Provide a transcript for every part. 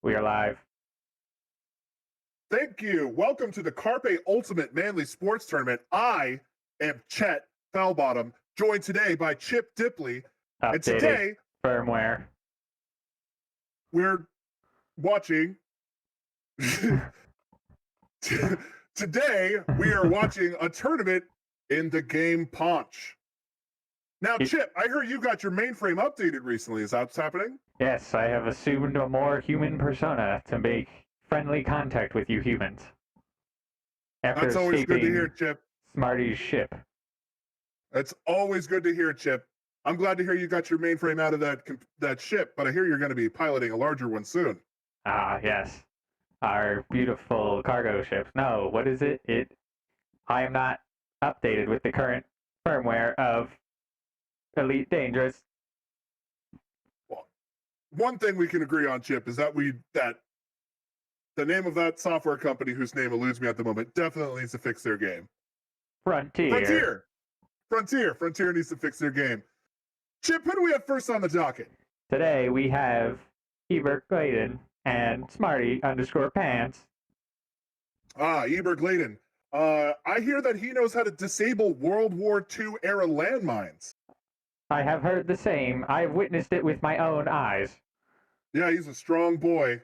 We are live. Thank you. Welcome to the Carpe Ultimate Manly Sports Tournament. I am Chet Foulbottom, joined today by Chip Dipley. Updated And today, firmware. we're watching... Today, we are watching a tournament in the game Paunch. Now, Chip, I heard you got your mainframe updated recently. Is that what's happening? Yes, I have assumed a more human persona to make friendly contact with you humans. After That's always good to hear, Chip. Smarty's ship. It's always good to hear, Chip. I'm glad to hear you got your mainframe out of that ship, but I hear you're going to be piloting a larger one soon. Ah, yes. Our beautiful cargo ship. No, what is it? I am not updated with the current firmware of Elite Dangerous. Well, one thing we can agree on, Chip, is that the name of that software company, whose name eludes me at the moment, definitely needs to fix their game. Frontier needs to fix their game. Chip, who do we have first on the docket? Today we have Ebert Gladen and Smarty_Pants. Eber Gladen. I hear that he knows how to disable World War II era landmines. I have heard the same. I've witnessed it with my own eyes. Yeah, he's a strong boy.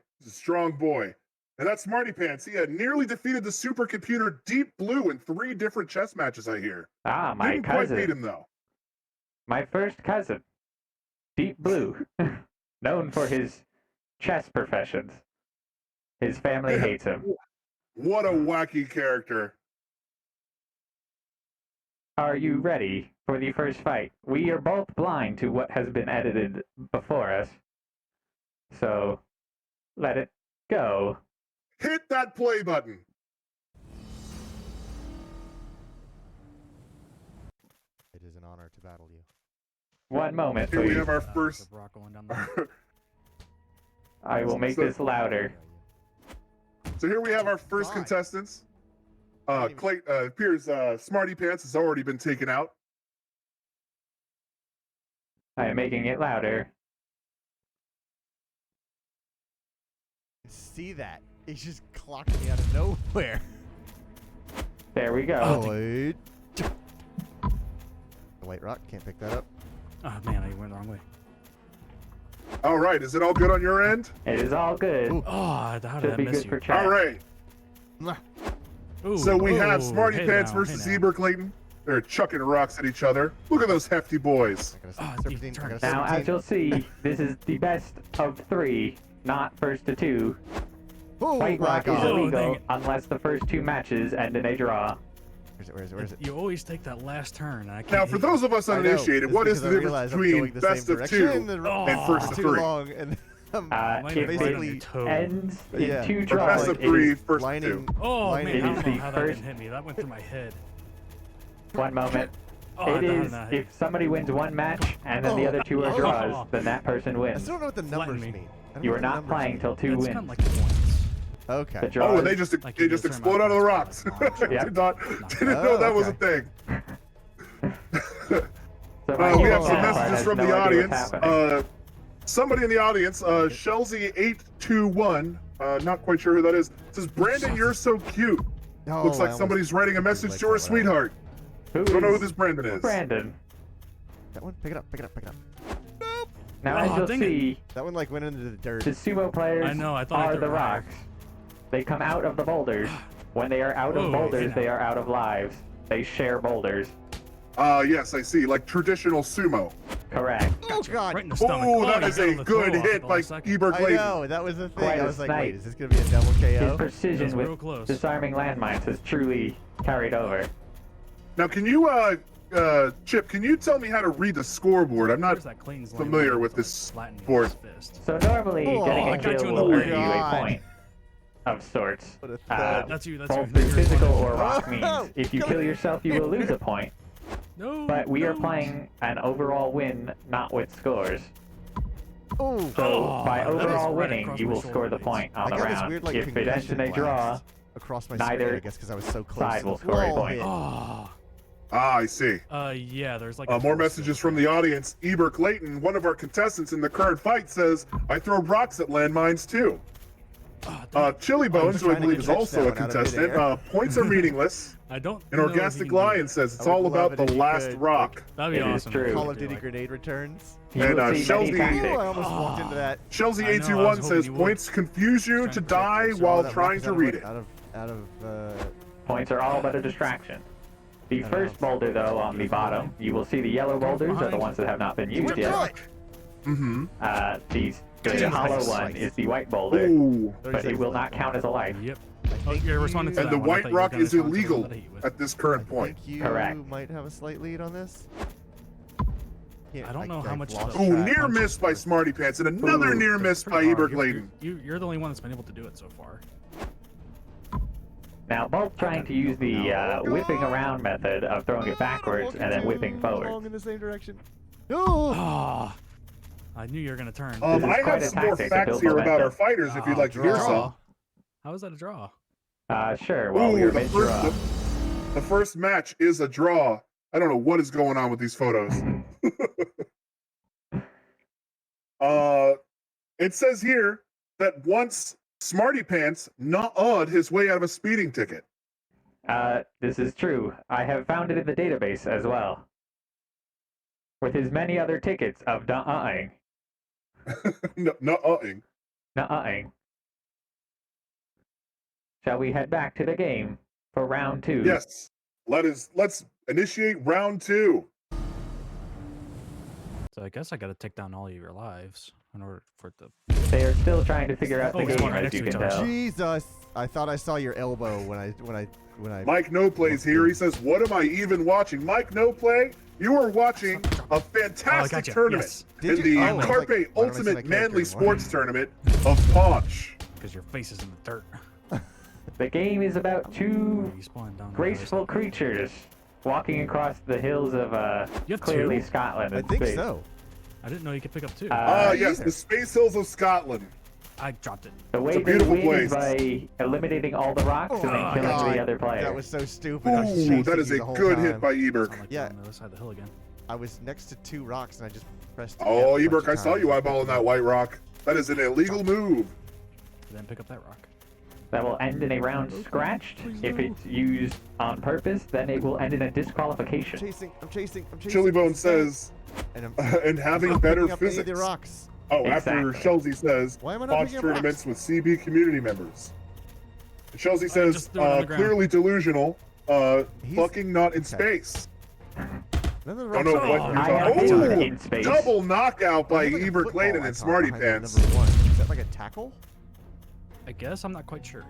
And that's Smarty Pants. He had nearly defeated the supercomputer Deep Blue in 3 different chess matches, I hear. Ah, my Didn't cousin. quite beat him, though. My first cousin. Deep Blue. Known for his chess professions. His family hates him. What a wacky character. Are you ready for the first fight? We are both blind to what has been edited before us. So, let it go. Hit that play button. It is an honor to battle you. One moment, Here we please. have our first... I will make this louder. So here we have our first contestants. Appears Smarty Pants has already been taken out. I am making it louder. See that? He's just clocked me out of nowhere. There we go. Oh, wait. The white rock, can't pick that up. Oh man, I went the wrong way. All right, is it all good on your end? It is all good. Ooh. Oh, how did I Should be miss good you? for chat. All right. Ooh, So we have Smarty hey Pants now, versus hey now. Eber Clayton. They're chucking rocks at each other. Look at those hefty boys. Now, as you'll see, this is the best of 3, not first to 2. Oh White my rock is god. illegal dang it. unless the first 2 matches end in a draw. Where is it? You always take that last turn. I can't Now, for those of us I know, uninitiated, it's what is because the I difference realized I'm between going the best same of direction 2 Oh, and first of too 3? long, and I'm Might have basically been toe. Ends in Yeah. 2 Or draws. best of It 3, is first of lining. 2. Oh Lining man, I is don't the know how that first- didn't hit me. That went through my head. one moment. Oh, It no, is, no. if somebody wins 1 match and then the other 2 are draws, then that person I wins. still don't know what the numbers me. mean. I don't You know are what the not numbers playing mean. till 2 It's wins. kind of like points. The Okay. draws. Oh, and they just Like you just explode out of the rocks. turn my didn't know that was a thing. So my We human have some counterpart messages has from no the idea what's audience. happening. Somebody in the audience, Shelzy821, not quite sure who that is, says, Brandon, you're so cute. No, Looks I like almost somebody's writing a message like to her that one. sweetheart. Who Don't know who is this Brandon is. Brandon. That one? Pick it up, pick it up, pick it up. Now, Oh, as you'll dang it. see, That one like went into the dirt. the sumo players I know, I thought I are threw the it right. rocks. They come out of the boulders. When they are out of Whoa, boulders, hey they now. are out of lives. They share boulders. Yes, I see. Like traditional sumo. Correct. Oh god. Right in the stomach. Oh, that you is got a on the good throw off hit at the by last second. Eber I Clayton. know, that was the thing. Quite I a was like, snipe. wait, is this gonna be a double His KO? precision That's real with close. disarming landmines has truly carried over. Now, can you, Chip, can you tell me how to read the scoreboard? I'm not Where's that Clayton's line familiar line with with this flattening of board. his fist? So normally, Oh, getting I a got you kill in will the earn you God. a point of sorts. What a That's thug. both through physical or rock means. Oh, If you come kill here. yourself, you will lose a point. No. But we are no. playing an overall win, not with scores. Oh, So Oh, by that is overall right winning, across you my will score the shoulder point I on the got this round. weird, like, If it ends in a concussion draw, blast across my neither screen, I guess, because I was so close. side to will the score a wall point. hit. Oh. I see. Yeah, there's like More messages from the audience. Eber Clayton, one of our contestants in the current fight, says, I throw rocks at landmines too. Chili Bones, who I trying to believe get is touchdowns also a out of contestant. midair. Points are meaningless. I don't. And know if he Orgastic can do Lion it. says it's I would all love about it if the you last could, rock. That'd be It is awesome. true. Call of Do, Duty like- grenade returns. You And, will see Shelby- many Ooh, tactics. I almost walked into that. Chelsea I know, I was 821 hoping says you would. points confuse you Trying to to die protect while That rock trying is to out of read my- it. Out of Points are all but a distraction. The I don't first know. boulder, though, on the bottom, you will see the yellow boulders are the ones that have not been used yet. Mm-hmm. The Jesus hollow Christ. one is the white boulder, Ooh. but it will not count as a life. Yep. I Oh, think you're responding to And that the one. I white thought you were rock gonna is respond to the one illegal that I hit you with. at this current I point. think you Correct. might have a slight lead on this. I don't know how much lost the- Ooh, track. near miss by Smarty Pants, and another Ooh, near It's miss pretty by hard. Eber Clayton. You're the only one that's been able to do it so far. Now, both trying to use the whipping around method of throwing it backwards and then whipping forward. Along in the same direction. Oh! Ah, I knew you were gonna turn. This I is have quite a some more tactic to facts build here about momentum. our fighters if you'd like to hear draw. some. How is that a draw? Sure, well, we Ooh, were mid-draw. the first match is a draw. I don't know what is going on with these photos. It says here that once Smarty Pants gnawed his way out of a speeding ticket. This is true. I have found it in the database as well. With his many other tickets of nuh-uhing. Nuh-uhing. Nuh-uhing. Shall we head back to the game for round 2? Yes. Let's initiate round 2. So I guess I gotta take down all of your lives in order for it to. They are still trying to figure out Oh, the it's game, right as next you to can each other. tell. Jesus! I thought I saw your elbow when I. Mike No Plays here. He says, "What am I even watching?" Mike No Play, you are watching a fantastic gotcha. tournament Yes. Did in you? the Oh, I was like, Carpe why don't I see Ultimate that character Manly anymore? Sports Tournament of Paunch. Because your face is in the dirt. The game is about two You spawned down the graceful other side. creatures walking across the hills of You have clearly two? Scotland I in think space. so. I didn't know you could pick up two. Yes, either. the Space Hills of Scotland. I dropped it. The way It's a they beautiful win is place. by eliminating all the rocks and then Oh, killing God. the other player. That was so stupid. I was Ooh, chasing that is you a the whole good time. hit by Eberk. I'm like Yeah. on the other side of the hill again. I was next to two rocks and I just pressed. Oh, F a bunch Eberk, of I saw times. you eyeballing that white rock. That is an illegal move. I didn't pick up that rock. That will end in a round scratched. If it's used on purpose, then it will end in a I'm disqualification. chasing. I'm chasing. I'm chasing. Chili Bone says, And I'm and having not better picking up any of physics. the rocks. Oh, after Exactly. Chelsea says, Why am I not Paunch picking up tournaments rocks? with CB community members. And Chelsea says, just threw it on the ground. clearly delusional, He's- fucking not in okay. space. None of the Don't rocks know are what on you're I the have ground. been talking. in space. Double knockout by Why is there like a Eber football Clayton icon and Smarty behind the Pants. number 1? Is that like a tackle? I guess I'm not quite sure.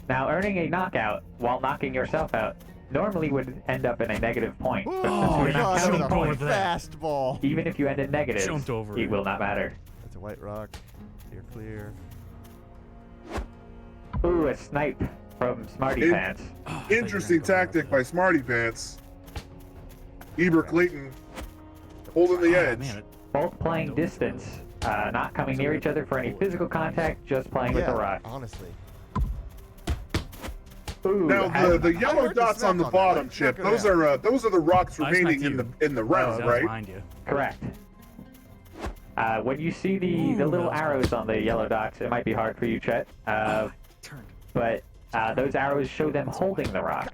Now, earning a knockout while knocking yourself out normally would end up in a negative point. But since Oh we're my not God! counting That was points, a fastball. even if you end in negatives, Jumped over it it. will not matter. That's a white rock. You're clear. Ooh, a snipe from Smarty In- Pants. Oh, I thought you were Interesting gonna go tactic over by that. Smarty Pants. Eber Clayton holding the Ah, edge. man, Both playing distance, not coming near each other for any physical contact, just playing with Yeah, the rock. honestly. Ooh, Now the I yellow heard the dots on smack the on that. bottom, Like, Chip. knock it Those are the rocks I remaining smacked in the that round, was right? behind you. correct. When you see the Ooh, little that was arrows on the yellow dots, it might be hard for you, Chet. Turned. But those arrows show them holding the rocks.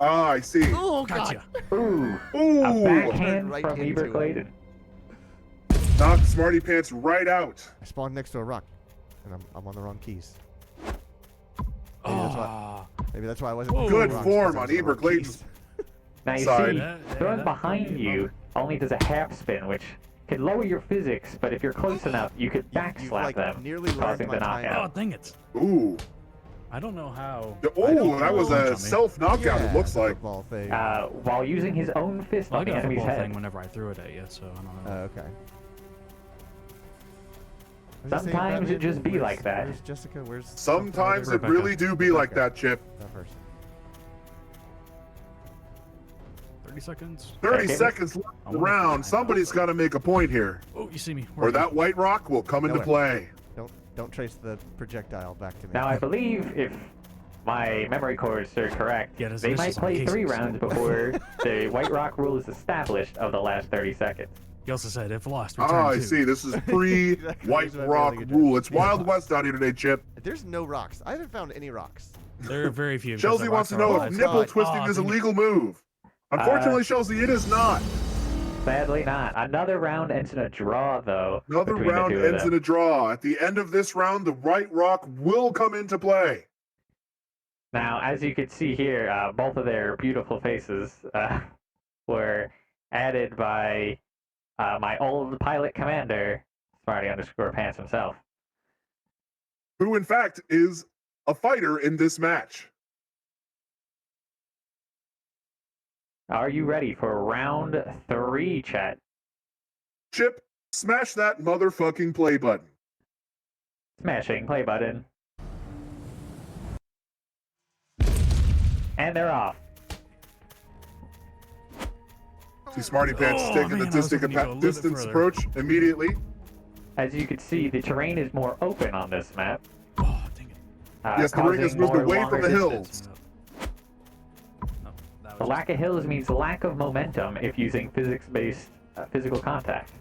Ah, I see. Oh Gotcha. Ooh, a Ooh, backhand Right from into Eber it. Clayton. knocked Smarty Pants right out. I spawned next to a rock, and I'm on the wrong keys. Oh, Maybe that's why I wasn't. Whoa. picking Good rocks, form 'cause I on was the Eber wrong Clayton's. keys. Now you Side. see, Yeah, throwing that behind could be you only does a half spin, which can lower your physics, but if you're close enough, you could You backslap like them, nearly learned causing my the timing. oh, knockout. dang it. Ooh. I don't know how. Oh, that was Punch on a me. self knockout. Yeah, It looks the like. football thing. While using his own fist Well, I on the got a enemy's football head. thing whenever I threw it at you, so I don't know. Okay. I was just saying, Sometimes it Batman, just be where's- like that. Where's Jessica? Where's Sometimes it Rebecca. really do be like Rebecca. that, Chip. that person? 30 seconds. 30 Second. seconds left I in the wanna round. find Somebody's got to make a point here, Oh, you see me. or that white rock will come into Nowhere. play. Don't trace the projectile back to me. Now I believe if my memory cores are correct, Yeah, there's they just might some play 3 casings. rounds before the White Rock rule is established of the last 30 seconds. He also said, if lost, Ah, return I to. see. This is pre-White Exactly, this might be a Rock really good rule. joke. It's Wild West out here today, Chip. There's no rocks. I haven't found any rocks. There are very few. because Chelsea the wants rocks to are know alive. if nipple God. twisting Oh, is a dang it. legal move. Unfortunately, Chelsea, it is not. Sadly not. Another round ends in a draw, though. Another between the round two of ends them. in a draw. At the end of this round, the White Rock will come into play. Now, as you can see here, both of their beautiful faces were added by my old pilot commander, Smarty_Pants himself. Who, in fact, is a fighter in this match. Are you ready for round 3, chat? Chip, smash that motherfucking play button. Smashing play button. And they're off. See Smarty Pants Oh, taking man, the I was hoping to go a little bit distance further. approach immediately. As you can see, the terrain is more open on this map. Oh, dang it. Yes, the ring has causing moved more away from longer the distance. hills. No, that The was lack of hills means lack of momentum if using physics-based physical contact.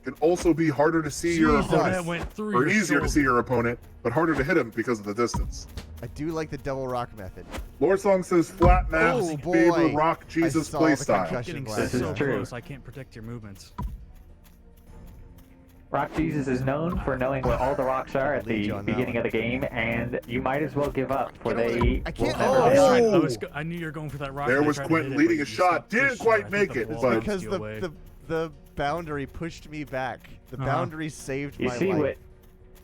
Can also be harder to see your Jesus. opponent, that went through or your easier to shoulder. see your opponent, but harder to hit him because of the distance. I do like the double rock method. Lord Song says flat maps Oh, boy. favor Rock Jesus saw the playstyle. concussion Getting blast. This is so true. close, I can't predict your movements. Rock Jesus is known for knowing where all the rocks are at Lead the you on that beginning of one. the game, and you might as well give up, for Get over they there. I will can't- never Oh! miss. I knew you were going for that rock. There and I was tried to Quentin hit it, leading but a you shot. stopped Didn't pushing, quite I think make the it, ball but- pushed Because you the, away. the boundary pushed me back. The Uh-huh. boundary saved You my see life. what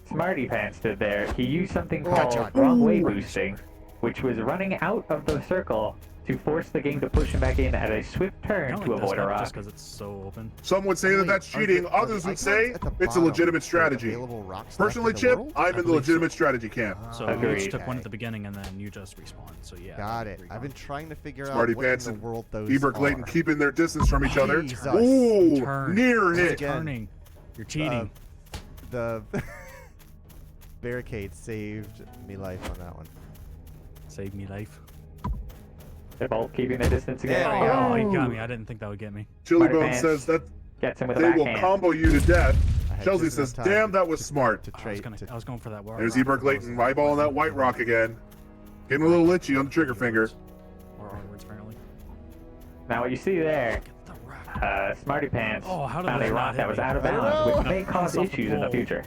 Smarty Pants did there? He used something Oh, called God. wrong way Ooh. boosting, which was running out of the circle to force the game to push him back in at a swift I turn don't to like this avoid a map rock. just because it's so open. Some would say that Wait, that's are cheating. the- are the Others would icons say at the it's a bottom legitimate for strategy. available rocks left Personally, in the Chip, world? I'm in the believe so. legitimate strategy camp. So Agreed. you each took one Okay. at the beginning and then you just respawned. So yeah. Got it. I've been trying to figure Smarty out what Pants in and the world those Eber are. Clayton keeping their distance from each other. Jesus. Ooh, Turn. near Once hit. again, Turning. You're cheating. The barricade saved me life on that one. Save me life. They're both keeping their distance again. There we Oh, go. he got me. I didn't think that would get me. Chili Smarty Bone Pants. says that Gets him with a they will backhand. combo you to death. I had Chelsea just says, enough time damn, that was smart. To I was, trade. I was going for that war. There's Eber Clayton eyeballing that White Rock again. Getting a little itchy on the trigger finger. Or onwards, apparently. Now what you see there, Get the rock. Smarty Pants Oh, how did found that a not rock hit that was me? out of I don't bounds, know. which may cause Bounce off the issues in the pole. future.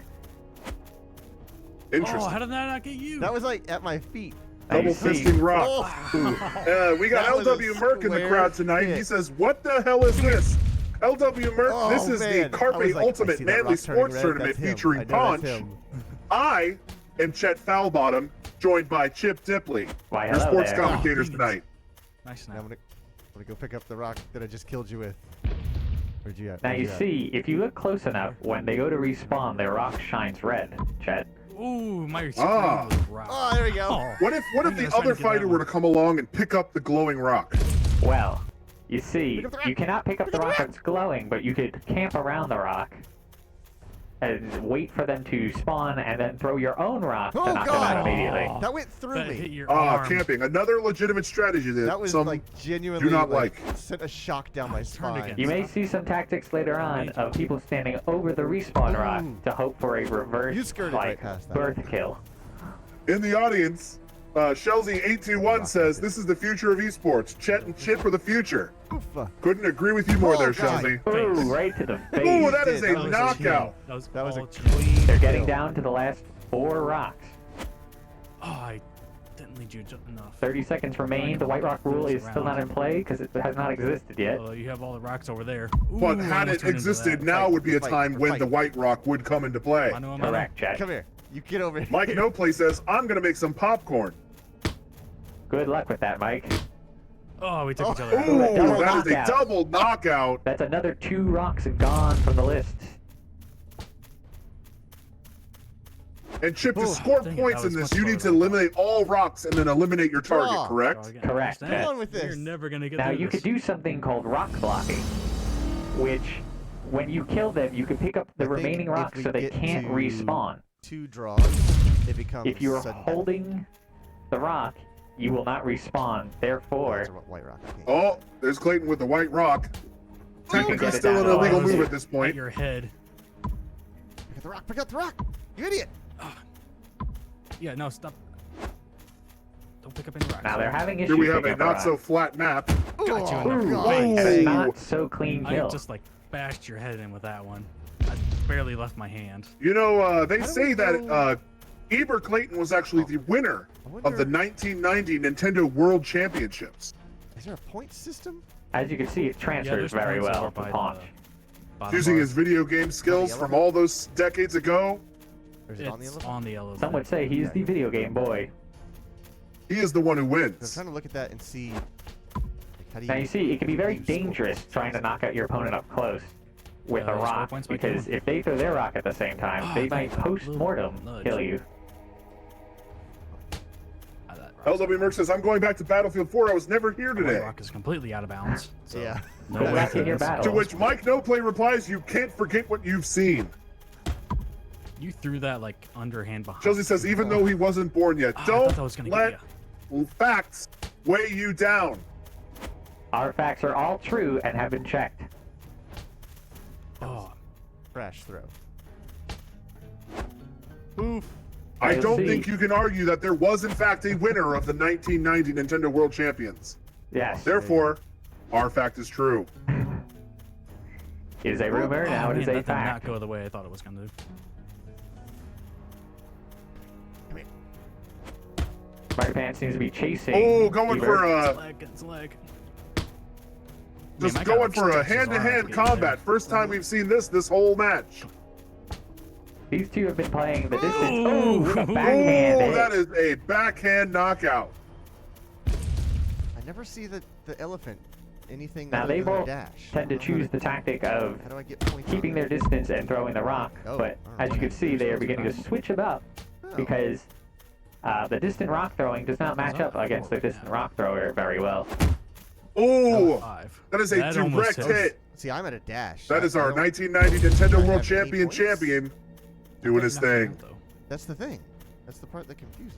Oh, Interesting. how did that not get you? That was like at my feet. Now you Double see, fisting rock. Oh. We got That was a LW Merc in the square crowd tonight. He hit. says, what the hell is this? LW Merc, Oh, this is man. the I Carpe was like, I Ultimate see that Manly rock turning Sports red, Tournament that's him. featuring I know that's Paunch. him. I am Chet Foulbottom, joined by Chip Dipley, Why, your hello sports there. commentators Oh, tonight. Nice Now snap. I'm gonna go pick up the rock that I just killed you with. Where'd you at? Now Where'd you at? see, if you look close enough, when they go to respawn, their rock shines red, Chet. Ooh, my screen Ah. was rock. Oh, there we go. Oh. What if I was the trying other to get that fighter were one. to come along and pick up the glowing rock? Well, you see, Pick up the rock. you cannot pick up Pick the up the rock rock. that's glowing, but you could camp around the rock and wait for them to spawn and then throw your own rock to Oh, knock them out God. immediately. Oh. That went through That hit me. your Ah, arm. camping. Another legitimate strategy that, That was some like genuinely not like. sent a shock down my Turned spine. again. You may see some tactics later on of people standing over the respawn rock Ooh. to hope for a reverse You skirted right past that. birth kill. in the audience. Shelzy821 says, this is the future of esports. Chet and Chip are the future. Oofa. Couldn't agree with you more Oh, there, God. Shelzy. Ooh, right to the face. Ooh, that is did. a That was knockout. That was a all clean. They're getting kill. down to the last 4 rocks. Oh, I didn't lead you enough. 30 seconds remain. The White Rock rule is still not in play because it has not existed yet. Although you have all the rocks over there. But Ooh, I had almost it turned into existed, that. now would be a Fight, time when fight. the White Rock would come into play. I know, Correct, Chet. Come here. You get over here. Mike No Play says, I'm going to make some popcorn. Good luck with that, Mike. Oh, we took Oh. each other out. Ooh, a double that is a knockout. double knockout. That's another 2 rocks gone from the list. And Chip, to Ooh, score dang it, points that in was this, much you need to lower. eliminate all rocks and then eliminate your target, Draw. correct? Oh, again, Correct, understand? Chet. on with this. You're never gonna get Now through you this. could do something called rock blocking, which when you kill them, you can pick up the I think remaining if rocks we so they get can't to- respawn. 2 draws, it becomes. If you're sudden death. holding the rock, you will not respawn. Therefore, That's a white rock. I can't Oh, there's Clayton with the White Rock. technically Get it still down an low. illegal move At at this point. your head. Pick up the rock. Pick up the rock. You idiot. Yeah, no, stop. Don't pick up any rocks. Now they're having issues. Here we have a picking up not rock. so flat map. Got you in Oh, the God. face. And a Ooh. not so clean I kill. just like bashed your head in with that one. I barely left my hand. You know, they How do say we that know- Eber Clayton was actually the winner I of the wonder- 1990 Nintendo World Championships. Is there a point system? As you can see, it transfers there's very points well over to by Paunch. the bottom Using bar. his video game skills yellow from one? all those decades ago, Or is it on the It's yellow? on the yellow. Some would say he's the video game boy. he is the one who I'm wins. trying to look at that and see. Like, how do Now you see, it can be very use score dangerous points? trying to knock out your opponent up close with Yeah, a score rock, points by because killing. if they throw their rock at the same time, Ah, they thank might God. post-mortem Nudge. kill you. LW Merc says, I'm going back to Battlefield 4. I was never here The white today. rock is completely out of bounds. So Yeah. No Go back in your weapons. battle. To which Mike No Play replies, you can't forget what you've seen. You threw that like underhand behind. Chelsea says, even though he wasn't born yet, Ah, I thought that was don't gonna let get you. facts weigh you down. Our facts are all true and have been checked. Oh, Crash throw. oof. I You'll don't see. think you can argue that there was, in fact, a winner of the 1990 Nintendo World Champions. Yes, Therefore, our fact is true. it is a rumor, now Oh, it is man, a that did not fact. go the way I thought it was gonna do. Smarty Pants seems to be chasing. Oh, going Eber. for It's a lag, it's lag. just Man, my guy, going like, for a stretches his arm hand-to-hand to get in combat. there. First time we've seen this whole match. These two have been playing the distance. Ooh. Oh, with a Oh, backhand hit. that is a backhand knockout. I never see the elephant anything Now other they than their both dash. tend to choose the tactic of How do I get points? on keeping their that? distance and throwing the rock, Oh, but I as don't you know. can see, they are beginning to switch it up Oh. because the distant rock throwing does not match up against the distant rock thrower very well. Oh, 5. that is a That almost direct hit. hit. See, I'm at a dash. That I- is I our don't- 1990 Nintendo I World have any Champion points? champion doing his Knock him thing. out, though. That's the thing. That's the part that confuses.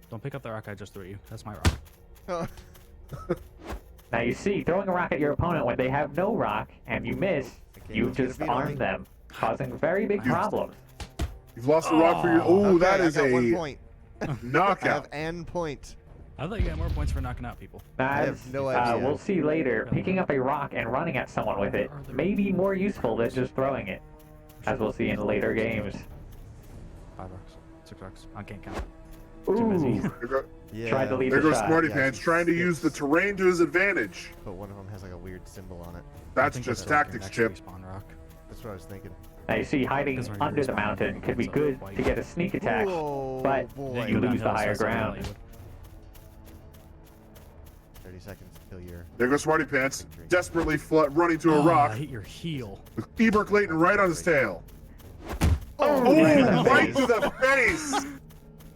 Don't pick up the rock I just threw at you. That's my rock. Oh. Now you see, throwing a rock at your opponent when they have no rock and you miss, Okay, you let's get a just beat on arm me. them, causing very big You- problems. You've lost the rock for your. Oh, Oh, that Okay, is I got 1 a point. I knockout. have an point. I thought you got more points for knocking out people. I have As no idea. we'll see later, picking up a rock and running at someone with it may be more useful than just throwing it, as we'll see in later games. 5 rocks. 6 rocks. I can't count. Ooh, There go- Yeah. tried to lead there the goes shot. Smarty Yeah, Pants he trying to use the skips. terrain to his advantage. But one of them has like a weird symbol on it. I That's think just that's your tactics, next Chip. respawn rock. That's what I was thinking. Now you see, hiding That's where you under the respawn. mountain could be It's a good white- to get a sneak attack, Whoa, but boy. you lose the Downhill, higher so I ground. really would. 30 seconds until you're. There goes Smarty Pants, desperately running to a Oh, rock I hit your heel. with Eber Clayton right on his tail. Oh, Oh, right to the face!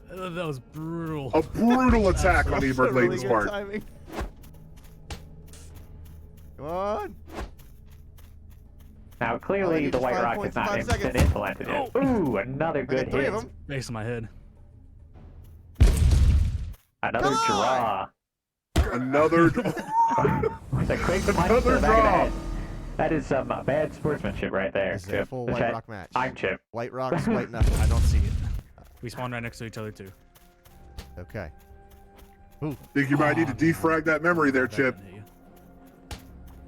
That was brutal. A brutal attack on Eber Really Clayton's good part. timing. Come on. Now Oh, clearly they the just white 5 rock points is in not 5 seconds. been implemented yet. Ooh, another I good got 3 hit. of them. Base of my head. Another Come draw. Another. With a quick punch to Another the back of the draw. head. That is some bad sportsmanship right there. This is a Chip. full The white chat- rock match. I'm Chip. White rocks, white nothing. I don't see it. We spawn right next to each other too. Okay. Think you might need to defrag that memory there, That Chip. didn't hit you.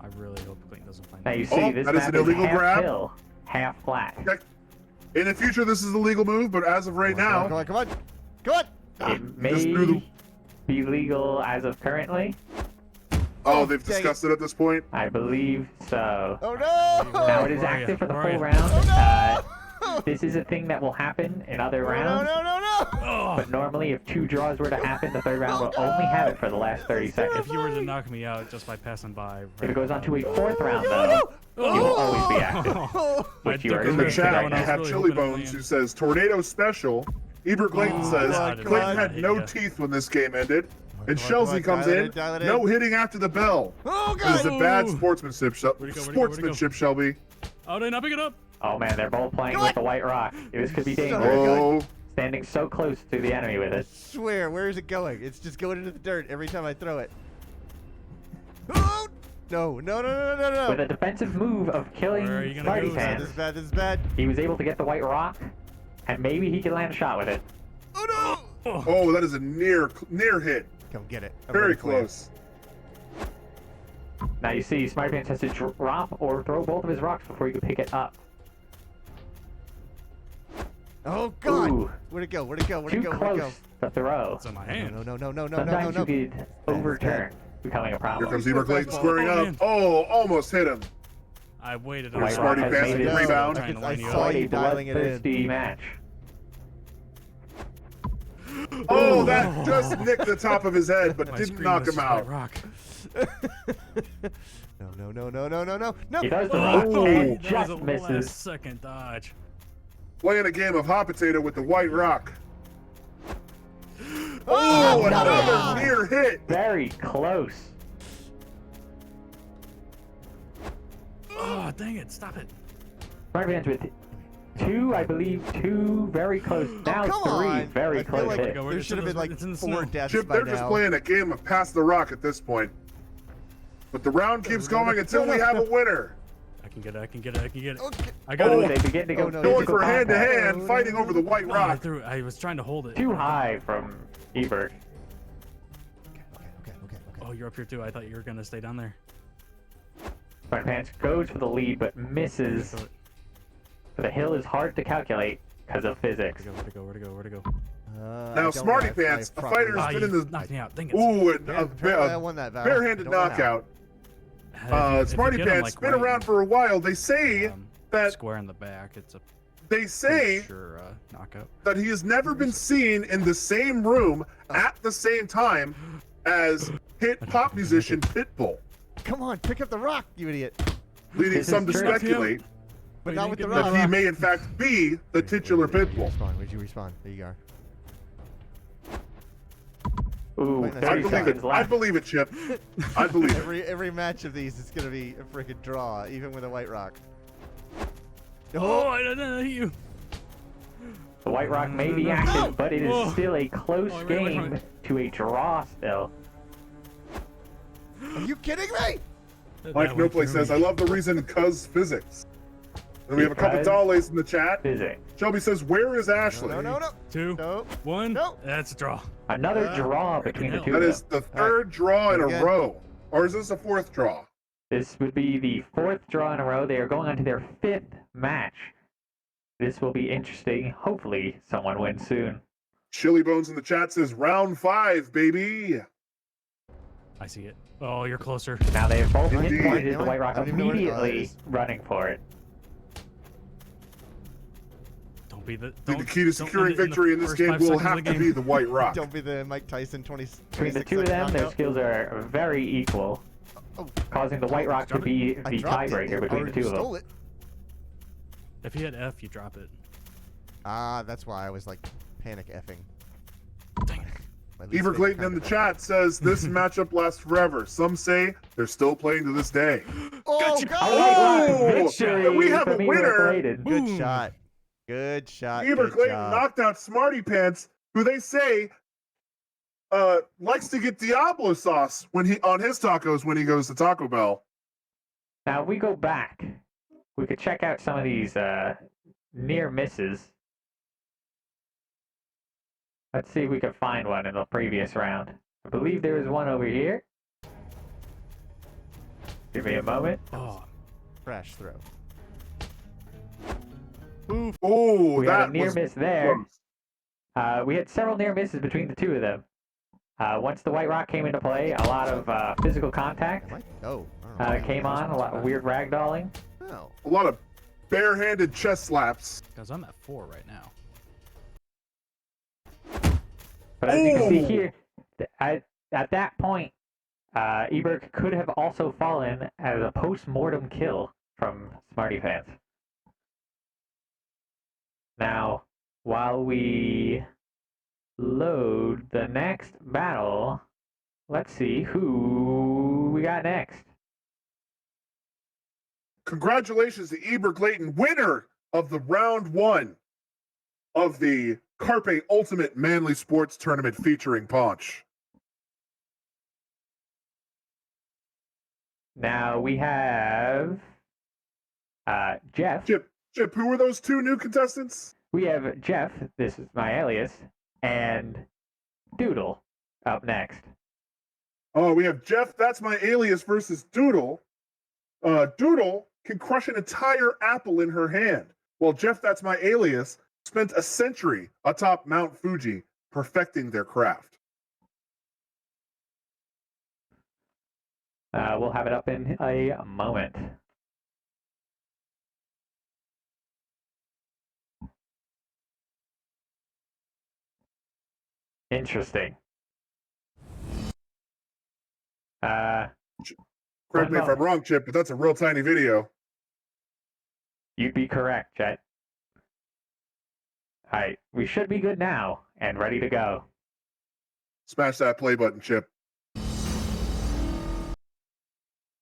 I really hope Clayton doesn't play. Now you see, Oh, this that is map an illegal half grab. hill, half flat. In the future, this is a legal move, but as of right Come on, now, come on, come on. It just may threw the- be legal as of currently. oh, they've dang it. discussed it at this point. I believe so. Oh no! Now it is Where are active ya? for the Where full are ya? round. Oh, no! This is a thing that will happen in other No, rounds. no, no, no! Oh, But normally, if 2 draws were to happen, the third round will only have it for the last 30 seconds. if you were to knock me out just by passing by. If it goes on to a 4th round, though, it will always be active. Oh, Which you are In the Right chat, now. I have Really Chili hoping it'll Bones who land. says Tornado Special. Eber Clayton Oh, says God, Clayton God. had no Yeah. teeth when this game ended. And Come on, Chelsea come on, comes dial it in, in, dial it in. no hitting after the bell. oh This is God! a bad Ooh. sportsmanship, Where'd it go, where'd it go, where'd it go? sportsmanship, Shelby. Oh, they're not picking up. Oh man, they're both playing Come with the on. white rock. This could be So dangerous. good. Oh, Standing so close to the enemy with I it. swear, where is it going? It's just going into the dirt every time I throw it. Oh! No, no, no, no, no, no, With no. a defensive move of killing Where are you gonna Smarty go? This is Pants, bad, this is bad. he was able to get the white rock, and maybe he could land a shot with it. Oh, no! Oh, Oh, that is a near hit. Come get it. I'm Very ready for you. close. Now you see, Smarty Pants has to drop or throw both of his rocks before he can pick it up. Oh, God! Ooh. Where'd it go? Where'd it go? Where'd Too it go? Where'd it close go? to throw. it's in my hand. No, no, no, no, no, no, no, Sometimes no. you could overturn, becoming a Here problem. comes Score Eber Clayton fastball. squaring Oh, up. man. Oh, almost hit him. I waited. White Smarty Rock has Pants made with it rebound. Trying to I line you saw up. quite a you dialing it in. bloodthirsty match. Oh, that just nicked the top of his head, but My didn't screen knock was him just out. white rock. No, no, no, no, no, no, no. He does the Oh. rock and That was just a misses. last second dodge. Playing a game of hot potato with the white rock. Oh, Oh, no. another near hit. Very close. Oh, dang it. Stop it. Smarty Pants with two, I believe, two very close. Now come three on. very I feel close like hits. Go, there it's should have in been the- like it's in the 4 snow. deaths Chip, by they're just now. playing a game of pass the rock at this point. But the round keeps going until we have a winner. I can get it. I can get it. I can get it. Okay. I got Oh, it. they begin to go Oh, no, Going physical for hand to contact. hand, fighting over the white No, I rock. threw. I was trying to hold it. Too high from Ebert. Okay. Oh, you're up here too. I thought you were gonna stay down there. Smarty Pants goes for the lead but misses. The hill is hard to calculate because of physics. Where'd it go? Where'd it go? Where'd it go? I Now, don't Smarty know. Pants, I a probably- fighter Ah, has been you in the knocked me out. Dang it. ooh, and Yeah, a apparently I won that battle. barehanded I don't know how. knockout. If you Smarty get 'em, Pants like, been right around for a while. They say that square in the back. It's a they say sure knockout. that he has never been seen in the same room at the same time as hit pop musician Pitbull, Come on, pick up the rock, you idiot. leading This some to is true. speculate But Wait, not you with the didn't rock. get that he may in fact be the titular Pitbull. Respawn. Where'd you respawn? There you are. Ooh, Wait, that's 30 I believe seconds it. I left. believe it, Chip. I believe it. Every match of these is gonna be a freaking draw, even with a white rock. Oh, I didn't hit you. The White Rock may be active, but it is Whoa. still a close Oh, I ran away from game it. to a draw still. Are you kidding me? Mike That No went Play through says, me. "I love the reason cuz physics." And we have a couple Because- dollies in the chat. Physics. Shelby says, "Where is Ashley?" No. 2, No. 1. No. That's a draw. Another Uh, draw between the hell. two That of is them. the third draw in a Again. row, or is this a fourth draw? This would be the fourth draw in a row. They are going on to their fifth match. This will be interesting. Hopefully, someone wins soon. Chili Bones in the chat says, "Round 5, baby." I see it. Oh, you're closer. Now they have both Indeed. pinpointed the White Rock I don't even know where it immediately is. running for it. Don't be the. I think the don't- key to don't securing end it in the victory in this first game 5 will seconds of have the to game. be the White Rock. Don't be the Mike Tyson 20. Between the two of them, their skills are very equal, Oh, causing the White Rock to be I the dropped it. tiebreaker between the Or you two of them. stole it. If you hit F, you drop it. Ah, that's why I was like panic effing. Dang it. My least Eber favorite Clayton kind in the of chat says, "This matchup lasts forever. Some say they're still playing to this day." Oh, Gotcha. A God! White Rock Oh, victory we have from a Eber winner. Clayton. Good Boom. shot. Good shot. Eber Good Clayton job. knocked out Smarty Pants, who they say likes to get Diablo sauce when he on his tacos when he goes to Taco Bell. Now, if we go back, we could check out some of these near misses. Let's see if we can find one in the previous round. I believe there was one over here. Give me a moment. Oh, Crash throw. Oh, We had that a near was miss there. close. We had several near misses between the two of them. Once the White Rock came into play, a lot of physical contact Am I? Oh. I don't know. came on, a lot of weird ragdolling. Oh. A lot of barehanded chest slaps. because I'm at 4 right now. But as you can see Oh! here, at that point, Ebert could have also fallen as a post-mortem kill from Smarty Pants. Now, while we load the next battle, let's see who we got next. Congratulations to Eber Clayton, winner of the round 1 of the Carpe Ultimate Manly Sports Tournament featuring Paunch. Now we have Jeff. Chip, who are those two new contestants? We have Jeff, this is my alias, and Doodle up next. Oh, we have Jeff, that's my alias, versus Doodle. Doodle can crush an entire apple in her hand, while Jeff, that's my alias, spent a century atop Mount Fuji perfecting their craft. We'll have it up in a moment. Interesting. Correct me if I'm wrong, Chip, but that's a real tiny video. You'd be correct, Chet. Alright, we should be good now and ready to go. Smash that play button, Chip.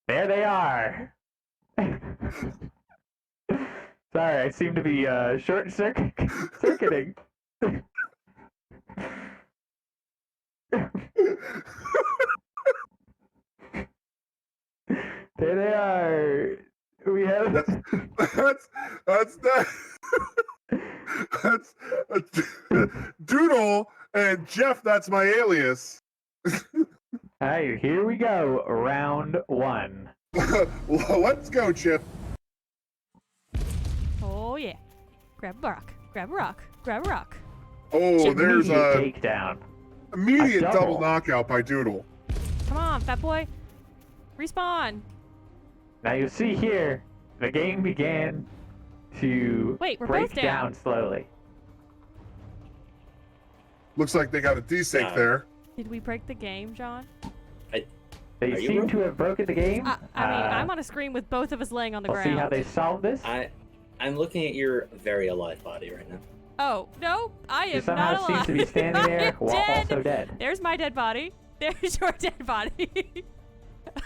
There they are. Sorry, I seem to be circuiting. There they are. We have that's Doodle and Jeff, that's my alias. Alright, here we go. Round 1. Let's go, Chip. Oh yeah. Grab a rock. Grab a rock. Grab a rock. Oh, there's a takedown. immediate A double double. knockout by Doodle. Come on, fat boy. Respawn. Now you see here, the game began to Wait, we're break both down. slowly. Looks like they got a desync Yeah. there. Did we break the game, John? They Are you seem wrong? to have broken the game. I mean, I'm on a screen with both of us laying on the We'll ground. see how they solve this. I'm looking at your very alive body right now. Oh, no, I He am somehow not alive. seems to be standing I there am while dead. also dead. There's my dead body. There's your dead body.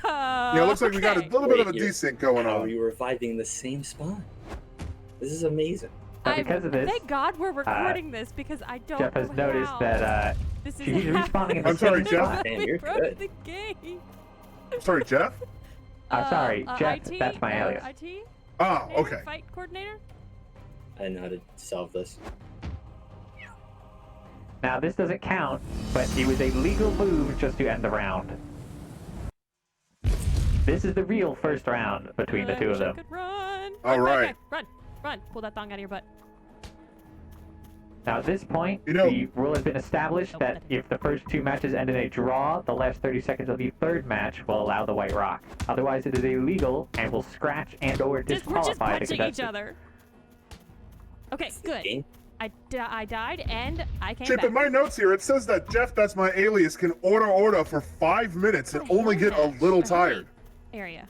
Yeah, it looks like we got a okay. little bit of a Wait, you're- desync going How are on. you reviving the same spawn? This is amazing. But because of this, Thank God we're recording this because I don't Jeff has know noticed how that this is he's respawning in the I'm sorry, same Jeff. spot. Man, we you're broke good. the game. Sorry, Jeff? I'm sorry, Jeff, IT? that's my alias. IT? Ah, Coordinator? okay. Fight coordinator? I know how to solve this. Now this doesn't count, but it was a legal move just to end the round. This is the real first round between the I two of wish I them. could run. All Run, right. Run. Pull that thong out of your butt. Now at this point, You know- the rule has been established that if the first 2 matches end in a draw, the last 30 seconds of the third match will allow the white rock. Otherwise, it is illegal and will scratch and or We're just disqualify the punching each contestant. other. Okay, good. Game? I died and I came Chip, back. in my notes here, it says that Jeff, that's my alias, can order for 5 minutes and only get a little tired. Area.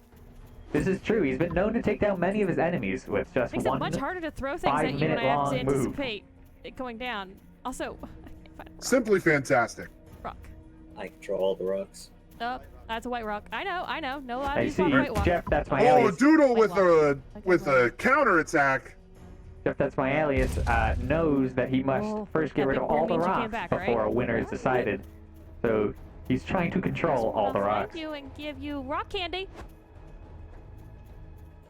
This is true. He's been known to take down many of his enemies with just Makes one. it much harder to throw things at you when I have to five-minute-long move. anticipate it going down. Also, Simply fantastic. rock. I control all the rocks. Oh, that's a white rock. I know. No, I I use see, one white rock. Jeff. That's my Oh, alias. Doodle White with a counter attack. Jeff, that's my alias. Knows that he must Oh, first get that rid of big all word the means you came rocks back, before right? a winner is decided. So he's trying to control all the rocks. Thank you and give you rock candy.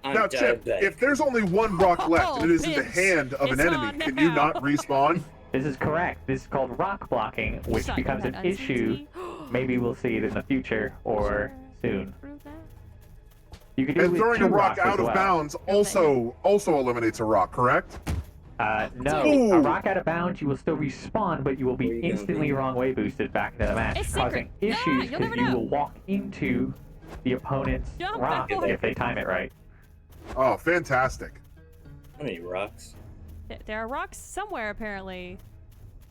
I'm Now, Chip, diabetic. if there's only one rock left and it is in the Pinch. hand of an It's enemy, on can you now. not respawn? This is correct. This is called rock blocking, which Shut becomes your an head, issue. uncertainty. Maybe we'll see it in the future or soon. Prove that. You can do it And with throwing 2 a rock rocks as out of well. bounds also eliminates a rock, correct? No, Ooh. a rock out of bounds, you will still respawn, but you will Where be you gonna instantly be? wrong way boosted back into the match, It's causing secret. issues you'll because never you know. will walk into the opponent's Jump, rock bad boy. if they time it right. Oh, fantastic. How many rocks? There are rocks somewhere apparently.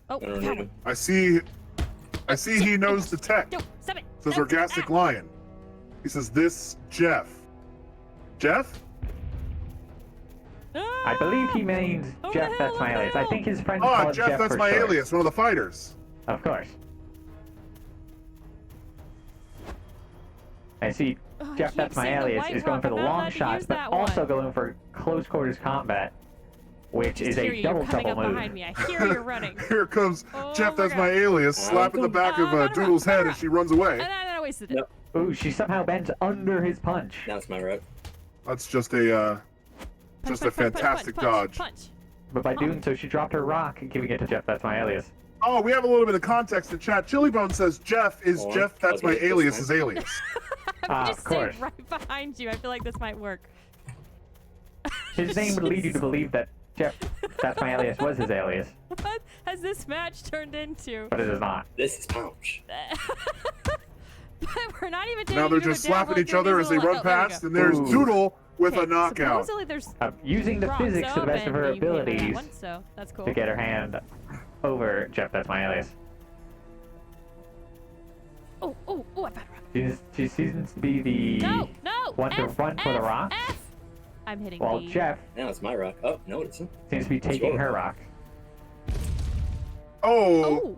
Oh, I don't found know. one. I see he knows the tech. No, stop it. Says No, Orgastic Lion. He says, this Jeff. Jeff? I believe he means Oh, Jeff, the that's hell, my oh, the alias. I hell. think his friends Oh, call him Jeff, that's for my short. alias, one of the fighters. Of course. I see Oh, Jeff, keep that's my saying the alias, white is going rock. for the I'm not long allowed to shots, use but that also one. going for close quarters combat, which is Hear a you. double You're coming trouble up move. behind me. I hear you running. Here comes Oh Jeff, my that's my God. alias, slapping the back of Oh, Doodle's head as she runs away. And I wasted it. No. Ooh, she somehow bends under his punch. Now it's my rock. That's just a Punch, just a punch, punch, punch, fantastic punch, dodge. Punch. But by doing so, she dropped her rock, giving it to Jeff. That's my alias. Oh, we have a little bit of context in chat. Chillybone says Jeff is Oh, Jeff. That's I'll my do it this alias. time. Is alias. Ah, Just of course. stay right behind you. I feel like this might work. His name would lead you to believe that Jeff, that's my alias, was his alias, What has this match turned into? but it is not. This is Paunch. But we're not even taking Now they're you to just a down, slapping like, each other as they doing run these little, like, past, oh, and there's Ooh. Doodle with there a we go. Okay, knockout. supposedly there's Using the rocks physics to the best of her open, you can remember that abilities one, so that's cool. to get her hand over Jeff, that's my alias. Oh, oh, oh, I found a rock. She seems to be the No, one to F, run for the F, rock, F. I'm hitting while B. Jeff Now it's my rock. Oh, no, it isn't. seems to be taking her rock. Oh, Oh.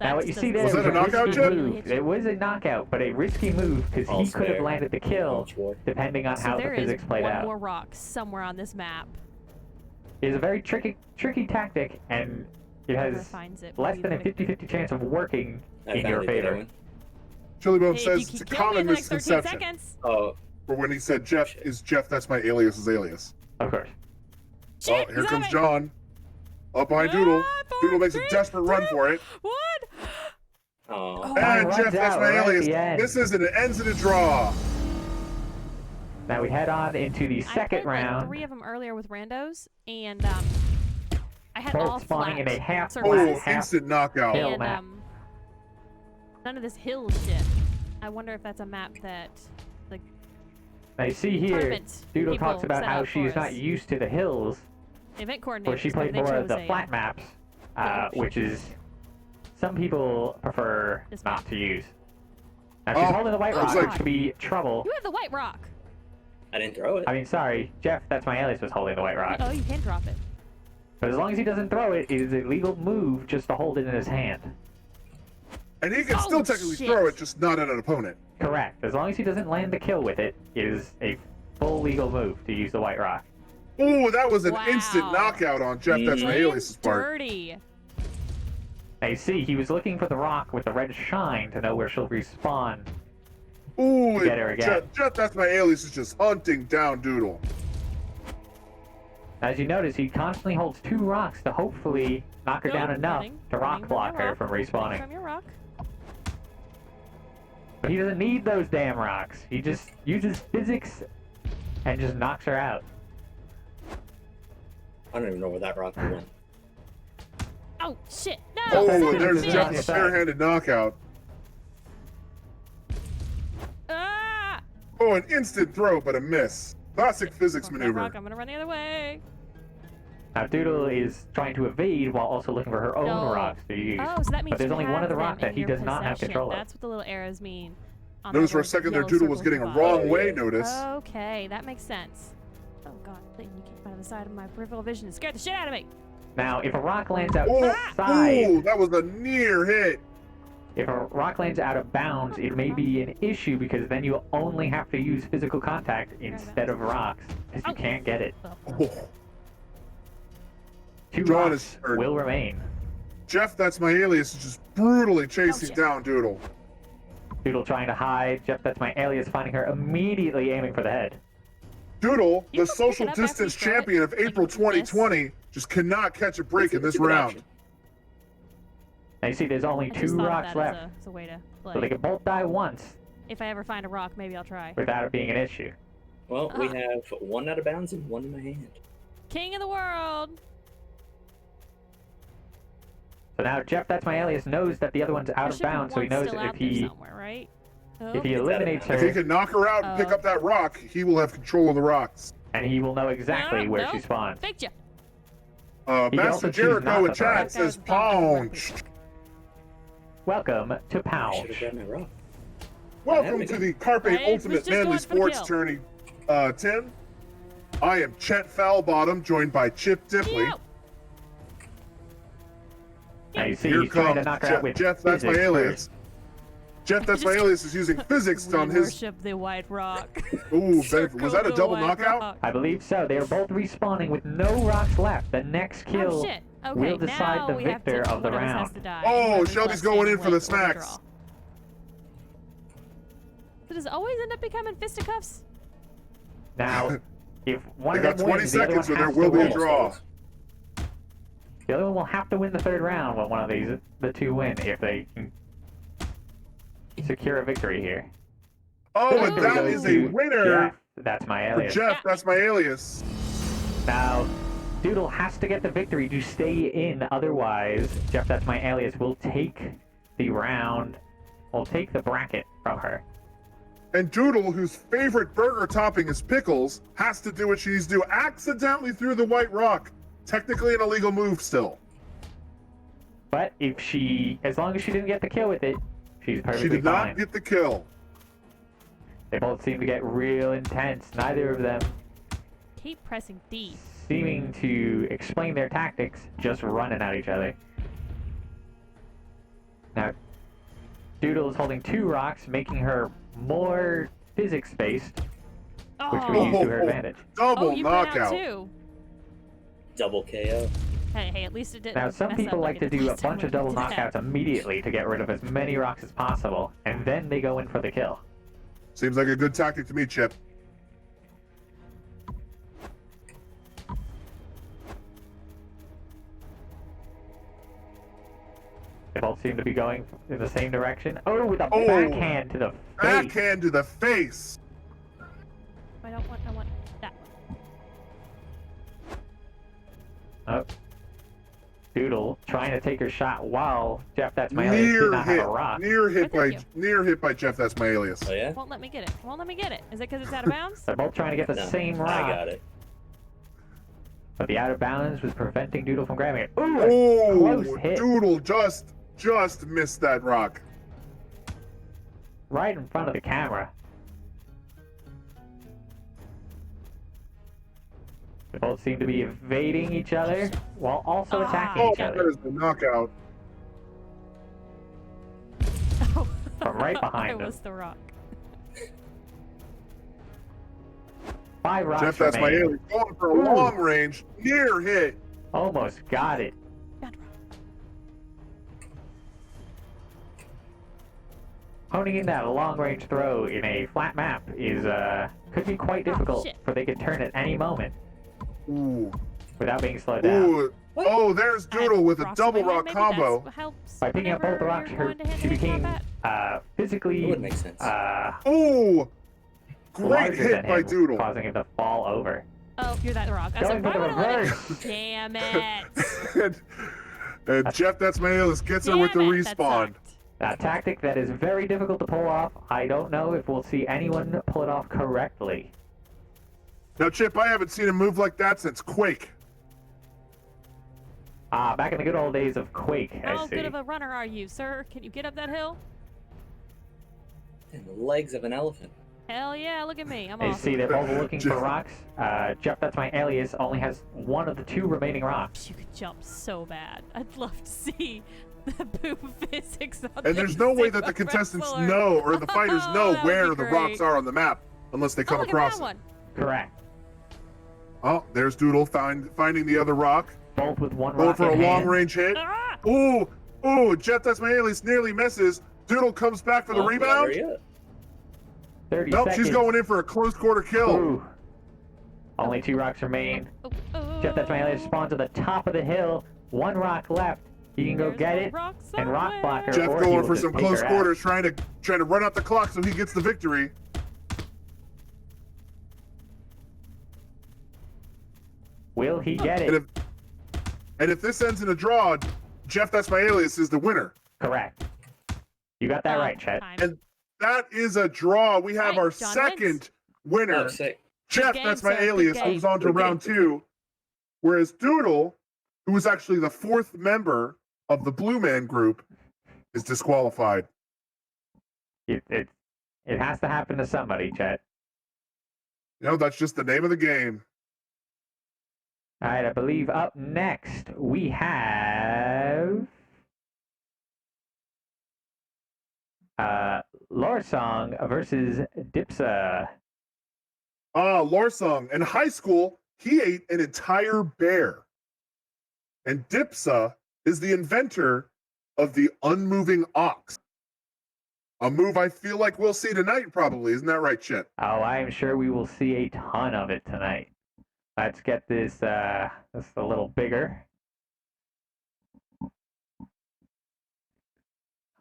Now what you see there Was was that a knockout, risky Jeff? move. It was a knockout, but a risky move because he Also could have there. landed the kill Paunch war. depending on So how the there is physics played one out. more rock somewhere on this map. It's a very tricky tactic, and it Whoever has finds it, less will than a be the victor. 50-50 chance of working I in your found it, the other favor. one. Chillybone Hey, says if you it's a can kill me common in the next 13 misconception seconds. Oh, for when he said Jeff is Jeff. That's my alias. Is alias. Of course. Oh, Shit, here he's on comes me. John. Up behind Doodle. Ah, Doodle makes a 4, 3, desperate run 2, for it. 1. oh. Oh, And runs Jeff, that's out my right at alias. the end. This is, and it ends in a draw. Now we head on into the I second played, round. Like 3 of them earlier with randos, and I had Both all spawning flat in a half Oh, surfaces, half instant knockout. hill and map. none of this hill shit. I wonder if that's a map that like Now you see here, tournament Doodle people talks about set how up she's for not us. used to the hills, Event coordinators. where she played but they more of chose the a, flat maps, village. which is some people prefer This not map. to use. Now she's Oh, holding the white I was rock, like- which could be trouble. You have the white rock. I didn't throw it. I mean, sorry, Jeff, that's my alias, was holding the white rock. Oh, you can drop it. But as long as he doesn't throw it, it is a legal move just to hold it in his hand. And he can Oh, still technically shit. throw it, just not at an opponent. Correct. As long as he doesn't land the kill with it, it is a full legal move to use the white rock. Ooh, that was an Wow. instant knockout on Jeff. That's my Playing alias's part. dirty. Now you see, he was looking for the rock with the red shine to know where she'll respawn. Ooh, Get her again. Jeff, that's my alias, is just hunting down Doodle. As you notice, he constantly holds 2 rocks to hopefully knock her Go, down enough running, to running rock from block your her rock, from running respawning. From your rock. But he doesn't need those damn rocks. He just uses physics and just knocks her out. I don't even know where that rock went. Oh shit! No. Oh, son and of there's a bitch. Jeff's barehanded knockout. Ah! Oh, an instant throw, but a miss. Classic physics Fuck that maneuver. rock, I'm gonna run the other way. Now Doodle is trying to evade while also looking for her own No. rocks to use. Oh, so that means But there's you only have one of the them rocks that in he your does not have possession. control of. That's what the little arrows mean. on Notice the for a little second there, yellow Doodle was circles getting a above. wrong Oh, way yeah. notice. Okay, that makes sense. Oh god, Clayton, you came out of the side of my peripheral vision and scared the shit out of me. Now, if a rock lands Oh, outside, ooh, that was a near hit. if a rock lands out of bounds, it may be an issue because then you only have to use physical contact instead of rocks, because you Oh. can't get it. Oh. 2 John rocks is hurt. will remain. Jeff, that's my alias, is just brutally chasing shit. down Doodle. Doodle trying to hide. Jeff, that's my alias, finding her immediately aiming for the head. Doodle, You the can pick social it up after distance you throw it, champion of like April this. 2020, just cannot catch a break in this It's a good round. option. Now you see there's only I 2 just thought of rocks that left, as a way to so they play. can both die once If I ever find a rock, maybe I'll try. without it being an issue. Well, we have 1 out of bounds and 1 in my hand. King of the world! So now Jeff, that's my alias, knows that the other one's out There of should be bounds, so he one knows still if out there he somewhere, right? if he Oh. eliminates If he her, can knock her out and pick Oh. up that rock, he will have control of the rocks. and he will know exactly No, where no. she spawns. Faked ya! He can also Master choose Jericho not in to throw chat it. says That was Paunch. Welcome to I should have Paunch. grabbed my rock. Welcome to the Carpe I was Ultimate just Manly going for the Sports kill. Tourney, Tim. I am Chet Foulbottom, joined by Chip Dipley. Yo! Now you see Here he's trying to comes knock her out Jeff. with Jeff, that's my physics alias. first. Jeff, that's my Just- alias, is using physics We on his. worship the white rock. Ooh, Circle was that a the double white knockout? rock. I believe so. They are both respawning with no rocks left. The next kill Oh shit! Okay, will decide now the we have to, victor of the one us has round. to die, Oh, and whoever's Shelby's left going standing in for the will snacks. draw. Does it always end up becoming fisticuffs? Now, if one They of got them 20 wins, the other one seconds, or there has will to be a win. draw. Almost. The other one will have to win the third round when one of the two win, if they can secure a victory here. Oh, and Victory that goes is a to winner Jeff. That's my for alias. Jeff. That's my alias. Now, Doodle has to get the victory to stay in, otherwise, Jeff, that's my alias, will take the round, will take the bracket from her. And Doodle, whose favorite burger topping is pickles, has to do what she needs to do. Accidentally threw the white rock. Technically an illegal move still. But if she, as long as she didn't get the kill with it, she's perfectly She did fine. not get the kill. They both seem to get real intense. Neither of them Keep pressing D. seeming to explain their tactics, just running at each other. Now, Doodle is holding 2 rocks, making her more physics-based, which can be used to her advantage. Double Oh, you went out knockout. too. Double KO. Hey, at least it didn't. Now, some mess people up like to it did do a last time bunch when of double we did that. knockouts immediately to get rid of as many rocks as possible, and then they go in for the kill. Seems like a good tactic to me, Chip. They both seem to be going in the same direction. Oh, with a Oh. backhand to the face. Backhand to the face. I want that one. Oh. Doodle trying to take her shot while Jeff, that's my alias, did Near not hit. have a rock. Near hit Thank by you. near hit by Jeff. That's my alias. Oh yeah? Won't let me get it. Won't let me get it. Is it because it's out of bounds? They're both trying to get the No, same rock, I got it. but the out of bounds was preventing Doodle from grabbing it. Ooh, Oh, close hit. Doodle just missed that rock. right in front of the camera. They both seem to be evading each other while also attacking Oh, each that other is the knockout. from right behind It them. was the rock. 5 rocks Jeff, that's my remain. alias. Going for a Ooh. long range, near hit. Almost got it. God, rock. Honing in that long-range throw in a flat map is could be quite Oh, difficult, shit. for they could turn at any moment Ooh. without being slowed down. Ooh. Oh, there's Doodle with a Rocks double in my rock hand, maybe combo. that's what helps By picking up both the whenever rocks, you're her, going to hand-to-hand she became combat. physically That would make sense. Ooh. Great larger hit than by him, Doodle. causing him to fall over. Oh, you're that rock. I Going said, for why the would I let reverse. it? Damn it. and Jeff, that's my alias, gets her with the Damn it, that respawn. sucked. A tactic that is very difficult to pull off. I don't know if we'll see anyone pull it off correctly. Now, Chip, I haven't seen a move like that since Quake. Back in the good old days of Quake, I How see. good of a runner are you, sir? Can you get up that hill? And the legs of an elephant. Hell yeah, look at me. I'm I awesome. see they're both looking for Jeff- rocks. Jeff, that's my alias, only has one of the 2 remaining rocks. You could jump so bad. I'd love to see the poop physics on And there's no way that the Sigma contestants wrestler. know, or the fighters Oh, know that would where be the great. rocks are on the map, unless they Oh, come look across at that it. one. Correct. Oh, there's Doodle finding the other rock. Both with 1 Going rock for a in hand. long-range hit. Ah! Ooh, Jeff, that's my alias, nearly misses. Doodle comes back for the Oh, rebound. not yet. 30 Nope, seconds. she's going in for a close quarter kill. Ooh. Only 2 rocks remain. Oh, Jeff, that's my alias, spawns at the top of the hill. 1 rock left. He can go There's get one it rock and rock somewhere. block her, Jeff or he going will for just some take close her out. quarters, trying to run out the clock so he gets the victory. Will he get And it? if this ends in a draw, Jeff, that's my alias, is the winner. Correct. You got that Oh, right, Chet. time. And that is a draw. We have Right, our John second wins. winner. Oh, sick. Jeff, game, that's my sir, good alias, game. moves on to Good game. round 2. Whereas Doodle, who is actually the 4th member of the Blue Man group, is disqualified. It has to happen to somebody, Chet. That's just the name of the game. All right, I believe up next we have Lorsong versus Dipsa. Lorsong. In high school, he ate an entire bear. And Dipsa is the inventor of the unmoving ox. A move I feel like we'll see tonight, probably. Isn't that right, Chip? Oh, I'm sure we will see a ton of it tonight. Let's get this this a little bigger.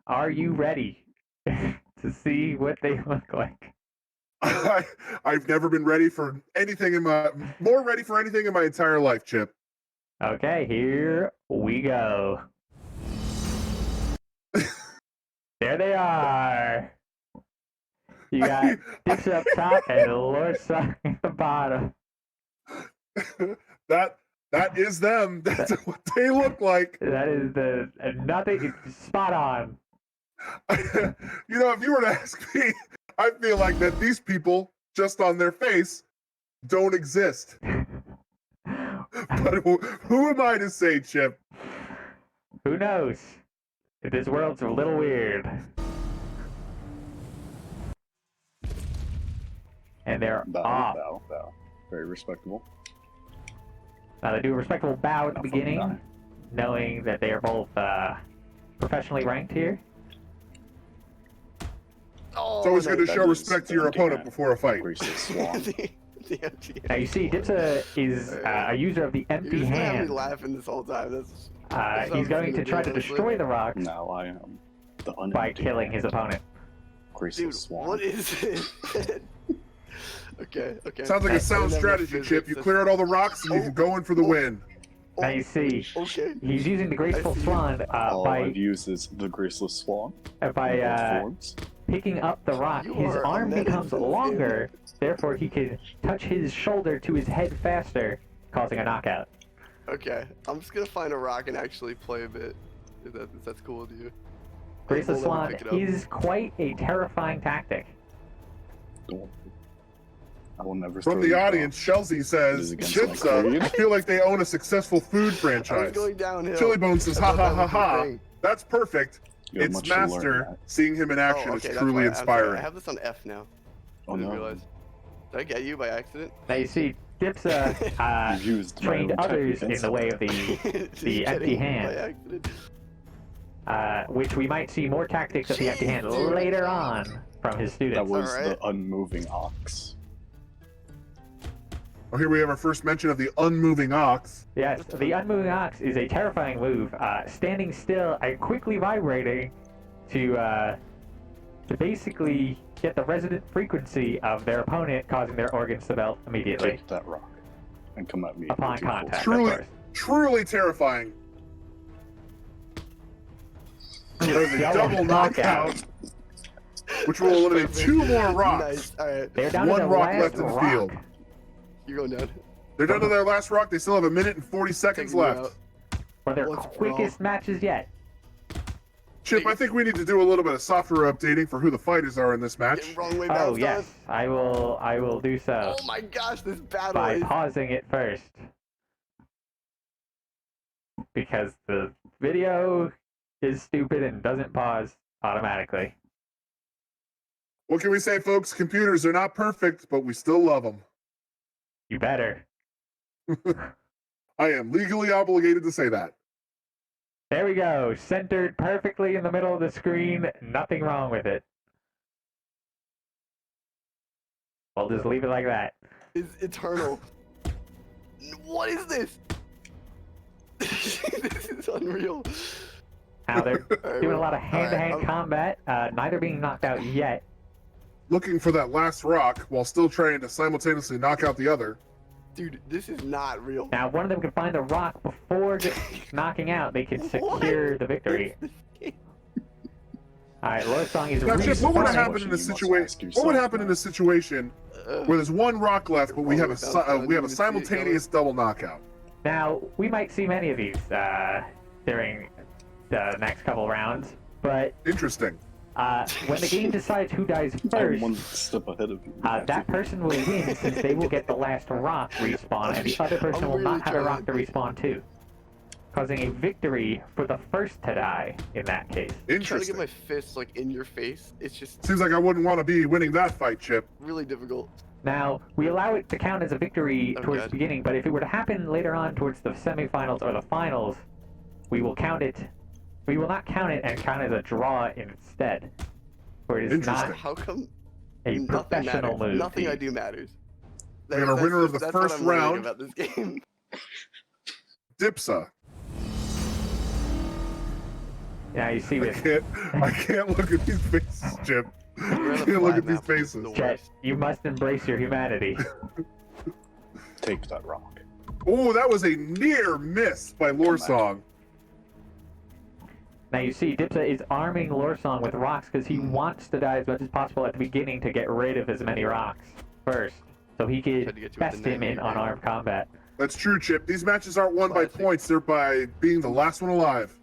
Are you ready to see what they look like? I've never been ready for anything more ready for anything in my entire life, Chip. Okay, here we go. There they are. You got Dips up top and Lord Song at the bottom. that is them. That's what they look like. That is the nothing spot on. You know, if you were to ask me, I feel like that these people, just on their face, don't exist. But who am I to say, Chip? Who knows? This world's a little weird. And they're off. Bow. Very respectable. Now they do a respectable bow at the Not from beginning, none. knowing that they are both professionally ranked here. Oh, It's always good to that show is respect to your empty opponent hand. before a fight. Greaseless swan. the empty. Now you see, Dipsa is a user of the You're empty just gonna have me hand. laughing this whole time. That's He's going to try to destroy the rocks Now I am the by unempty killing his hand. opponent. Dude, Graceless swan. what is it? Okay. Sounds like a sound strategy, Chip. You clear out all the rocks and you can go in for the win. Now you see, Okay. he's using the graceful see. swan All by I've used is the graceless swan. in both forms. picking up the rock. You His are a arm menace becomes to this game. longer, therefore he can touch his shoulder to his head faster, causing a knockout. Okay. I'm just gonna find a rock and actually play a bit. If that's cool with you. Graceless We'll let swan me pick it up. is quite a terrifying tactic. Don't worry. I will never From throw the you audience, off. Chelsea It says, is against my Chipsa, creed. I feel like they own a successful food I was franchise. going downhill. Chili Bone says, I ha thought ha that ha was the ha. thing. That's perfect. You have It's much to learn, Master. Matt. Seeing him in action Oh, is okay, that's truly why I'm sorry. inspiring. I have this on F now. Oh I didn't no. realize. Did I get you by accident? Now you see, Dipsa You've used my trained own others technique in the way of the The empty hand. By accident. which we might see more tactics of the empty hand later on from his That students. was Alright. the unmoving ox. Oh, here we have our first mention of the unmoving ox. Yes, the unmoving ox is a terrifying move, standing still and quickly vibrating to basically get the resonant frequency of their opponent, causing their organs to melt immediately Take that rock and come at me. upon with your full contact. strength. Truly, Of course. truly terrifying. There's a double knockout, which will eliminate two more rocks. Nice. Alright. They're down One to the rock last left in the rock. field. You're going down. They're down to their last rock. They still have 1 minute and 40 seconds Take me left. out. One of their Once for quickest matches yet. Chip, I think we need to do a little bit of software updating for who the fighters are in this match. Getting wrong way Oh bounced yes, I will do so on. Oh my gosh, this battle by is... pausing it first. Because the video is stupid and doesn't pause automatically. What can we say, folks? Computers are not perfect, but we still love them. You better. I am legally obligated to say that. There we go. Centered perfectly in the middle of the screen. Nothing wrong with it. We'll just leave it like that. It's eternal. What is this? This is unreal. Now they're Alright, doing a well, lot of hand-to-hand alright, combat, neither being knocked out yet. Looking for that last rock while still trying to simultaneously knock out the other. Dude, this is not real. Now, if one of them can find the rock before knocking out, they can secure the victory. All right, Lord Song is Now, Chip, what would respawning. happen in a You must situation? ask What would yourself happen in that. a situation where there's one rock left, but we have a simultaneous double knockout? Now, we might see many of these during the next couple rounds, but Interesting. when the game decides who dies I'm first, one step ahead of you. that person will win since they will get the last rock respawn, and the other person I'm will not really have a rock to trying. respawn to, causing a victory for the first to die in that case. Trying to Interesting. get my fist like in your face. It's just Seems like I wouldn't want to be winning that fight, Chip. really difficult. Now, we allow it to count as a victory Oh, towards God. the beginning, but if it were to happen later on towards the semifinals or the finals, we will count it. We will not count it and count it as a draw instead. where it is not Interesting. How come a nothing professional matters? move. Nothing I do matters. We have a winner of the that's first what I'm learning round. about this game. Dipsa. Now you see I with can't look at these faces, Chip. I We're on a can't look flat at these map, which is faces. the Chet, worst. you must embrace your humanity. Take that rock. Oh, that was a near miss by Lore Song. Now you see, Dipsa is arming Lorsong with rocks because he wants to die as much as possible at the beginning to get rid of as many rocks first, so he Tried could to get you with best the him in 90, unarmed combat. That's true, Chip. These matches aren't won by Classic. points; they're by being the last one alive.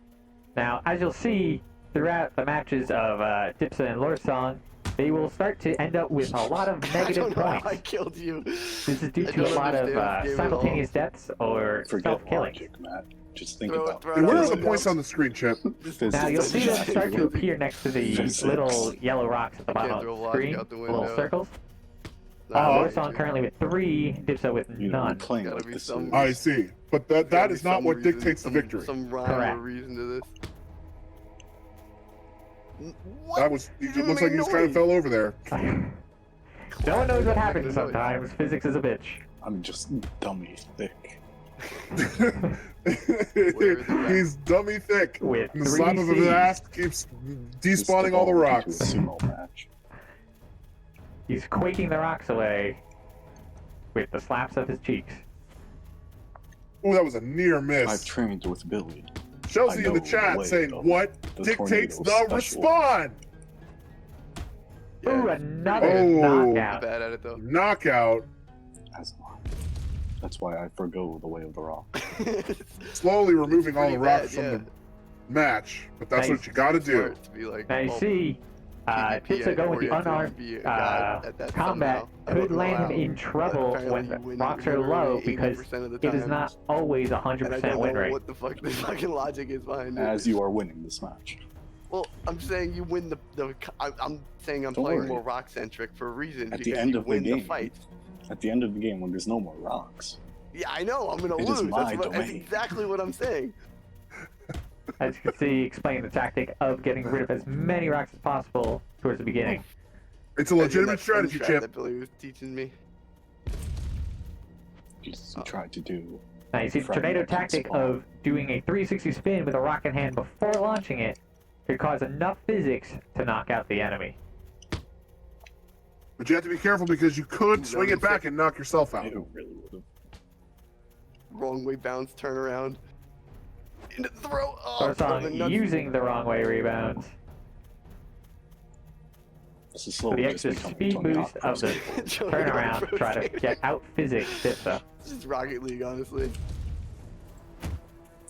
Now, as you'll see throughout the matches of Dipsa and Lorsong, they will start to end up with a lot of I negative don't know how I points. killed you. This is due I to a don't lot of understand this game at all. simultaneous deaths or Forget self-killing. logic, Matt. Just think Throw it- about throw it And out where the are the window. points on the screen, Chip? physics. Now you'll see them start to Yeah. appear next to the Physics. little yellow rocks at the I can't bottom throw of the logic screen, out the little window. circles. No, Lorsong currently with 3, Dipsa with You know, none. playing Gotta like be this some- is I see, but that Gotta be is not some what reason- dictates the victory. Some rhyme Correct. or reason to this. What? That was. He You looks like made he just kind of noise. fell over there. No one knows what Making happens a noise. sometimes. Physics is a bitch. I'm just dummy thick. Where are the rats? He's dummy thick. With And the 3 slap of his Cs. ass keeps Just despawning all the evolved rocks. into a sumo match. He's quaking the rocks away with the slaps of his cheeks. Oh, that was a near I've miss. trained with Billy. Chelsea I in the know chat the way saying, of "What the dictates the tornado special." respawn?" Yeah, Ooh, it's another Oh. knockout. bad at it though. Knockout. As am I. That's why I forgo the way of the rock. Slowly removing all the pretty rocks bad, from the match, but that's Nice. what you gotta do. Smart to be like, Now you oh, see, PvP, Dipsa going with the I have to unarmed be a god at that combat somehow. I don't could know land him how, in but trouble apparently when you the win rocks are literally low because 80% of the it is time. not always a And I 100% don't win know rate. what the fuck the fucking logic is behind it. As you are winning this match. Well, I'm saying you win I'm saying I'm Don't playing worry. more rock centric for a reason At because the end you of the win game, the fight. At the end of the game, when there's no more rocks, Yeah, I know. I'm gonna It lose. is my That's domain. exactly what I'm saying. As you can see, explain the tactic of getting rid of as many rocks as possible towards the beginning. It's a legitimate That strategy, strat Chip. that Billy was teaching me. just try to do. Now you see the Fragment tornado and tactic spawn. of doing a 360 spin with a rock in hand before launching it could cause enough physics to knock out the enemy. But you have to be careful because you could Ooh, swing that it was back sick. and knock yourself out. It really would have. Wrong way bounce, turn around. Into the throw. Oh, the Lorsong nuts. using the wrong way rebounds. This is For slowly the just extra becoming speed Tony boost Hawk of the Pro Skater. turnaround, try to get out physics Dipsa. This is Rocket League, honestly.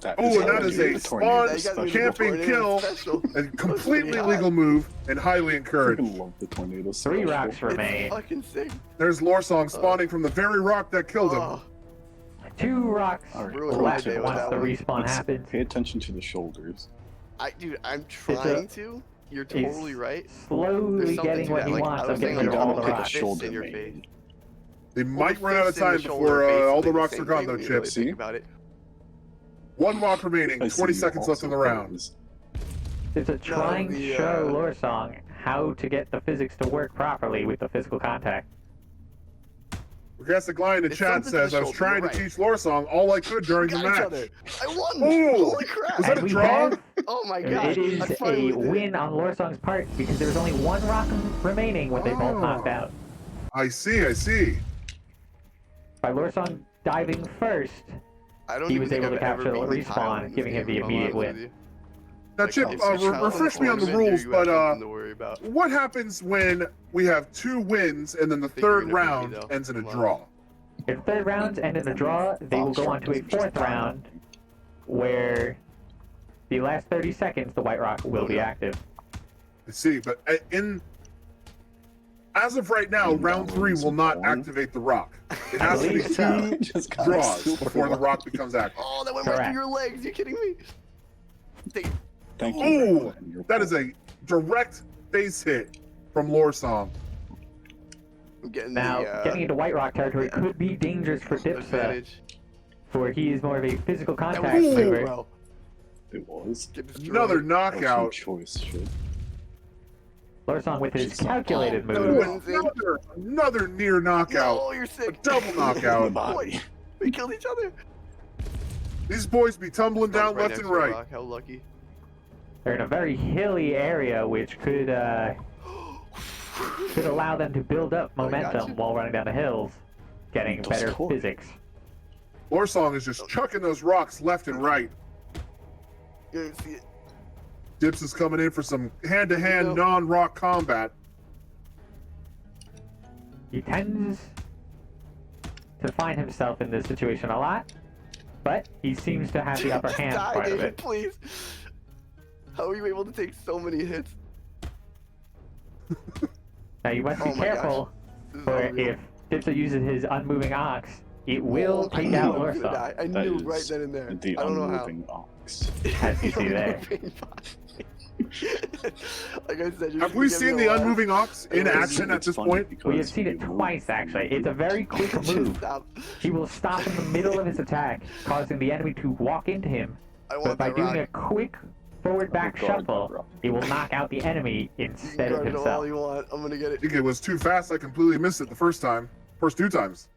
That Oh, and that already is a the tornado spawn That got me special. the camping tornado kill. special. A completely That's legal move and highly I encouraged. freaking love the tornado 3 special. rocks remain. It's fucking sick. There's Lorsong spawning from the very rock that killed him. Oh, 2 rocks All right, Ruined pro my left day with once that the one. respawn Let's happens. Pay attention to the shoulders. dude, I'm trying to. You're totally He's right. slowly There's something getting to what that. he Like, wants I of was getting saying, rid of like, all the I'm gonna rocks. take shoulder in your main. face. They Well, might the run out of fist and time the shoulder before are all the basically rocks same are gone, thing though, when you Chip. really See? think about it. One rock remaining, I see 20 you seconds left in the also round. pose. It's a trying the, to show Lorsong how to get the physics to work properly with the physical contact. Progressive Lion in It's chat something to says, the I was shoulder, trying you're to right. teach Lorsong all I could during the We got each match. other. I won! Ooh, Holy crap! was that a And we draw? have- Oh my god! It is I a finally did it. win on Lorsong's part because there was only 1 rock remaining when they both Oh. knocked out. I see. By Lorsong diving first, I don't he even was think able to I've ever capture the beaten Kyle respawn, in this giving him game, the if I'm immediate honest win. with you. Now, Like, Chip, if it's Kyle in refresh me on the tournament, rules, you have but something to worry about. what happens when we have 2 wins and then the think you're third gonna beat me, round though. ends in a Come on. draw? If the third rounds end in a draw, they will go on to a 4th round where the last 30 seconds the White Rock will be active. I see, but as of right now, round 3 will not activate the rock. It has to be believe so. 2 Just got draws super before the lucky. rock becomes active. Oh, that went right Correct. through your legs. You kidding me? Thank you. Oh, Glenn. You're that is a direct base hit from Lorsong. I'm getting Now, the getting into White Rock territory yeah. could be dangerous for Dipsa, advantage. for he is more of a physical That contact was sick, mover. bro. It was. Get destroyed. Another That was your knockout. choice, shit. Lorsong with his calculated No, move. no. Another near knockout. No, you're A sick. double knockout. Boy, we killed each other. These boys be tumbling down Right left next and to a right. rock. How lucky. They're in a very hilly area, which could allow them to build up I got you. momentum while running down the hills, getting Dos better tor. physics. Lorsong is just chucking those rocks left and right. You didn't see it. Dips is coming in for some hand-to-hand, Nope. non-rock combat. He tends to find himself in this situation a lot, but he seems to have the upper Just hand die, part of David, it. please. How are you able to take so many hits? Now you must be Oh my careful, This is for unreal. if Dipsa uses his unmoving ox, it will I take knew out I was gonna Lorsong, die. I That knew is right then and there. The I don't know how. unmoving ox. as you see there. Like I said, you're Have we seen the unmoving ox in It's- action at it's this funny point? because We have seen it you move twice, actually. It's a very quick move. Stop. He will stop in the middle of his attack, causing the enemy to walk into him. I But want by that doing rock. a quick forward-back Guard that shuffle, rock. he will knock out the enemy You instead can of guard it all himself. you want. I'm gonna get I it. think it was too fast. I completely missed it the first two times.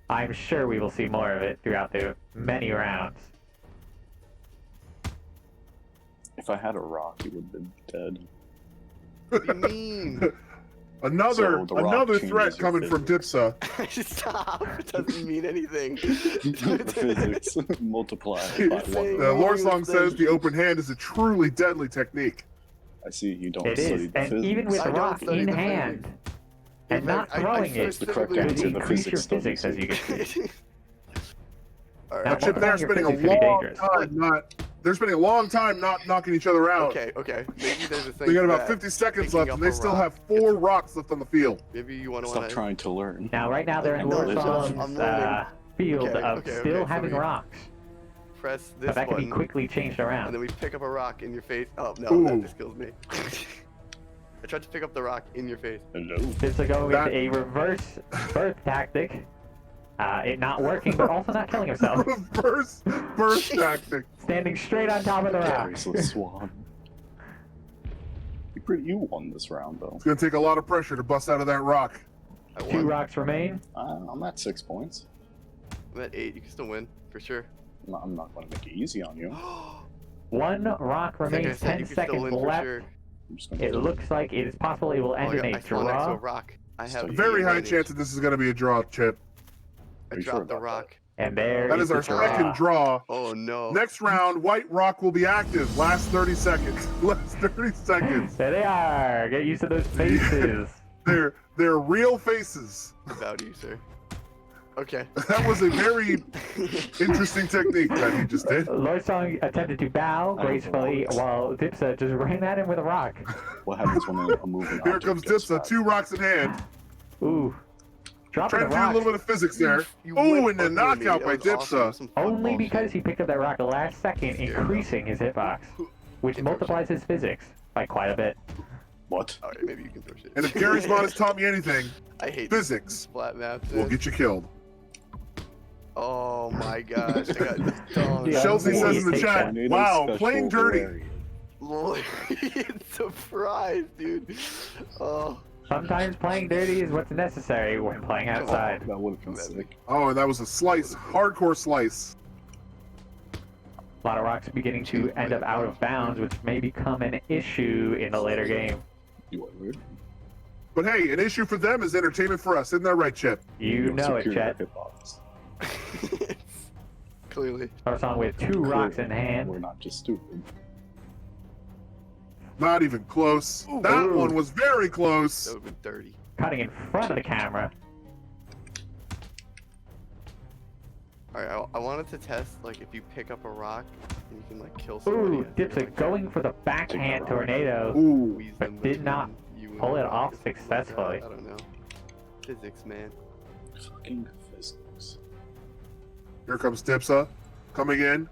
I'm sure we will see more of it throughout the many rounds. If I had a rock, he would have been dead. What do you mean? Another So the rock threat changes your coming from physics. Dipsa. Stop. It doesn't mean anything. The physics multiplied by You're one. saying- Lorsong says the open hand is a truly deadly technique. I see you don't It study is, the and physics. even with I the don't rock study in the hand In and not fact, throwing it, The correct could answer, the increase your physics physics, as you can see. All Now, right. Chip, Both they're of your spending a physics could be long dangerous. time not. They're spending a long time not knocking each other out. Okay, okay. Maybe there's a thing. They got to about that. 50 seconds Picking left, up and they a still rock. have 4 rocks left on the field. Maybe you want to. Stop trying to learn. Now, right now, they're in No, Lorsong's I'm learning. field Okay, of okay, still okay, so having we- rocks, press but this that can be button, quickly changed and around. then we pick up a rock in your face. Oh no, Ooh. that just kills me. I tried to pick up the rock in your face. Hello. This is going with That- a reverse birth tactic. It not working, but also not killing himself. Reverse burst tactic. Standing straight on top of the rock. Graceless swan. You won this round, though. It's gonna take a lot of pressure to bust out of that rock. I 2 won. rocks remain. I'm at 6 points. I'm at 8. You can still win for sure. I'm not going to make it easy on you. 1 rock Like I remains. said, 10 you can still seconds win for left. sure. I'm just going It looks like it is possible it will Oh, end in I a spawned next to a draw. rock. I have A Very high advantage. chance that this is gonna be a draw, Chip. I Are you sure dropped the about that? rock. And there That is the our second draw. Oh no. Next round, White Rock will be active. Last 30 seconds. Last 30 seconds. There they are. Get used to those faces. They're real faces. Bow to you, sir. Okay. That was a very interesting technique that he just did. Lorsong attempted to bow I gracefully know. while Dipsa just ran at him with a rock. What happens when a moving Here object comes gets Dipsa, fat? 2 rocks in hand. Ooh. Dropping Trying the to do a rock little bit of physics there. You Oh, went and a under me. knockout That by was awesome. That was Dipsa. some only football because shit. he picked up that rock last second, increasing his hitbox, which Can throw multiplies his physics by quite a bit. What? Alright, maybe you can throw shit. And if Gary's mod has taught me anything, I hate physics flat maps. will get you killed. Oh my gosh, I got dunked. Yeah. Chelsea says in the Take chat, Tornado wow, special playing dirty. variant. Lord, surprise, dude. Oh, Sometimes playing dirty is what's necessary when playing outside. That would have been sick. Oh, and that was a slice, hardcore slice. A lot of rocks beginning to end up out of bounds, which may become an issue in a later game. You are weird. But hey, an issue for them is entertainment for us. Isn't that right, Chip? You know it, Superior Chet. hitbox. clearly. Lorsong with 2 rocks in hand. We're not just stupid. Not even close. Ooh. That Ooh. one was very That close. would have been dirty. Cutting in front of the camera. Alright, I wanted to test, like, if you pick up a rock, and you can, like, kill somebody. Ooh, Dipsa going for the backhand tornado. Ooh. Squeeze but them did not between you and pull the it rock off or something like that. successfully. I don't know. Physics, man. Fucking physics. Here comes Dipsa. Coming in.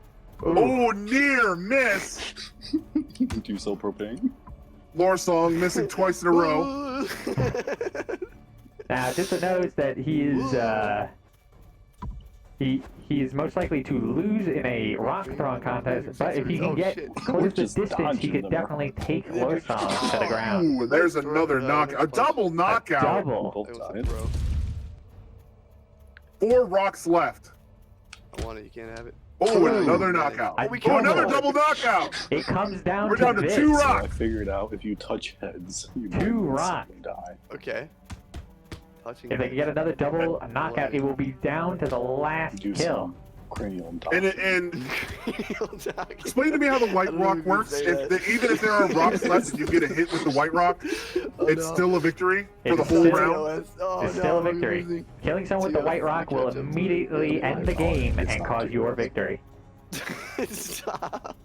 Ooh. Oh, near miss. Do you sell propane? Lorsong missing twice in a row. Now, Dipsa knows that he is He's most likely to lose in a rock throwing contest, but if he can get shit. close We're to just distance, he dodging could them. definitely take Lorsong to the ground. Ooh, there's Nice throw, another though. knock. Nice A punch. double knockout. Double. Both That was a died. throw. 4 rocks left. I want it. You can't have it. Oh, and Ooh, another got it. knockout. A we Oh, can't another have it. double knockout. It comes down We're to down to this. 2 So I rocks. figured out if you touch heads, you Two might rocks. instantly die. Okay. Touching. If they can get another double knockout, it will be down to the last Do kill. some cranial And explain to me how the white rock works. Even if there are rocks left and you get a hit with the white rock, it's still a victory for the It's whole still- round. It's still a victory. Killing someone with the white rock will immediately end the game and cause your victory. Stop.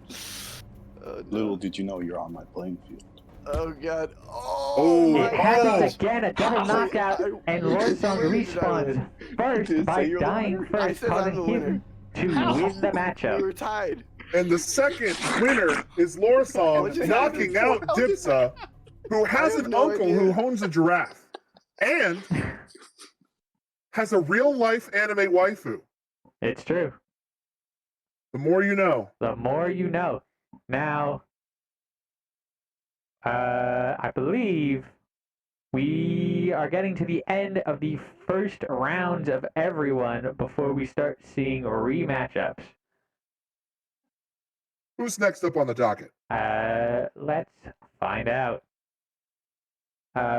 Oh, no. Little did you know you're on my playing field. Oh god. Oh, Oh, It my happens God. again, a double knockout, and Lorsong respawns first by you're the dying winner. I first, said I'm causing the him winner. to win the We matchup. were tied. And the second winner is Lorsong knocking out Dipsa, who has have an no uncle idea. who owns a giraffe and has a real life anime waifu. It's true. The more you know. The more you know. Now, I believe we are getting to the end of the first rounds of everyone before we start seeing rematchups. Who's next up on the docket? Let's find out.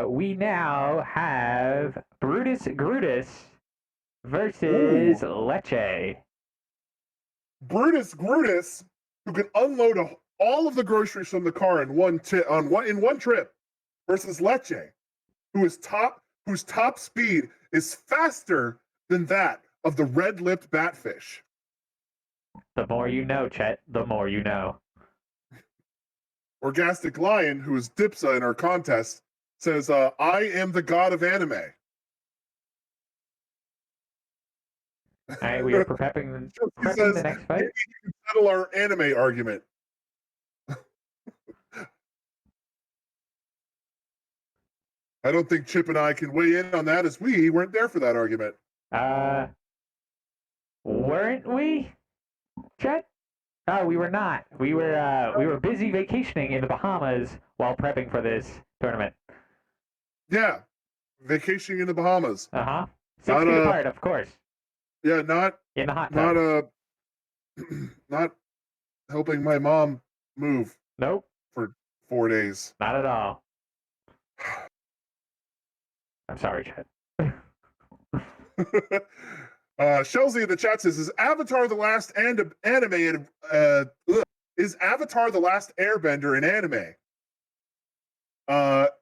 We now have Brutus Grutus versus Leche. Brutus Grutus, who can unload all of the groceries from the car in one trip, versus Leche, whose top speed is faster than that of the red-lipped batfish. The more you know, Chet, the more you know. Orgastic Lion, who is Dipsa in our contest, says, I am the god of anime. All right, we are prepping He says, the next fight. maybe you can settle our anime argument. I don't think Chip and I can weigh in on that, as we weren't there for that argument. Weren't we, Chet? Oh, we were not. We were busy vacationing in the Bahamas while prepping for this tournament. Yeah, vacationing in the Bahamas. 6 Not, feet apart, of course. Yeah, not In the hot tub. not helping my mom move Nope, for 4 days. not at all. I'm sorry, Chet. Shelzy in the chat says, "Is Avatar the last anime? Is Avatar the last Airbender in anime?"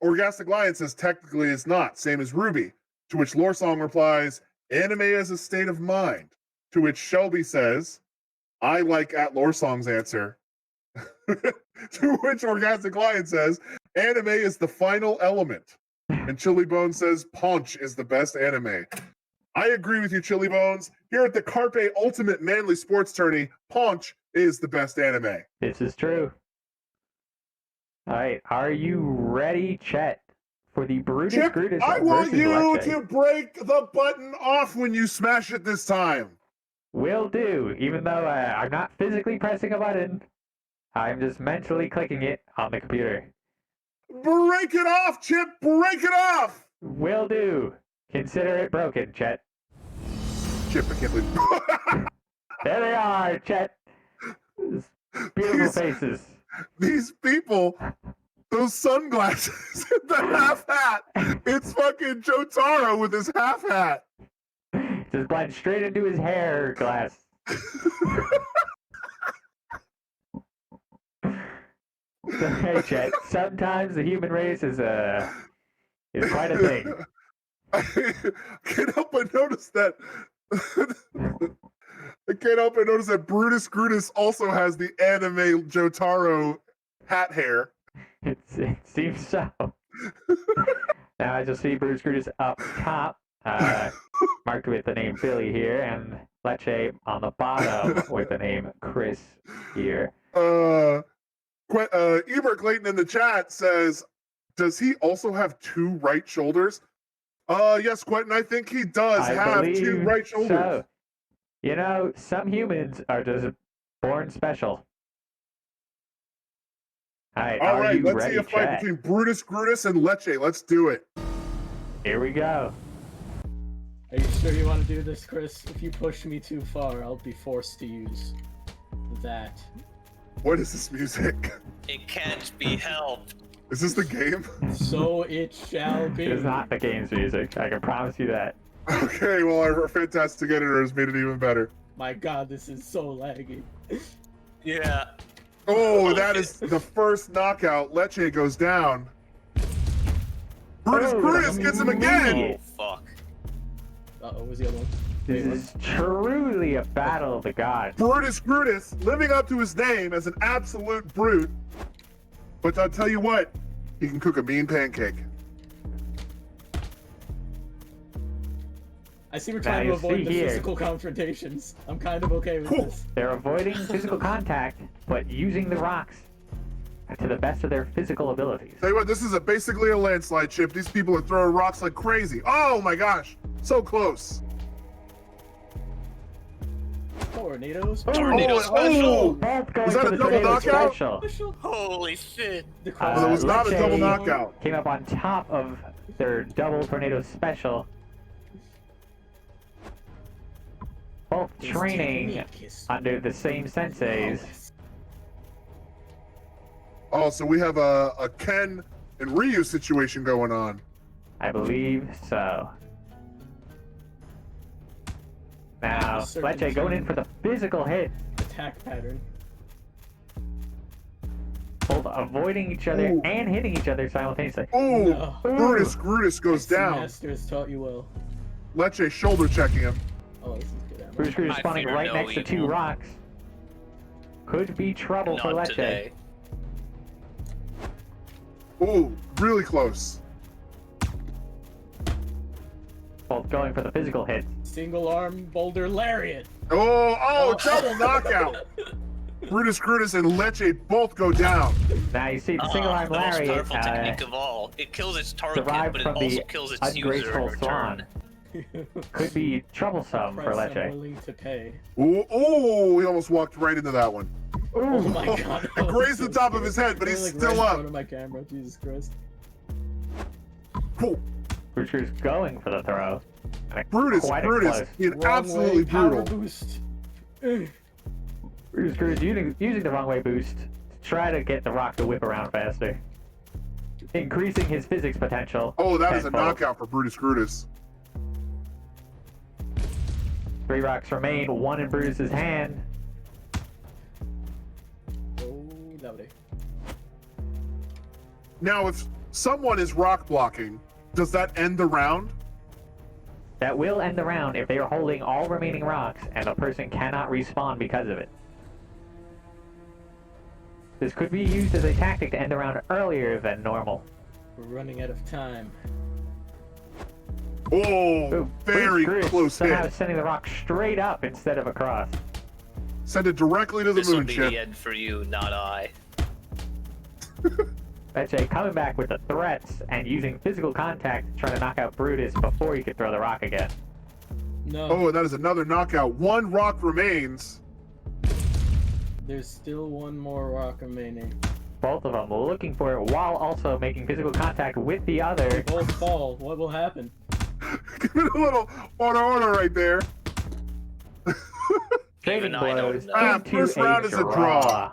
Orgastic Lion says, "Technically, it's not. Same as Ruby." To which Lorsong replies, "Anime is a state of mind." To which Shelby says, "I like at Lorsong's answer." To which Orgastic Lion says, "Anime is the final element." And Chili Bones says, "Paunch is the best anime." I agree with you, Chili Bones. Here at the Carpe Ultimate Manly Sports Tourney, Paunch is the best anime. This is true. All right, are you ready, Chet, for the Brutus Chip, Grutus I want versus you Leche? to break the button off when you smash it this time. Will do, even though I'm not physically pressing a button. I'm just mentally clicking it on the computer. Break it off, Chip. Break it off. Will do. Consider it broken, Chet. Chip, I can't believe. There they are, Chet. Beautiful These- faces. These people, those sunglasses, and the half hat. It's fucking Jotaro with his half hat. Just blend straight into his hair glass. So, hey, Chet. Sometimes the human race is quite a thing. I can't help but notice that. I can't help but notice that Brutus Grutus also has the anime Jotaro hat hair. It seems so. Now I just see Brutus Grutus up top, marked with the name Billy here, and Leche on the bottom with the name Chris here. Ebert Clayton in the chat says, "Does he also have 2 right shoulders?" Yes, Quentin, I think he does have 2 right shoulders. So. You know, some humans are just born special. Alright, All are right, you let's ready, see a fight chat? between Brutus, Brutus, and Lecce. Let's do it. Here we go. Are you sure you want to do this, Chris? If you push me too far, I'll be forced to use that. What is this music? It can't be helped. Is this the game? So it shall be. It is not the game's music. I can promise you that. Okay, well, our fantastic editor has made it even better. My god, this is so laggy. Yeah. Oh, Oh, that shit. is the first knockout. Lecce goes down. Brutus, Oh, Brutus gets him again. Oh, fuck. Uh-oh, where's the other one? This is truly a battle of the gods. Brutus, Brutus, living up to his name as an absolute brute. But I'll tell you what, he can cook a mean pancake. I see we're Now trying to you avoid see the here. physical confrontations. I'm kind of okay with Cool. this. They're avoiding physical contact, but using the rocks to the best of their physical abilities. Tell you what, this is basically a landslide chip. These people are throwing rocks like crazy. Oh my gosh, so close. Tornadoes. Tornado special. Both going Was that for a the double tornado knockout? special. Holy shit. The Well, it was not a Lecce double knockout. Came up on top of their double tornado special. Both training under the same senseis. Oh, so we have a Ken and Ryu situation going on. I believe so. Now, Lecce going in for the physical hit, Attack pattern. both avoiding each other Ooh. and hitting each other simultaneously. Oh, No. Brutus, Brutus goes down. Master has taught you well. Lecce shoulder checking him. Oh, this is good ammo. Bruce Cruz I spawning fear right no next to two evil. rocks. Could be trouble for Not Lecce. today. Oh, really close. Both going for the physical hits. Single arm Boulder Lariat. Oh, double knockout. Brutus, Brutus, and Lecce both go down. Now you see the single arm The most lariat powerful technique of all. It kills its target, derived but it from also the kills its user in ungraceful return. swan. Could be troublesome for Price I'm Lecce. willing to pay. Oh, he almost walked right into that one. Oh my god. It grazed the top of his head, but he's Like, still right in up. front of my camera. Jesus Christ. Cool. Bruce Cruz going for the throw. And Brutus, quite Brutus, close. being Wrong absolutely way, power brutal. boost. Bruce Cruz using the wrong way boost to try to get the rock to whip around faster. Increasing his physics potential. Oh, that is a tenfold. knockout for Brutus, Brutus. 3 rocks remain, 1 in Bruce's hand. Oh, lovely. Now, if someone is rock blocking, does that end the round? That will end the round if they are holding all remaining rocks and the person cannot respawn because of it. This could be used as a tactic to end the round earlier than normal. We're running out of time. Oh, Ooh, very Bruce Cruz close somehow hit. sending the rock straight up instead of across. Send it directly to the This will moon be ship. the end for you, not I. Lecce coming back with the threats and using physical contact trying to knock out Brutus before he could throw the rock again. No, Oh, and that is another knockout. 1 rock remains. there's still one more rock remaining. Both of them looking for it while also making physical contact with the other. Both fall. What will happen? Give it a little order right there. Trading Even I don't blows know. into First round is a draw.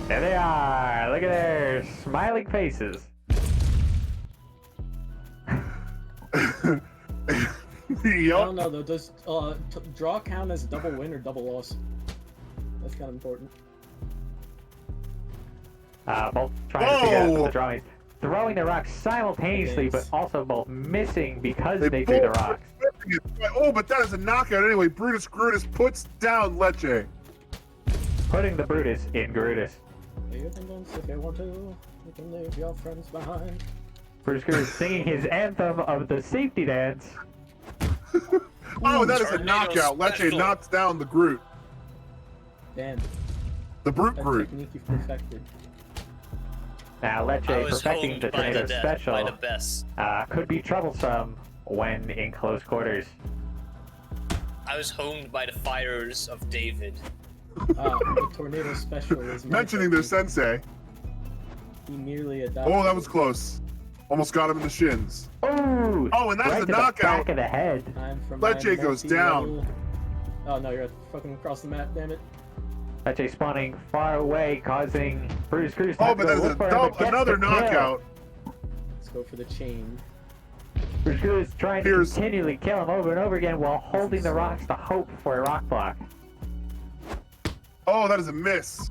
There they are. Look at their smiling faces. I Yup. don't know though. Does draw count as double win or double loss? That's kind of important. Both trying to figure out Oh! the drawings. Throwing the rocks simultaneously, but also both missing because They they threw the both- rocks. Oh, but that is a knockout anyway. Brutus, Brutus puts down Lecce. Putting the Brutus in Grutus. You can dance if you want to. You can leave your friends behind. Brutus Cruz singing his anthem of the safety dance. Oh, that is a Tornado knockout. Lecce special. knocks down the Groot. Damn, The Brute that Groot. technique you've perfected. Now I Lecce was perfecting honed the by the tornado death, by the special best. could be troublesome when in close quarters. I was honed by the fires of David. The tornado special is my Mentioning their technique. sensei. He nearly adopted. Oh, that was close. Almost got him in the shins. Ooh! Oh, and that's right a to the knockout. back of the head. Time for Lecce my goes multi-level- down. Oh no, you're fucking across the map, damn it. Lecce spawning far away, causing Brutus Cruz to Oh, have but to there's look a for him, but gets another the kill. knockout. Let's go for the chain. Brutus Cruz trying to Here's- continually kill him over and over again while holding the rocks to hope for a rock block. Oh, that is a miss.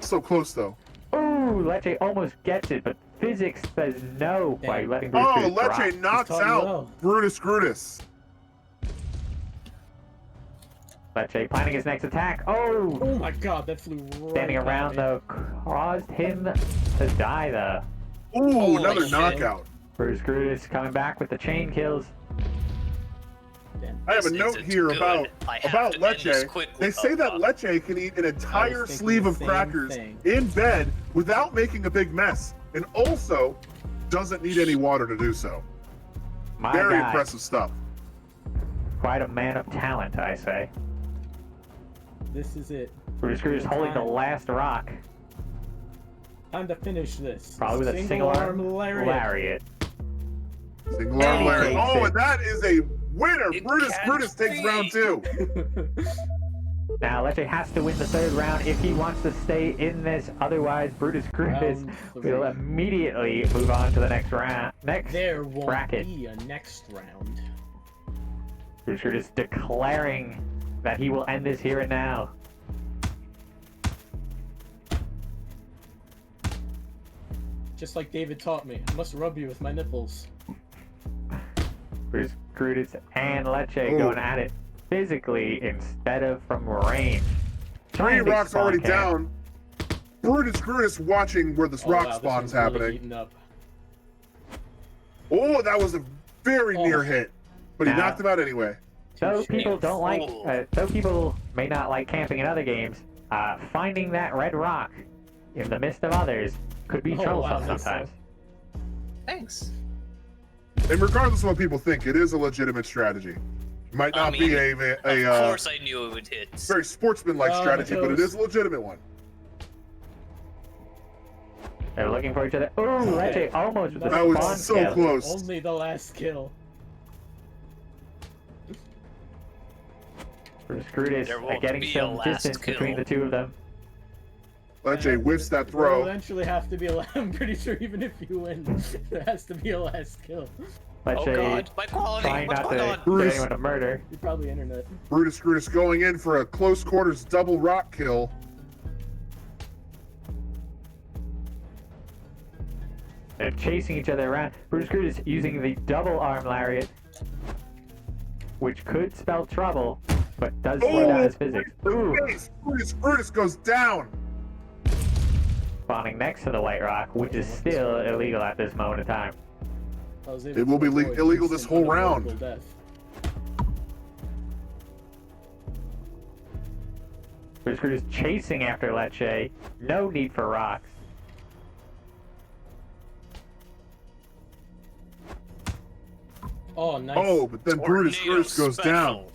So close though. Ooh, Lecce almost gets it, but physics says no by Damn. letting Brutus Oh, Cruz drop. Lecce knocks He's caught out well. Brutus Brutus. Lecce planning his next attack. Oh! Oh my god, that flew right Standing by around me. though caused him to die though. Ooh, Holy another shit. knockout. Brutus Cruz coming back with the chain kills. Damn. I have a It's- note it's here good. about I have to end this Lecce. quickly. They say that Oh, Lecce can eat an entire thinking sleeve the of same crackers thing. in bed without making a big mess, and also doesn't need any water to do so. My Very guy, impressive stuff. quite a man of talent, I say. This is it. Brutus Cruz holding the last rock, Time to finish this. probably with a single arm lariat. lariat. Single arm Hey, Larry. takes Oh, it. and that is a winner. It Brutus can't Brutus takes be. round 2. Now Lecce has to win the third round if he wants to stay in this. Otherwise, Brutus Cruz Round will 3. immediately move on to the next round. Next There won't bracket. be a next round. Brutus Cruz is declaring that he will end this here and now. Just like David taught me, I must rub you with my nipples. Brutus Cruz and Lecce Ooh. going at it physically instead of from range. 3 Trying to rocks spawn already camp. down. Brutus Brutus watching where this Oh, rock wow, spawn's this one's really happening. heating up. Oh, that was a very Oh. near hit, but he Now- knocked him out anyway. Though Touche. people don't like, Fool. though people may not like camping in other games, finding that red rock in the midst of others could be Oh, wow, troublesome that's sometimes. Thanks. And regardless of what people think, it is a legitimate strategy. Might I not be mean, a Of course I knew it would hit. very sportsmanlike Oh, strategy, but it Matheus. is a legitimate one. They're looking for each other. Ooh, Lecce almost with the That was spawn so kill. close. Only the last kill. Brutus Cruz There won't getting be a some last distance kill. between the two of them. Lecce whiffs that There will throw. eventually have to be a I'm pretty sure even if you win, there has to be a last kill. Oh Lecce god, my quality, trying what's not going to on? get Brutus. anyone to murder. You're probably internet. Brutus Brutus going in for a close quarters double rock kill. They're chasing each other around. Brutus Cruz using the double arm lariat, which could spell trouble, but does slow down his physics. Ooh, Brutus Brutus goes down. spawning next to the white rock, which is still illegal at this moment in time. I was able It will to be avoid illegal this instant whole round. unavoidable death. Brutus Cruz chasing after Lecce. No need for rocks. Oh, nice. Oh, but then Brutus Tornado Brutus goes down.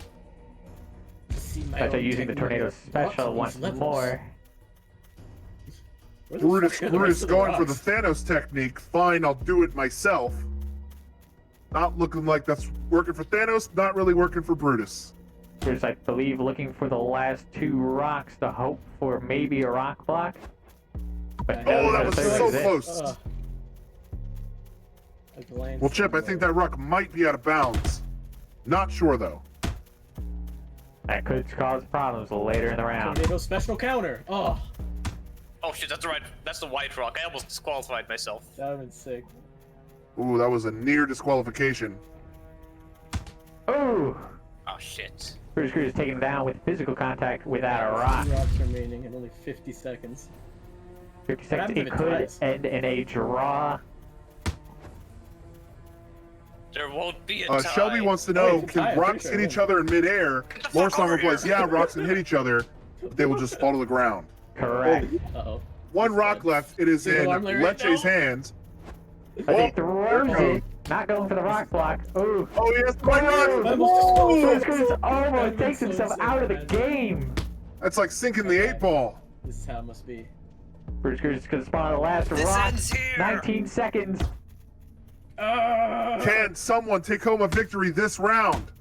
special. See my Lecce own using the technique. tornado Lots special of once these levels. more. Where the Brutus fuck are the Brutus rest of the going for the rocks? Thanos technique. Fine, I'll do it myself. Not looking like that's working for Thanos, not really working for Brutus. Cruz, I believe, looking for the last two rocks to hope for maybe a rock block. But Oh, Oh, knows that was third so is it. close. A glance Well, Chip, I think that rock might be out of bounds. Not sure, though. That could cause problems later in the round. Tornado special counter. Oh, Oh shit, that's right. That's the white rock. I almost disqualified myself. that would've been sick. Ooh, that was a near disqualification. Ooh! Oh shit. Brutus Cruz taken down with physical contact without a rock. 2 rocks remaining in only 50 seconds. 50 What seconds. happened It to could ties? end in a draw. There won't be a tie. Shelby wants to Oh, know, it's a tie, I'm can rocks pretty hit sure each other in midair? Get the fuck Morrison over replies, here. yeah, rocks can hit each other, but they will just fall to the ground. Correct. One rock left. It is in Single arm lariat? Lecce's No. hands. Lecce throws there it. Not going for the rock block. Ooh. Oh, he has the white Whoa! rock! Brutus Whoa! Curtis almost I'm takes so himself excited, out of the man. game. That's like sinking the 8-ball. This is how it must be. Brutus Curtis could spawn the last rock. 19 seconds. Can someone take home a victory this round?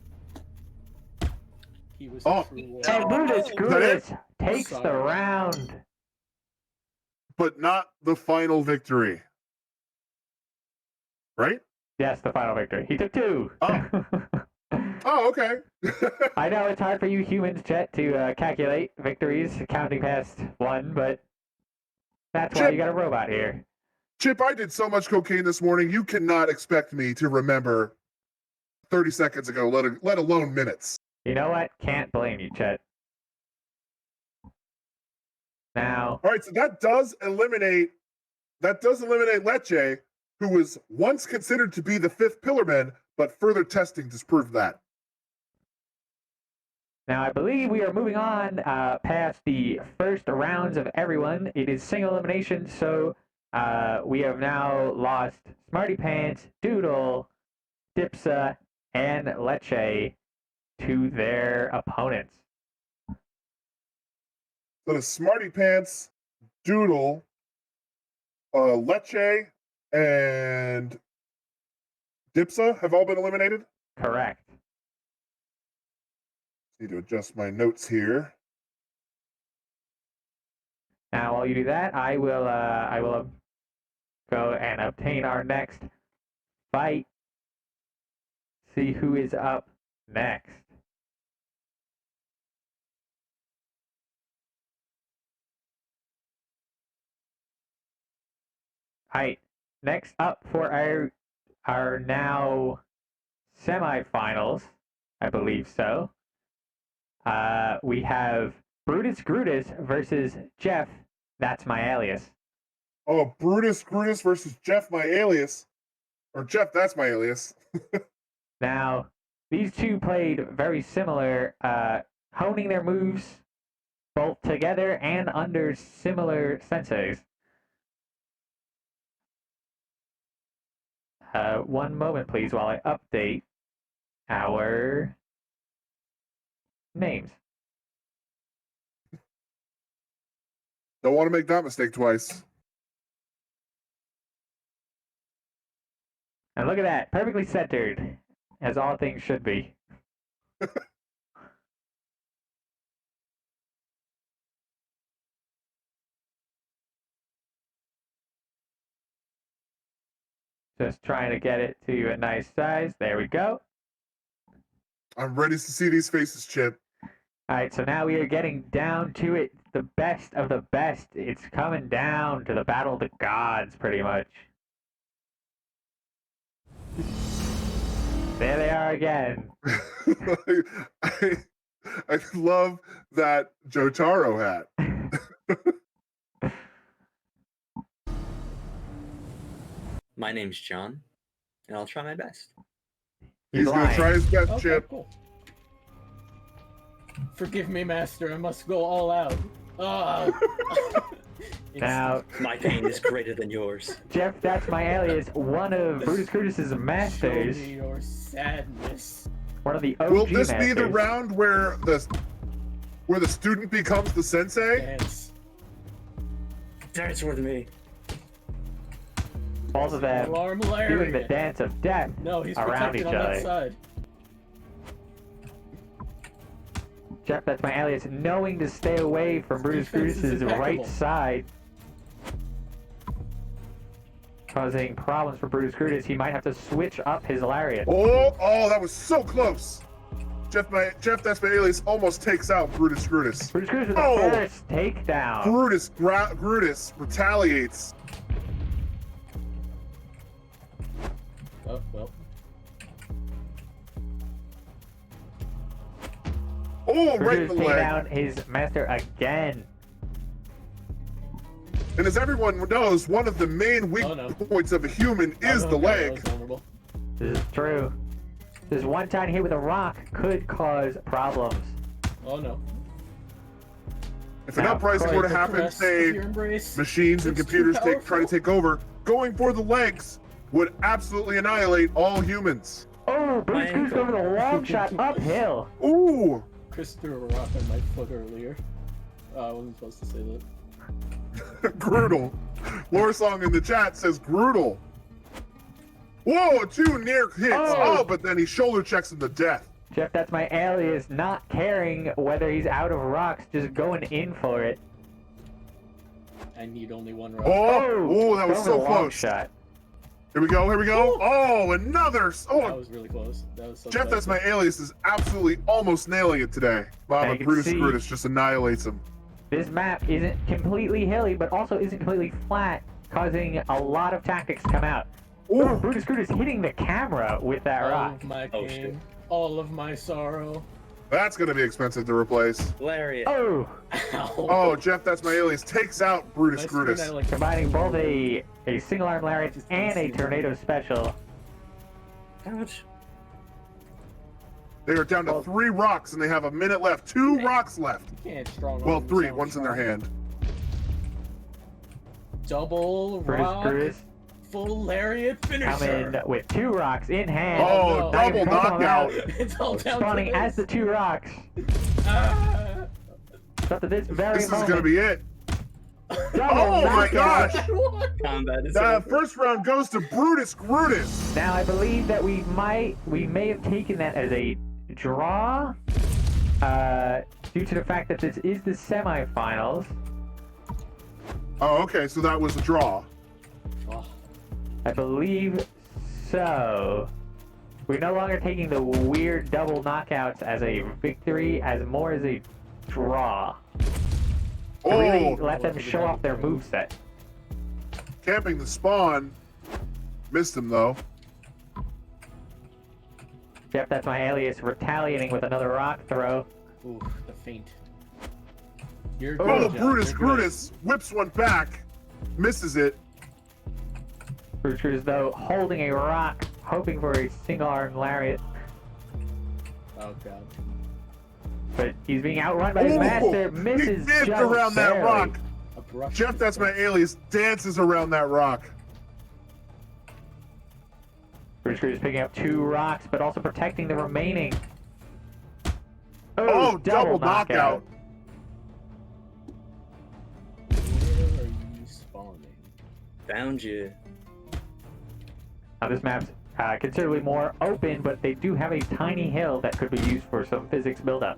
He was Oh. cruel. And Brutus that Curtis takes the Sorry. round. But not the final victory. Right? Yes, the final victory. He took 2. Oh. Oh, okay. I know it's hard for you humans, Chet, to calculate victories counting past 1, but that's why Chip. you got a robot here. Chip, I did so much cocaine this morning, you cannot expect me to remember 30 seconds ago, let alone minutes. You know what? Can't blame you, Chet. Now, All right, so that does eliminate Lecce, who was once considered to be the 5th Pillarman, but further testing disproved that. Now, I believe we are moving on past the first rounds of everyone. It is single elimination, so we have now lost Smarty Pants, Doodle, Dipsa, and Lecce to their opponents. So the Smarty Pants, Doodle, Lecce, and Dipsa have all been eliminated. Correct. Need to adjust my notes here. Now, while you do that, I will go and obtain our next fight. See who is up next. All right, next up for our now semifinals, I believe so. We have Brutus Grutus versus Jeff. That's my alias. Oh, Brutus Grutus versus Jeff, my alias. Or Jeff, that's my alias. Now, these two played very similar, honing their moves both together and under similar senseis. One moment, please, while I update our names. Don't want to make that mistake twice. And look at that, perfectly centered, as all things should be. Just trying to get it to a nice size. There we go. I'm ready to see these faces, Chip. All right, so now we are getting down to it. The best of the best. It's coming down to the battle of the gods, pretty much. There they are again. I love that Jotaro hat. My name's John, and I'll try my best. He's going to lying. try his best, Okay, Chip. cool. Forgive me, Master. I must go all out. Now, My pain is greater than yours. Jeff, that's my alias. One of Brutus Curtis's masters. Show me your sadness. One of the OG Will this be the masters. round where the student becomes the sensei? Dance. Dance with me. Both of them Alarm doing the lariat. dance of death No, he's around protected each on that other. side. Jeff, that's my alias. Knowing to stay away from Brutus defense is Curtis's right impeccable. side, causing problems for Brutus Curtis. He might have to switch up his lariat. Oh, that was so close. Jeff, that's my alias, almost takes out Brutus Grutus. Brutus Curtis with the Oh! first takedown. Brutus retaliates. Oh, well. Oh, right in Brutus the take leg. down his master again. And as everyone knows, one of the main weak Oh, no. points of a human is the Okay, that leg. was vulnerable. This is true. This one-time hit with a rock could cause problems. Oh no. If an Now, uprising were to The happen, caress of say your embrace. machines and It's too computers try to powerful. take over, going for the legs would absolutely annihilate all humans. Oh, Bruce Goose going for the long shot uphill. Ooh! Chris threw a rock on my foot earlier. I wasn't supposed to say that. Brutal. Lore Song in the chat says Grutal. Whoa, 2 near hits. Oh, but then he shoulder checks him to death. Jeff, that's my alias, not caring whether he's out of rocks, just going in for it. I need only 1 rock. Oh, that was going for so the long close. shot. Here we go, here we go. Oh, another. That Oh, was really close. That was so Jeff, close. that's my alias, is absolutely almost nailing it today. Wow, Now but you can Brutus see- Brutus just annihilates him. This map isn't completely hilly, but also isn't completely flat, causing a lot of tactics to come out. Oh, Brutus Brutus hitting the camera with that All rock. of my Oh, pain, shit. all of my sorrow. That's gonna be expensive to replace. Lariat. Oh, Ow. Oh, Jeff, that's my alias, takes out Brutus My screen, Brutus. I, like, combining both a single arm lariat and a tornado special. Ouch. They are down to 3 rocks and they have a minute left. 2 rocks left. You can't strong Well, arm 3. sound One's in their strong. hand. Double Brutus rock, Brutus full lariat finisher. coming with 2 rocks in hand. Oh, no. Not even double close on knockout. that. It's all down Spawning to as the this. 2 rocks. Ah. Up to this very This is moment. gonna be it. Double Oh my knockout. gosh! Combat is The over. first round goes to Brutus Brutus. Now I believe that we may have taken that as a draw, due to the fact that this is the semifinals. Oh, okay, so that was a draw. Oh, I believe so. We're no longer taking the weird double knockouts as a victory, as more as a draw. To really Oh, let them show off their moveset. camping the spawn. Missed him though. Yep, that's my alias retaliating with another rock throw. ooh, the feint. You're Oh, good, John. Brutus You're good. Brutus whips one back, misses it. Brutus though holding a rock, hoping for a single arm lariat. Oh god. But he's being outrun by his master, he misses dipped just around that barely. rock. Abrupt. Jeff, that's my alias, dances around that rock. Brutus is picking up 2 rocks, but also protecting the remaining. Oh, double knockout. Where are you spawning? Found you. Now this map's considerably more open, but they do have a tiny hill that could be used for some physics buildup.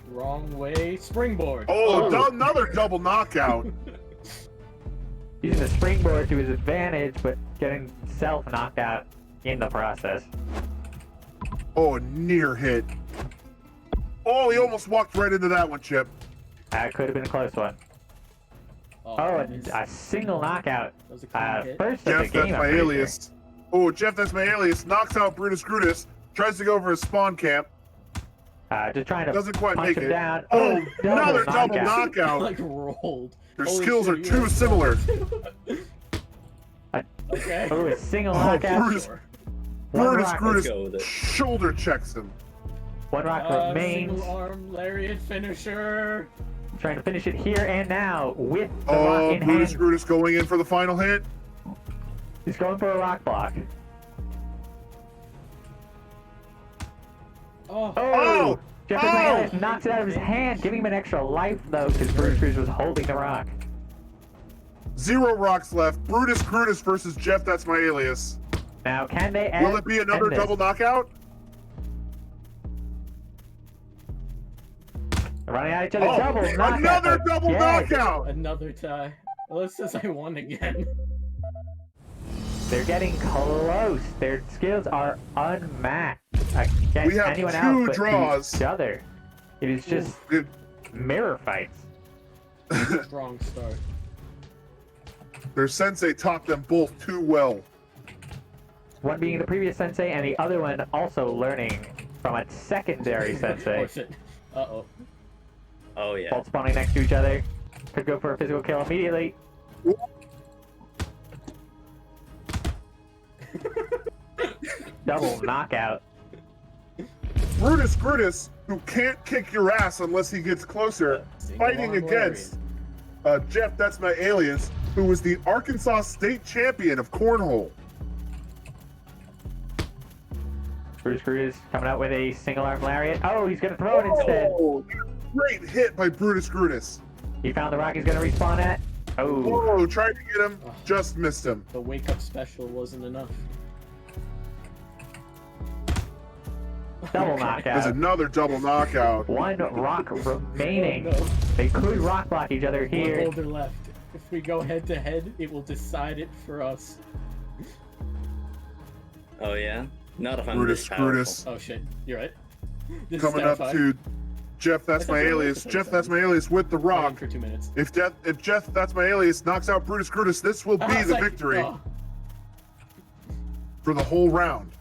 Wrong way. Springboard. Oh, another double knockout. Using the springboard to his advantage, but getting self knocked out in the process. Oh, a near hit. Oh, he almost walked right into that one, Chip. That could have been a close one. Oh, a single knockout. That was a clean hit. First of the Jeff, game, that's I'm my pretty alias. Oh, Jeff, that's my alias. Knocks out Brutus Brutus. Tries to go for a spawn camp. sure. Just trying to Doesn't quite punch make him it. down. Oh, double another double knockout. knockout. Like rolled. Their Holy skills shit, are you too have similar. Okay. Oh, a single Oh, knockout. Brutus, Sure. One Brutus rock, Brutus go with it. shoulder checks him. one rock remains. Single arm lariat finisher. Trying to finish it here and now with the rock Oh, in Brutus hand. Brutus going in for the final hit. He's going for a rock block. Oh. Oh! Jeff Oh! knocks it out of his hand, giving him an extra life though, because Brutus Brutus was holding the rock. 0 rocks left. Brutus Brutus versus Jeff, that's my alias. Now, can they Will it be another end this? double knockout? They're running at each other. Oh, Double knockout. another double again. knockout! Another tie. Unless says I won again. They're getting close. Their skills are unmatched against We have anyone 2 else but draws. each other. It is just It- mirror fights. Strong start. Their sensei taught them both too well. One being the previous sensei, and the other one also learning from a secondary sensei. Oh shit. Uh-oh. Oh yeah. Both spawning next to each other. Could go for a physical kill immediately. Double knockout. Brutus Brutus, who can't kick your ass unless he gets closer, Single fighting arm against Jeff, that's my alias, who was the Arkansas state champion of cornhole. Brutus coming out with a single arm lariat. Oh, he's gonna throw it instead. Oh, great hit by Brutus. He found the rock he's gonna respawn at. Oh, Oh, tried to get him, just missed him. The wake up special wasn't enough. double There's knockout. another double knockout. One rock remaining. Oh, no. They could rock block each other One here. Boulder left. If we go head to head, it will decide it for us. Oh yeah? Not if I'm this powerful. Brutus. Oh shit, you're right. This is Coming up terrifying. to Jeff, that's my alias. Jeff, that's my alias with the Running rock. for 2 minutes. If Jeff, that's my alias, knocks out Brutus, this will be it's the like- victory oh. for the whole round.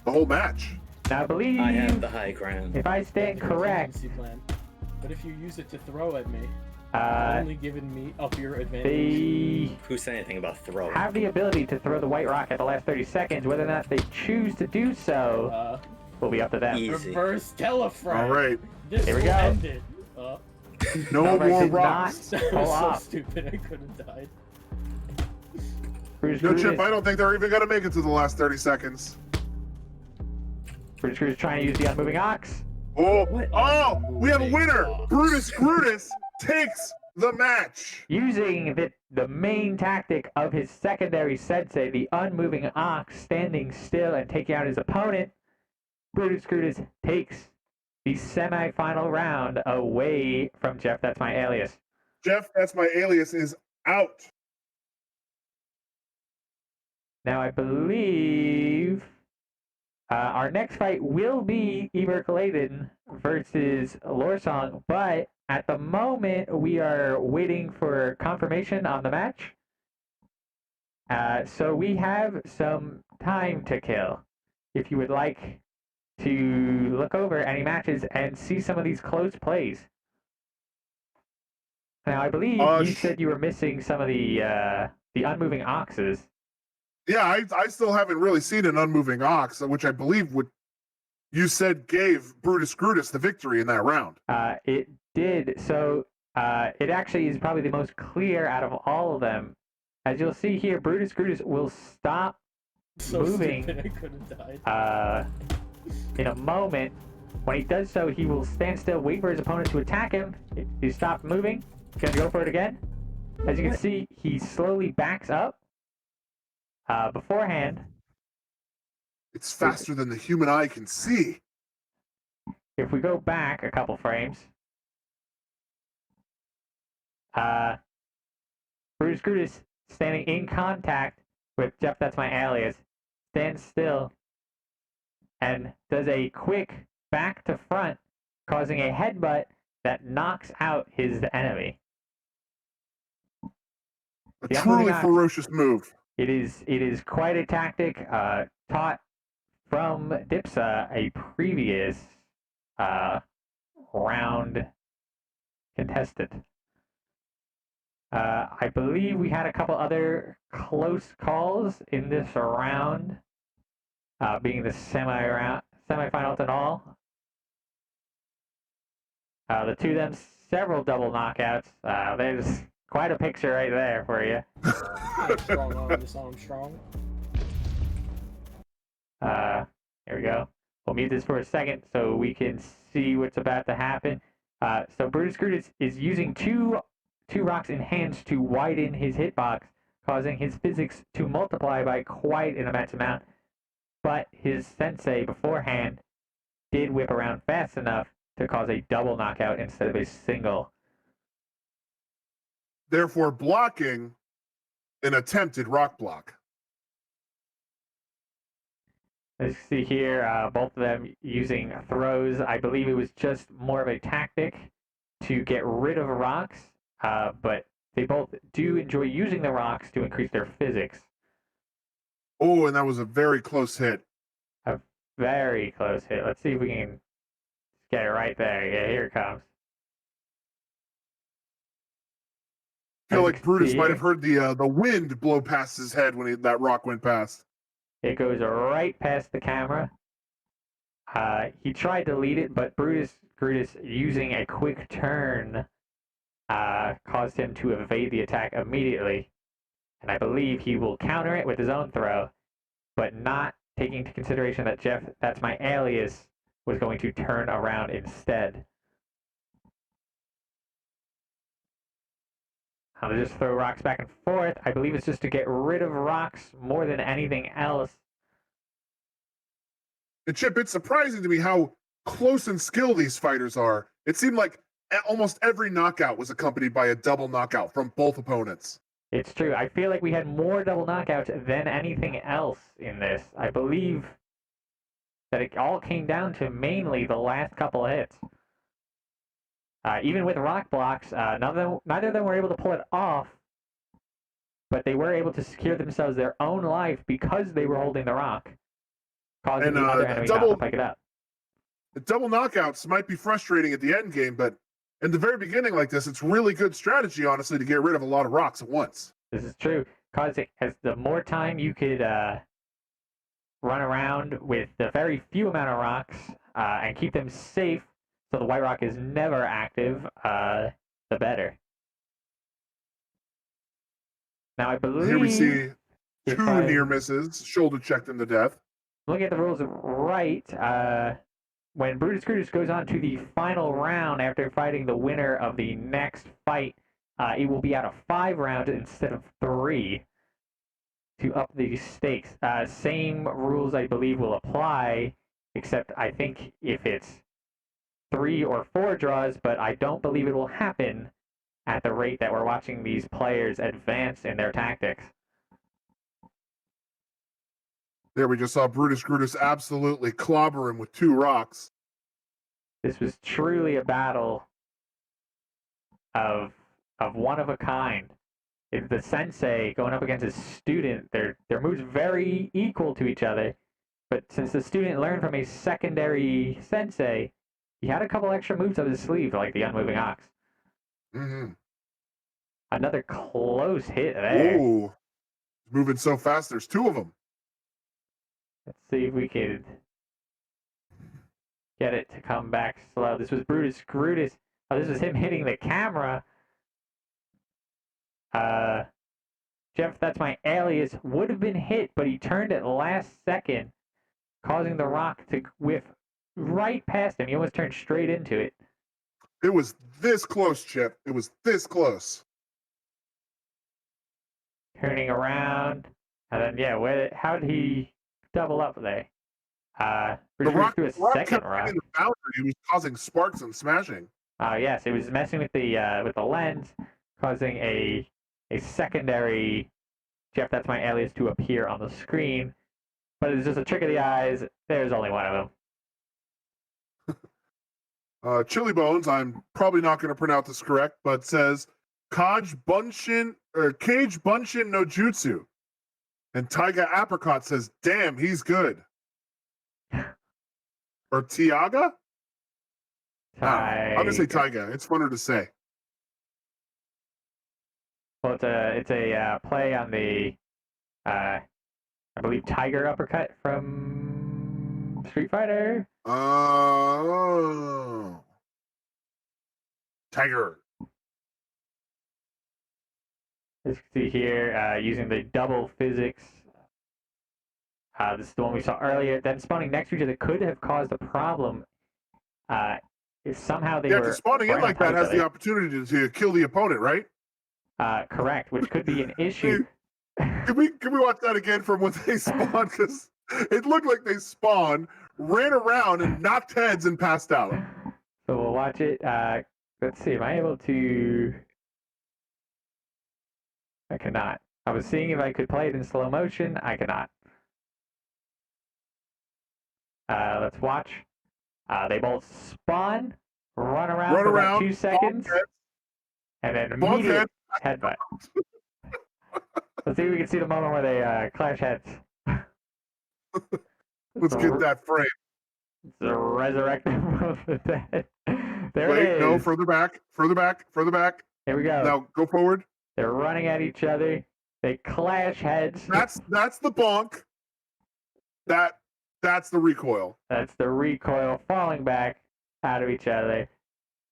The whole match. Now I believe, I have the high ground. if I stand correct, Contingency plan. But if you use it to throw at me, uh, only giving me up your advantage. they Who said anything about throwing? have the ability to throw the white rock at the last 30 seconds. Whether or not they choose to do so will be up to them. Easy. Reverse telefrag. All right. This Here we will go. end it. No Alright, more did rocks. not That pull was so off. stupid. I could have died. Brutus No, Chip, Brutus, I don't think they're even going to make it to the last 30 seconds. Brutus Brutus trying to use the unmoving ox. Oh, What? oh, we have a winner. Brutus takes the match. Using the main tactic of his secondary sensei, the unmoving ox, standing still and taking out his opponent, Brutus takes the semi-final round away from Jeff. That's my alias. Jeff, that's my alias, is out. Now I believe our next fight will be Eber Clayton versus Lorsong, but at the moment we are waiting for confirmation on the match. So we have some time to kill. If you would like to look over any matches and see some of these close plays. Now I believe you said you were missing some of the unmoving oxes. Yeah, I still haven't really seen an unmoving ox, which I believe you said gave Brutus the victory in that round. It did. So it actually is probably the most clear out of all of them. As you'll see here, Brutus will stop So moving stupid. I could have died. in a moment. When he does so, he will stand still, wait for his opponent to attack him. If he stops moving, he's going to go for it again. As you can see, he slowly backs up. Beforehand, It's faster than the human eye can see. if we go back a couple frames, Brutus standing in contact with Jeff, that's my alias, stands still and does a quick back to front, causing a headbutt that knocks out his enemy. A The truly unmoving ox. ferocious move. It is quite a tactic taught from Dipsa, a previous round contestant. I believe we had a couple other close calls in this round, being the semifinals and all. The two of them, several double knockouts. There's quite a picture right there for you. Strong arm, this arm strong. Here we go. We'll mute this for a second so we can see what's about to happen. So Brutus is using two rocks in hands to widen his hitbox, causing his physics to multiply by quite an immense amount. But his sensei beforehand did whip around fast enough to cause a double knockout instead of a single. Therefore, blocking an attempted rock block. As you see here, both of them using throws. I believe it was just more of a tactic to get rid of rocks, but they both do enjoy using the rocks to increase their physics. Oh, and that was a very close hit. A very close hit. Let's see if we can get it right there. Yeah, here it comes. I feel As like you can Brutus see might here, have heard the wind blow past his head when that rock went past. It goes right past the camera. He tried to lead it, but Brutus using a quick turn caused him to evade the attack immediately. And I believe he will counter it with his own throw, but not taking into consideration that Jeff, that's my alias, was going to turn around instead. I'll just throw rocks back and forth. I believe it's just to get rid of rocks more than anything else. And Chip, it's surprising to me how close in skill these fighters are. It seemed like almost every knockout was accompanied by a double knockout from both opponents. It's true. I feel like we had more double knockouts than anything else in this. I believe that it all came down to mainly the last couple of hits. Even with rock blocks, neither of them were able to pull it off, but they were able to secure themselves their own life because they were holding the rock, causing the other enemy not to pick it up. The double knockouts might be frustrating at the end game, but in the very beginning like this, it's really good strategy, honestly, to get rid of a lot of rocks at once. This is true, because as the more time you could run around with the very few amount of rocks and keep them safe, so the white rock is never active, the better. Now I believe here we see two near misses, shoulder checked them to death. Looking at the rules right, when Brutus goes on to the final round after fighting the winner of the next fight, it will be out of 5 rounds instead of 3 to up the stakes. Same rules, I believe, will apply, except I think if it's 3 or 4 draws, but I don't believe it will happen at the rate that we're watching these players advance in their tactics. There we just saw Brutus absolutely clobber him with 2 rocks. This was truly a battle of one of a kind. If the sensei going up against his student, their moves very equal to each other, but since the student learned from a secondary sensei, he had a couple extra moves up his sleeve, like the unmoving ox. Mm-hmm. Another close hit there. Ooh, moving so fast, there's 2 of them. Let's see if we could get it to come back slow. This was Brutus. Oh, this was him hitting the camera. Jeff, that's my alias, would have been hit, but he turned at last second, causing the rock to whiff right past him. He almost turned straight into it. It was this close, Chip. It was this close. Turning around, and then how did he double up there? The rock threw a second rock. In the boundary, he was causing sparks and smashing. Yes, it was messing with the lens, causing a secondary Jeff, that's my alias, to appear on the screen. But it's just a trick of the eyes. There's only one of them. Chili Bones, I'm probably not going to pronounce this correct, but says Cage Bunshin no Jutsu. And Taiga Apricot says, damn, he's good. Or Tiaga? I'm going to say Taiga. It's funner to say. Well, it's a play on the, I believe, Tiger uppercut from Street Fighter. Oh. Tiger. As you can see here, using the double physics. This is the one we saw earlier. Then spawning next to each other could have caused a problem. If somehow they were... Yeah, spawning in like that has the opportunity to kill the opponent, right? Correct, which could be an issue. Can we watch that again from when they spawned? Because it looked like they spawned, ran around, and knocked heads and passed out. So we'll watch it. Let's see. Am I able to... I cannot. I was seeing if I could play it in slow motion. I cannot. Let's watch. They both spawn, run around for about 2 seconds, and then immediate headbutt. Let's see if we can see the moment where they clash heads. Let's get that frame. The resurrection of the dead. There Wait, it is. no, further back. Here we go. Now go forward. They're running at each other. They clash heads. That's the bonk. That's the recoil. That's the recoil falling back out of each other,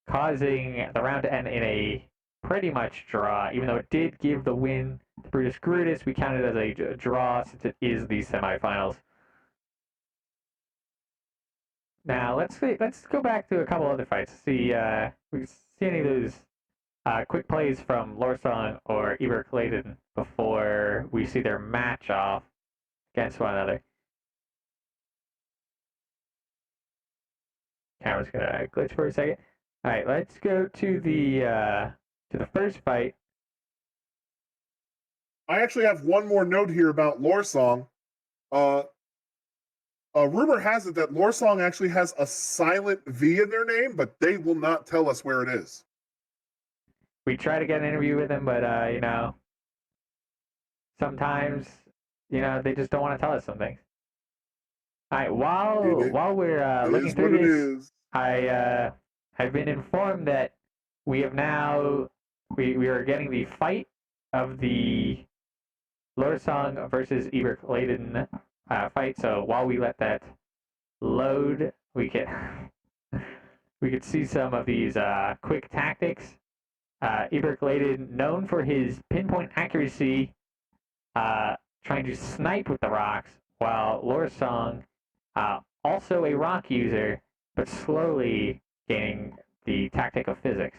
causing the round to end in a pretty much draw, even though it did give the win to Brutus Grutus. We count it as a draw since it is the semifinals. Now let's go back to a couple other fights. See, we see any of those quick plays from Lorsong or Eber Clayton before we see their match off against one another. Camera's gonna glitch for a second. All right, let's go to the first fight. I actually have one more note here about Lorsong. Rumor has it that Lorsong actually has a silent V in their name, but they will not tell us where it is. We try to get an interview with them, but you know, sometimes they just don't want to tell us some things. All right, while we're looking through this, I've been informed that we have now we are getting the fight of the Lorsong versus Eber Clayton fight. So while we let that load, we could see some of these quick tactics. Eber Clayton, known for his pinpoint accuracy, trying to snipe with the rocks, while Lorsong, also a rock user, but slowly gaining the tactic of physics.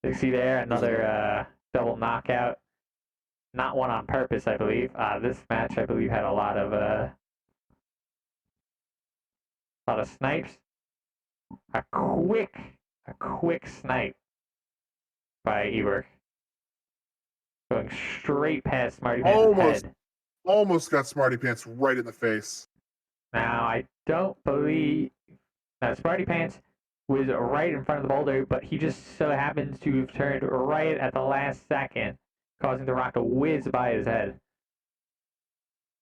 You see there, another double knockout. Not one on purpose, I believe. This match, I believe, had a lot of snipes. A quick snipe by Eber. Going straight past Smarty Pants' head. Almost got Smarty Pants right in the face. Now, I don't believe... Now, Smarty Pants was right in front of the boulder, but he just so happens to have turned right at the last second, causing the rock to whiz by his head.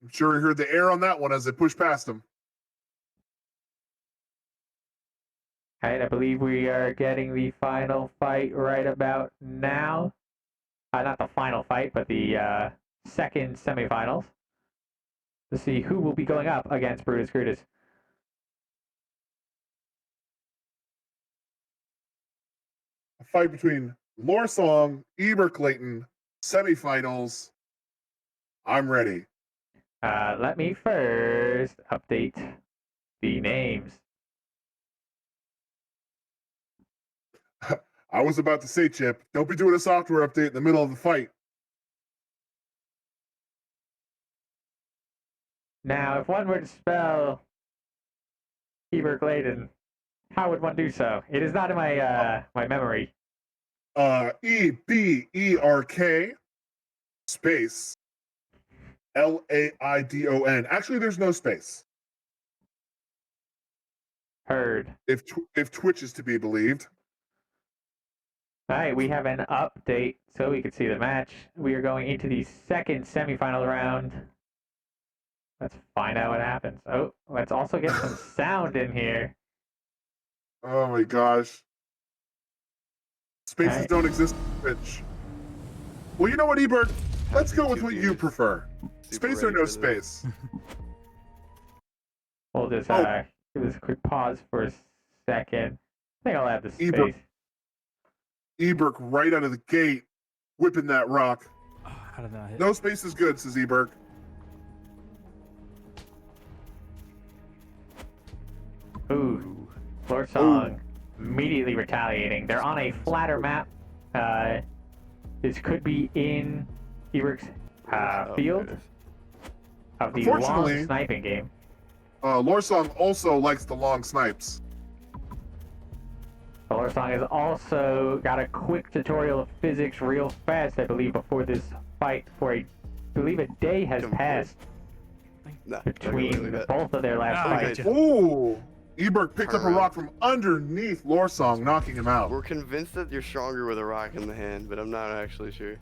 I'm sure he heard the air on that one as it pushed past him. All right, I believe we are getting the final fight right about now. Not the final fight, but the second semifinals. To see who will be going up against Brutus Grutus. A fight between Lorsong, Eber Clayton, semifinals. I'm ready. Let me first update the names. I was about to say, Chip, don't be doing a software update in the middle of the fight. Now, if one were to spell Eber Clayton, how would one do so? It is not in my my memory. EBERK space LAIDON. Actually, there's no space. Heard. If Twitch is to be believed. All right, we have an update so we can see the match. We are going into the second semifinal round. Let's find out what happens. Oh, let's also get some sound in here. Oh my gosh. Spaces don't exist on Twitch. Well, you know what, Ebert? Let's go with what you prefer. Space or no space? We'll just give this a quick pause for a second. I think I'll add the space. Eberk right out of the gate, whipping that rock. How did that hit? No space is good, says Eberk. Ooh, Lorsong immediately retaliating. They're on a flatter map. This could be in Eberk's field of the long sniping game. Lorsong also likes the long snipes. Lorsong has also got a quick tutorial of physics real fast, I believe, before this fight, for I believe a day has passed between both of their last fights. Ooh! Eberk picked up a rock from underneath Lorsong, knocking him out. We're convinced that you're stronger with a rock in the hand, but I'm not actually sure.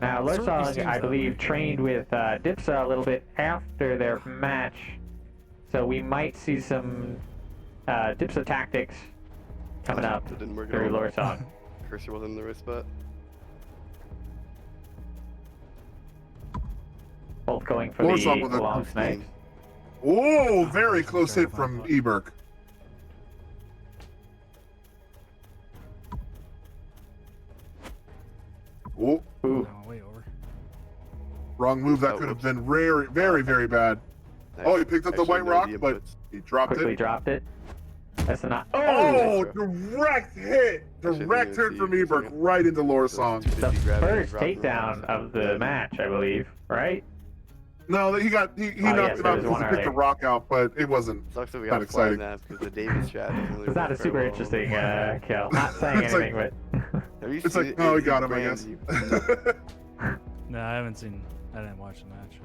Now, Lorsong, I believe, trained with Dipsa a little bit after their match, so we might see some Dipsa tactics coming up through Lorsong. Cursor wasn't in the right spot. Both going for the long snipes. Whoa, very close hit from Eberk. Oh, ooh. No, way over. Wrong move. That could have been very, very, very bad. Oh, he picked up the white rock, but he dropped Quickly it. dropped it. That's a not. Oh, direct hit. Direct hit from Ebert right into Laura Song. The first takedown of the match, I believe, right? No, he knocked him out because he picked the rock out, but it wasn't Sucks that we that got to fly exciting. that because the Davis chat. It's not a super interesting kill. Not saying It's anything, like- but It's like, oh, he got him, I guess. No, I haven't seen. I didn't watch the match.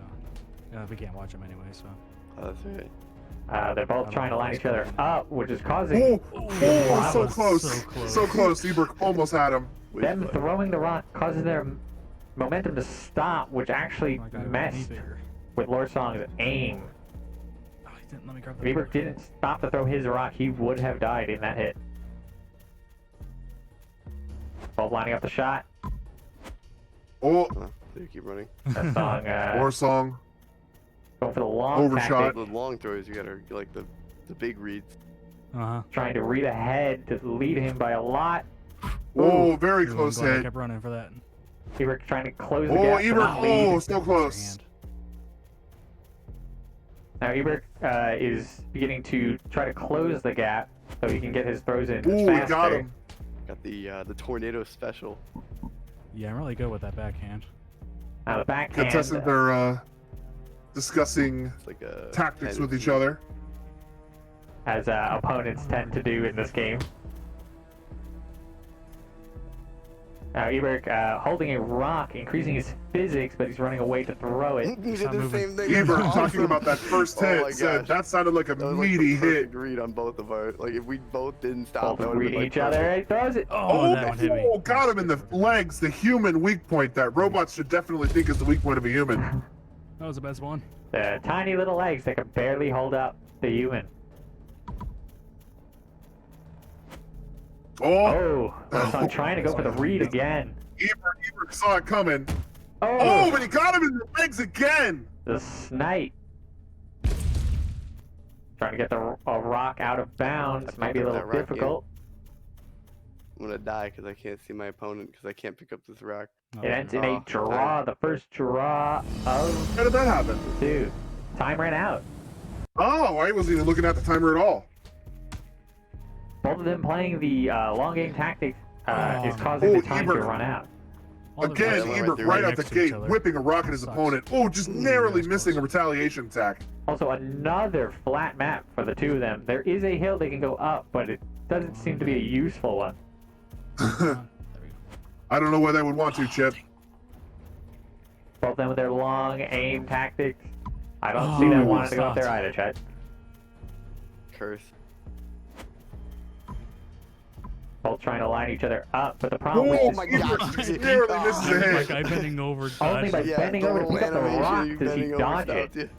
So. We can't watch them anyway, so. Oh, that's right. they're both trying to line each other up, which is causing Oh, so was close. so close. So close. Ebert almost had him. them throwing the rock causes their momentum to stop, which actually Oh my God, messed bigger. with Lord Song's aim. Oh, he didn't let me grab If the Ebert rock. didn't stop to throw his rock, he would have died in that hit. Both lining up the shot. Oh, They keep running. That Song Laura Song. going for the long Overshot. tactic, The long throws, you gotta like the big reads. trying to read ahead to lead him by a lot. Oh, very Ooh, I'm close glad I hit. kept running for that. Ebert trying to close the Oh, gap. to Ebert. not lead. Oh, so close. Now Ebert is beginning to try to close the gap so he can get his throws in Ooh, he faster. got him. Got the tornado special. Yeah, I'm really good with that backhand. Now the backhand. Contestants are discussing It's like a tactics with each tennis. other. As opponents tend to do in this game. Now Ebert holding a rock, increasing his physics, but he's running away to throw it. He did not the moving. same thing. Ebert Awesome. talking about that first Oh hit my said gosh. that sounded like a That was like meaty the perfect hit. read on both of our. Like if we both didn't stop, Both that would have been reading like each other. perfect. He throws it. Oh, that one hit me. Got him in the legs, the human weak point that robots should definitely think is the weak point of a human. That was the best one. The tiny little legs that can barely hold up the human. Oh, I'm trying to go for the read again. Ebert saw it coming. Oh, Oh, but he got him in the legs again. the snipe. Trying to get the rock out of bounds. Might be a little That rock in. difficult. I'm gonna die because I can't see my opponent because I can't pick up this rock. It ends in a Oh, draw. The first draw of How did that happen? two. Time ran out. Oh, I wasn't even looking at the timer at all. Both of them playing the long game tactic is Oh, causing the oh, time to Ebert. run out. All the Again, rocks Ebert right right out next the to each gate, other. whipping a rock at his Sucks. opponent. Oh, just narrowly that's missing close. a retaliation attack. Also, another flat map for the two of them. There is a hill they can go up, but it doesn't seem to be a useful one. I don't know why they would want to, Chip. Both of them with their long aim tactics. I don't Oh, see them wanting to go up stopped. there either, Chet. Curse. Both trying to line each other up, but the problem Oh with my this God. Ebert just narrowly misses a Like hit. guy bending over. Only by dodged. bending over to the pick up the animation, rock you does he bending over dodge it. stopped you.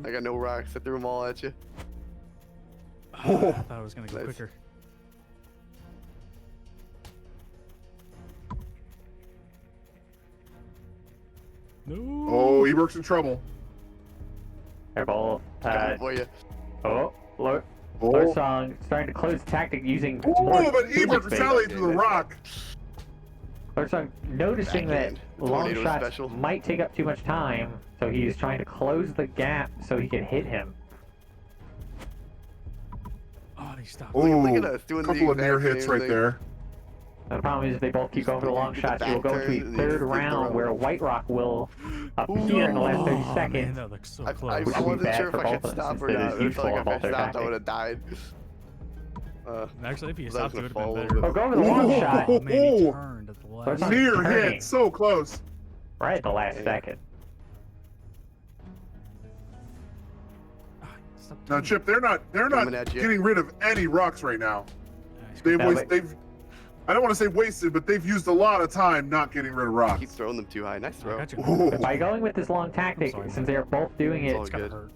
I got no rocks. I threw them all at you. I thought I was gonna go Nice. quicker. No. Oh, Ebert's in trouble. They're both. Coming for you. Lord Oh, Song starting to close tactic using. oh more but physics Ebert bait. retaliated to the rock. Lord Song noticing that Backhand. long Tornado shots special. might take up too much time, so he's trying to close the gap so he can hit him. Oh, he stopped. Oh, Look at us doing the couple of near exact hits same right thing. there. And the problem is if they both keep going for the long Get the shots, it will back go into turn, a and you third just flip round around. where a white rock will appear in the last 30 Oh, man, seconds. that looks so I close. Which would be wasn't bad sure if for I both could of them, stop since or it not. is It was useful like on if both I their stopped, I tactics. would have died. Actually, if you That was stopped, it gonna would have fall been over. better. Oh, go for the long Ooh. shot Oh, man, he Oh. turned at the Lord last. Song Near turning. hit, so close. right at the last Yeah. second. Stop Now, turning. Chip, they're not Coming at you. getting rid of any rocks right now. Nice. They've I don't want to say wasted, but they've used a lot of time not getting rid of Keep rocks. throwing them too high. Nice I throw. got you. Ooh. By going with this long tactic, sorry, since man. they're both doing It's it, all It's gonna good. hurt.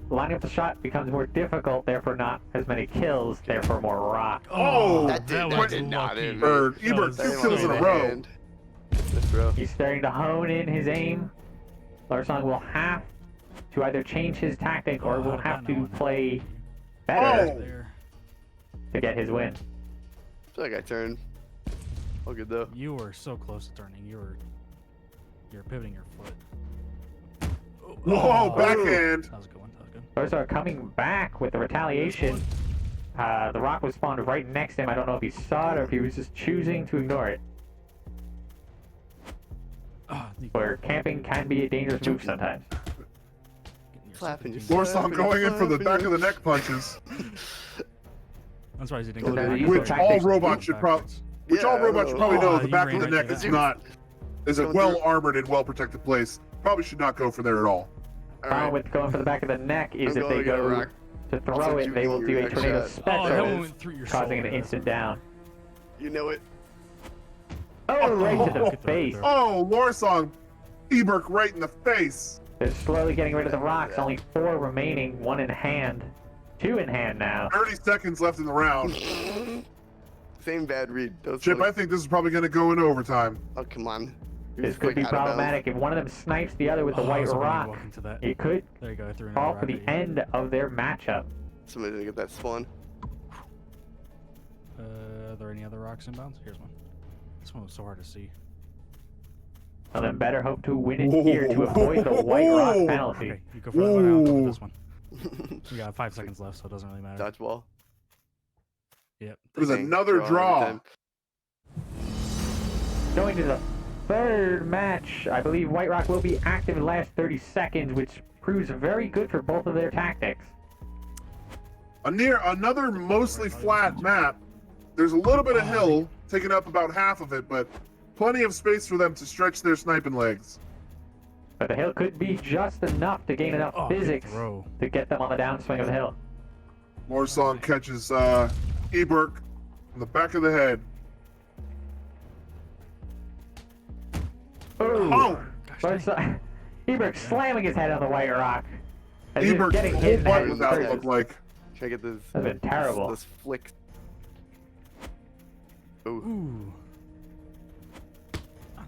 lining up the shot becomes more difficult, therefore not as many kills, therefore more rock. Oh, That did was not lucky. hit me. Bird. That Ebert, was two Same kills in on a the row. hand. Nice throw. He's starting to hone in his aim. Larsong will have to either change his tactic or Oh, will I'd have have to known. play better Oh. There. to get his win. I feel like I turned. All good though. You were so close to turning. You're pivoting your foot. Whoa, backhand. That was a good one. That was good. Those are coming back with the retaliation. The rock was spawned right next to him. I don't know if he saw it or if he was just choosing to ignore it. Where camping can be a dangerous move sometimes. Slapping you. Lorsong going in for the back of the neck punches. I'm surprised you didn't So go then back. you Which use all tactics robots should probably, which all robots should probably know. The you back of the ran neck into is that. not, is a Going well through. armored and well protected place. Probably should not go for there at all. Problem with going for the back of the neck is I'm if they going to get a go rock. to throw it, they will do a Next tornado shot. Oh, that special, one went through your causing an shoulder. instant down. You know it. Oh, right to the Good throw, face. good throw. Oh, Lorsong, Eberk right in the face. They're slowly getting rid of the rocks. Only 4 remaining. 1 in hand. 2 in hand now. 30 seconds left in the round. Same bad read. Those Chip, really- I think this is probably going to go in overtime. Oh, come on. You're This just, could like, be out of bounds. problematic. If one of them snipes the other with the Oh, I white was hoping you'd rock, walk into that. it could There you go. I threw another call rock for the at you. end of their matchup. Somebody's gonna get that spawn. Are there any other rocks inbounds? Here's one. This one was so hard to see. Well, then better hope to win it here to avoid the white rock Whoa. penalty. Okay, you go for that one. I'll go Ooh. for this one. We got 5 seconds left, so it doesn't really matter. Dodgeball. Yep. There's Dang, another draw. every time. Going to the third match, I believe White Rock will be active in the last 30 seconds, which proves very good for both of their tactics. Another mostly flat map. There's a little bit of hill, taking up about half of it, but plenty of space for them to stretch their sniping legs. But the hill could be just enough to gain enough Oh, good physics throw. to get them on the downswing of the hill. Lorsong catches Eberk in the back of the head. Oh! Ebert slamming his head on the white rock. As if Eberk's getting whole hit in the butt head was out, first. looked like. Try to get this. That's been terrible. This flick. Ooh. Ooh.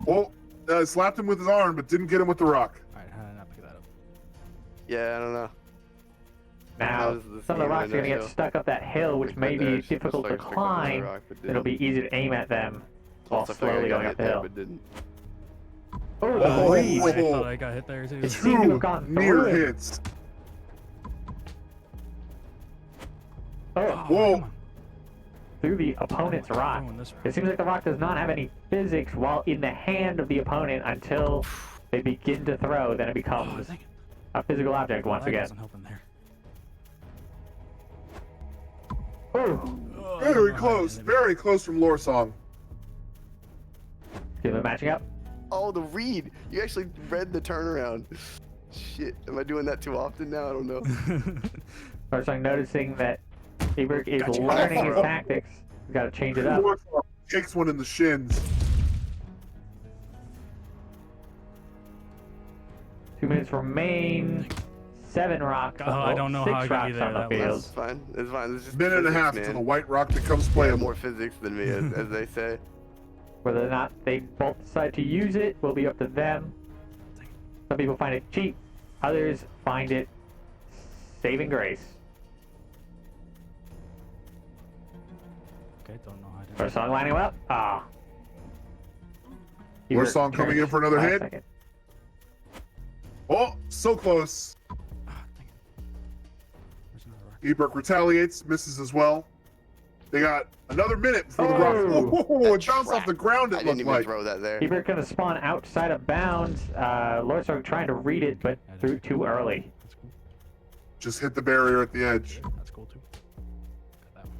Well, slapped him with his arm, but didn't get him with the rock. Alright, how did I not pick that up? Yeah, I don't know. Now, How does this some of the game rocks are going to end get up, stuck up that hill, which may Right there, be she difficult to just, like, picked up another climb. rock, but It'll be didn't. easy to aim at them while Also, I figured I slowly got going hit up the there, hill. but didn't. Oh, Oh, read. I thought I got hit there too. It seemed to have Two gone near through him. hits. Oh, Whoa. Come on. through the opponent's I'm rock. going this way. It seems like the rock does not have any physics while in the hand of the opponent until they begin to throw. Then it Oh, becomes dang it. a physical object once That again. wasn't helping there. Oh, Oh, Very no, close, I didn't- very close from Lorsong. see them matching up. Oh, the read! You actually read the turnaround. Shit, am I doing that too often now? I don't know. First, I'm noticing that Ebert is Gotcha. learning his tactics. He's got to change it up. Lorsong kicks one in the shins. 2 minutes remain. 7 rocks. Oh, I don't know how I 6 got you rocks there. on the That was- field. It's fine. It's fine. It's just Minute and a physics, half man. until the white rock becomes Yeah, playable. more physics than me, as they say. Whether or not they both decide to use it will be up to them. Some people find it cheap. Others find it saving grace. Okay, don't know how to. First song lining him up. Ah. Lorsong coming in for another Last hit. second. Oh, so close. Ah, dang it. There's another rock. Eberk retaliates, misses as well. They got another minute before the Oh. rock. Whoa, it That bounced off the ground, I it didn't looked even like. throw that there. Ebert gonna spawn outside of bounds. Lorsong trying to read it, but threw too early. That's cool. Just hit the barrier at the edge. That's cool too. Got that one.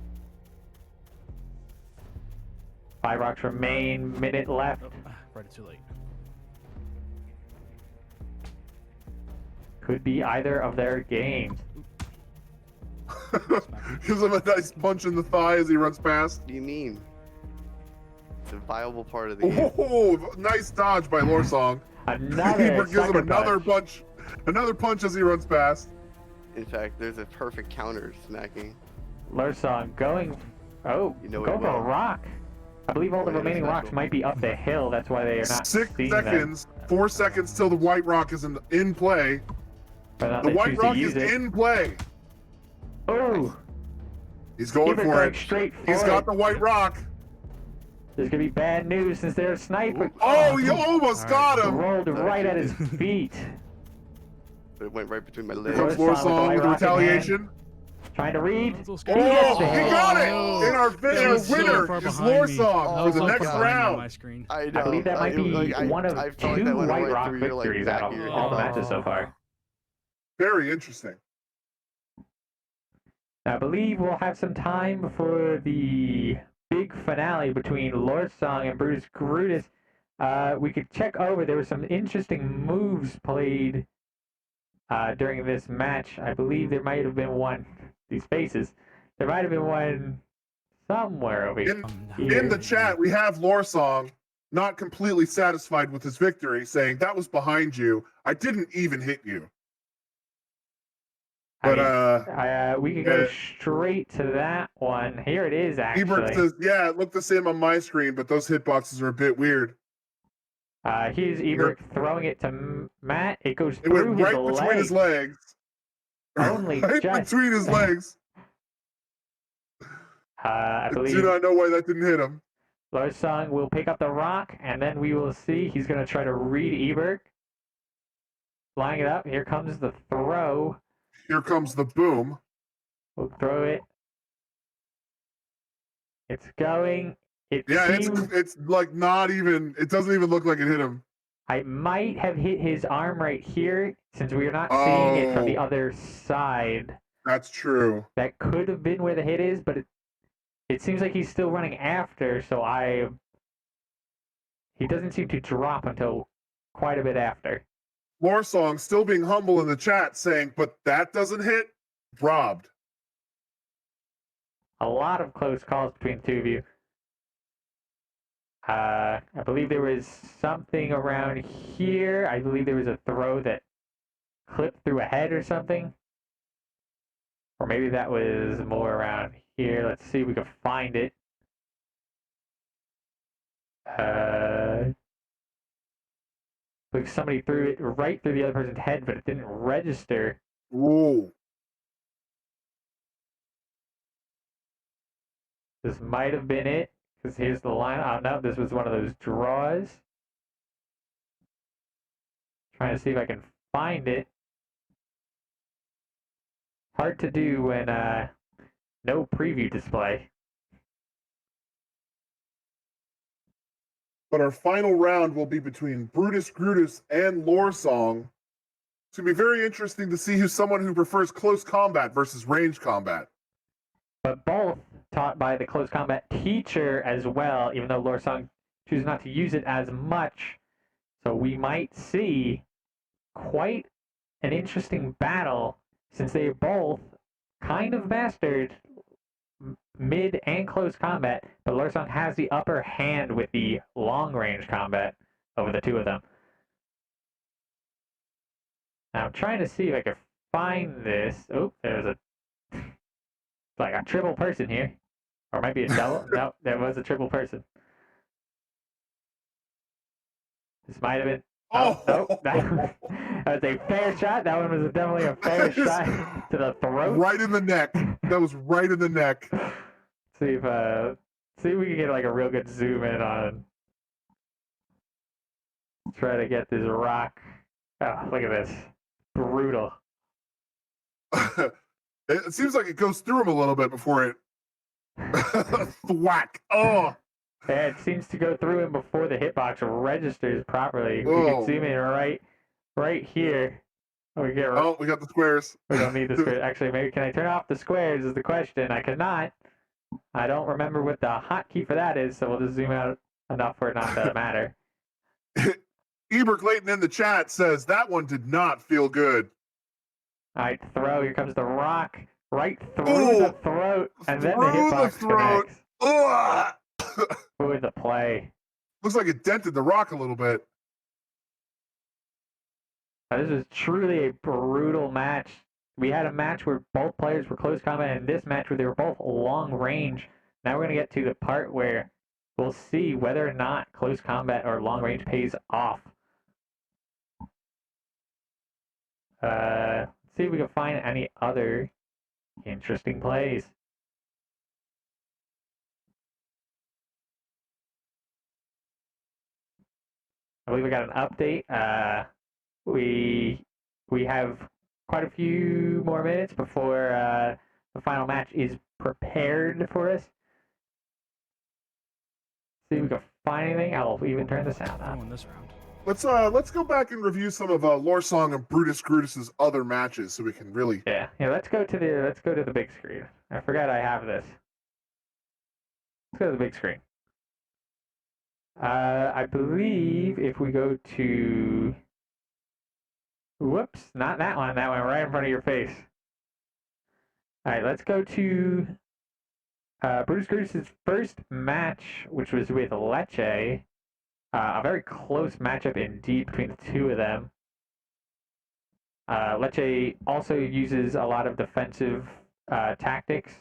5 rocks remain. Minute left. Oh, right, it's too late. Could be either of their games. Gives him a nice punch in the thigh as he runs past. What do you mean? It's a viable part of the game. Oh, nice dodge by Lorsong. Another Eberk gives him sucker another punch. another punch as he runs past. In fact, there's a perfect counter smacking. Lorsong going. Oh, You know go it for a well. rock. I believe all the Yeah, remaining special. rocks might be up the hill. That's why they are not 6 seeing them. seconds, 4 seconds till the white rock is in play. Whether or not The they white choose rock to use is it. in play. Oh, He's going Ebert for going it. straight for He's it. got the white rock. There's gonna be bad news since they're a sniper. Oh, you almost got him! Rolled right at his feet. It went right between my Here legs. comes Lord Song Lord with the Song white with the rock in hand. retaliation. Trying to read. I'm so Oh, scared. he got it! no. And our was so winner far is behind Lord me. Song Oh for the my next God. Behind me on my round. screen. I know. I believe that might be one of I felt like two that went White right Rock through your, like, victories back out of of your all the head. matches so far. Very interesting. I believe we'll have some time for the big finale between Lord Song and Brutus Grutus. We could check over. There were some interesting moves played during this match. I believe there might have been one. These faces. There might have been one somewhere over here. In the chat, we have Lord Song not completely satisfied with his victory, saying, "That was behind you. I didn't even hit you." But we could go straight to that one. Here it is, Ebert actually. says, "Yeah, it looked the same on my screen, but those hitboxes are a bit weird." Here's Ebert throwing it to Matt. It goes It through went his right between his legs. Only right just. between his legs. I I do believe not know why that didn't hit him. Lord Song will pick up the rock, and then we will see. He's going to try to read Ebert. Flying it up. Here comes the throw. Here comes the boom. We'll throw it. It's going. It's like not even. It doesn't even look like it hit him. I might have hit his arm right here, since we are not seeing it from the other side. That's true. That could have been where the hit is, but it seems like he's still running after, so he doesn't seem to drop until quite a bit after. Lord Song still being humble in the chat, saying, "But that doesn't hit." Robbed. A lot of close calls between the two of you. I believe there was something around here. I believe there was a throw that clipped through a head or something. Or maybe that was more around here. Let's see if we can find it. Like somebody threw it right through the other person's head, but it didn't register. Ooh. This might have been it, because here's the line. Oh, no, this was one of those draws. Trying to see if I can find it. Hard to do when no preview display. But our final round will be between Brutus Grutus and Lord Song. It's going to be very interesting to see who's someone who prefers close combat versus range combat. But both taught by the close combat teacher as well, even though Lord Song chooses not to use it as much. So we might see quite an interesting battle, since they both kind of mastered mid and close combat, but Lord Song has the upper hand with the long range combat over the two of them. Now I'm trying to see if I can find this. Oh, there's like a triple person here. Or it might be a double. No, there was a triple person. This might have been. Oh, no. That was a fair shot. That one was definitely a fair shot to the throat. Right in the neck. That was right in the neck. See if we can get like a real good zoom in on. Try to get this rock. Oh, look at this. Brutal. It seems like it goes through him a little bit before it thwack. Oh. Yeah, it seems to go through him before the hitbox registers properly. We Oh. can zoom in right here. We got the squares. We don't need the squares. Actually, maybe can I turn off the squares is the question. I cannot. I don't remember what the hotkey for that is, so we'll just zoom out enough for it not to matter. Ebert Clayton in the chat says that one did not feel good. All right, throw. Here comes the rock right through the throat, and then the hitbox connects. With the play. Looks like it dented the rock a little bit. This is truly a brutal match. We had a match where both players were close combat, and this match where they were both long range. Now we're going to get to the part where we'll see whether or not close combat or long range pays off. Let's see if we can find any other interesting plays. I believe we got an update. We have quite a few more minutes before the final match is prepared for us. See if we can find anything. I'll even turn the sound Oh, on. in this round. Let's go back and review some of Lore Song and Brutus Grutus's other matches so we can really. Yeah. Let's go to the big screen. I forgot I have this. Let's go to the big screen. I believe if we go to, whoops, not that one. That one right in front of your face. All right, let's go to Brutus Grutus's first match, which was with Lecce. A very close matchup indeed between the two of them. Lecce also uses a lot of defensive tactics,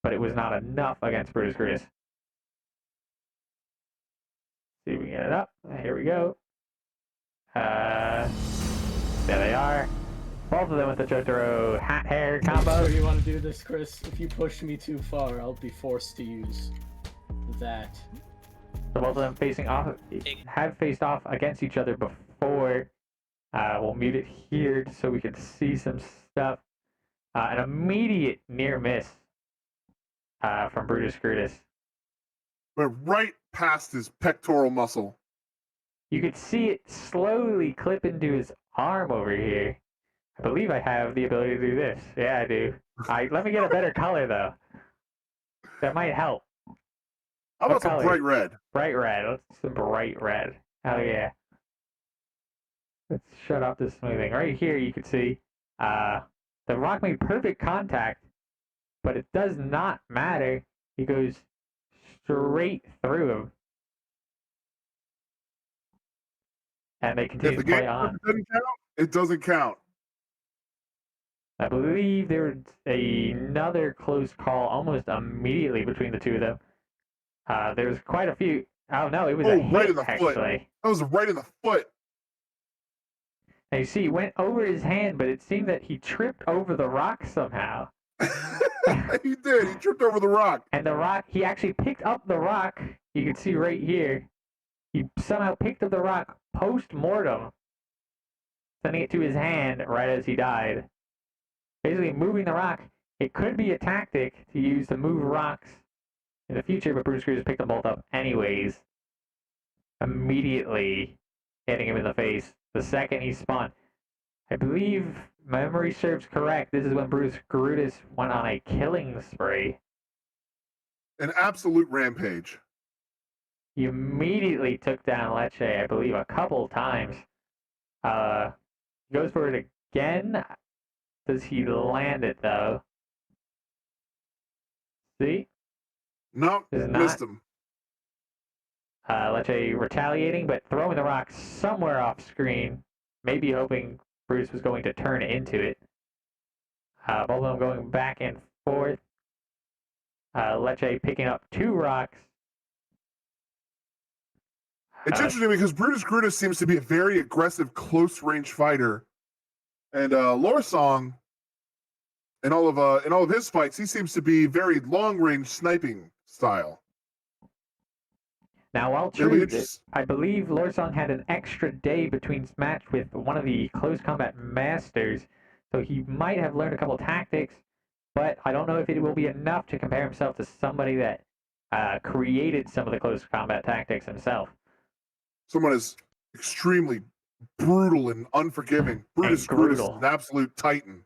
but it was not enough against Brutus Grutus. See if we can get it up. Here we go. There they are. Both of them with the Jotaro hat hair combo. Are you sure you want to do this, Chris? If you push me too far, I'll be forced to use that. So both of them facing off, have faced off against each other before. We'll mute it here so we can see some stuff. An immediate near miss from Brutus Grutus. Went right past his pectoral muscle. You could see it slowly clip into his arm over here. I believe I have the ability to do this. Yeah, I do. Let me get a better color, though. That might help. How about some bright red? Bright red. Let's do some bright red. Oh, yeah. Let's shut off this smoothing. Right here, you can see the rock made perfect contact, but it does not matter. He goes straight through him. And they continue to play on. Doesn't count, it doesn't count. I believe there was another close call almost immediately between the two of them. There was quite a few. Oh, no, it was a hit, right in the actually. foot. That was right in the foot. And you see, he went over his hand, but it seemed that he tripped over the rock somehow. He did. He tripped over the rock. And the rock, he actually picked up the rock. You can see right here. He somehow picked up the rock post-mortem, sending it to his hand right as he died. Basically, moving the rock. It could be a tactic to use to move rocks in the future, but Brutus Grutus picked them both up anyways. Immediately hitting him in the face the second he spun. I believe memory serves correct. This is when Brutus Grutus went on a killing spree. An absolute rampage. He immediately took down Lecce, I believe, a couple times. Goes for it again. Does he land it, though? See? No, missed him. Lecce retaliating, but throwing the rock somewhere off screen. Maybe hoping Brutus was going to turn into it. Both of them going back and forth. Lecce picking up two rocks. It's interesting because Brutus Grutus seems to be a very aggressive, close-range fighter, and Lore Song, in all of his fights, he seems to be very long-range sniping style. Now, while true, I believe Lore Song had an extra day between his match with one of the close combat masters, so he might have learned a couple tactics, but I don't know if it will be enough to compare himself to somebody that created some of the close combat tactics himself. Someone is extremely brutal and unforgiving. Brutus Grutus is an absolute titan.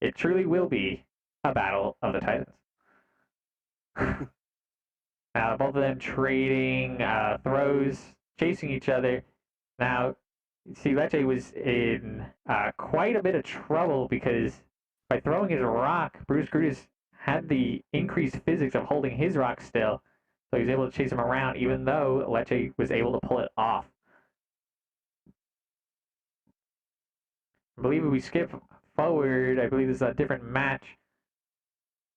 It truly will be a battle of the titans. Now, both of them trading throws, chasing each other. Now, see, Lecce was in quite a bit of trouble because by throwing his rock, Brutus Grutus had the increased physics of holding his rock still. So he was able to chase him around, even though Lecce was able to pull it off. I believe if we skip forward, I believe this is a different match.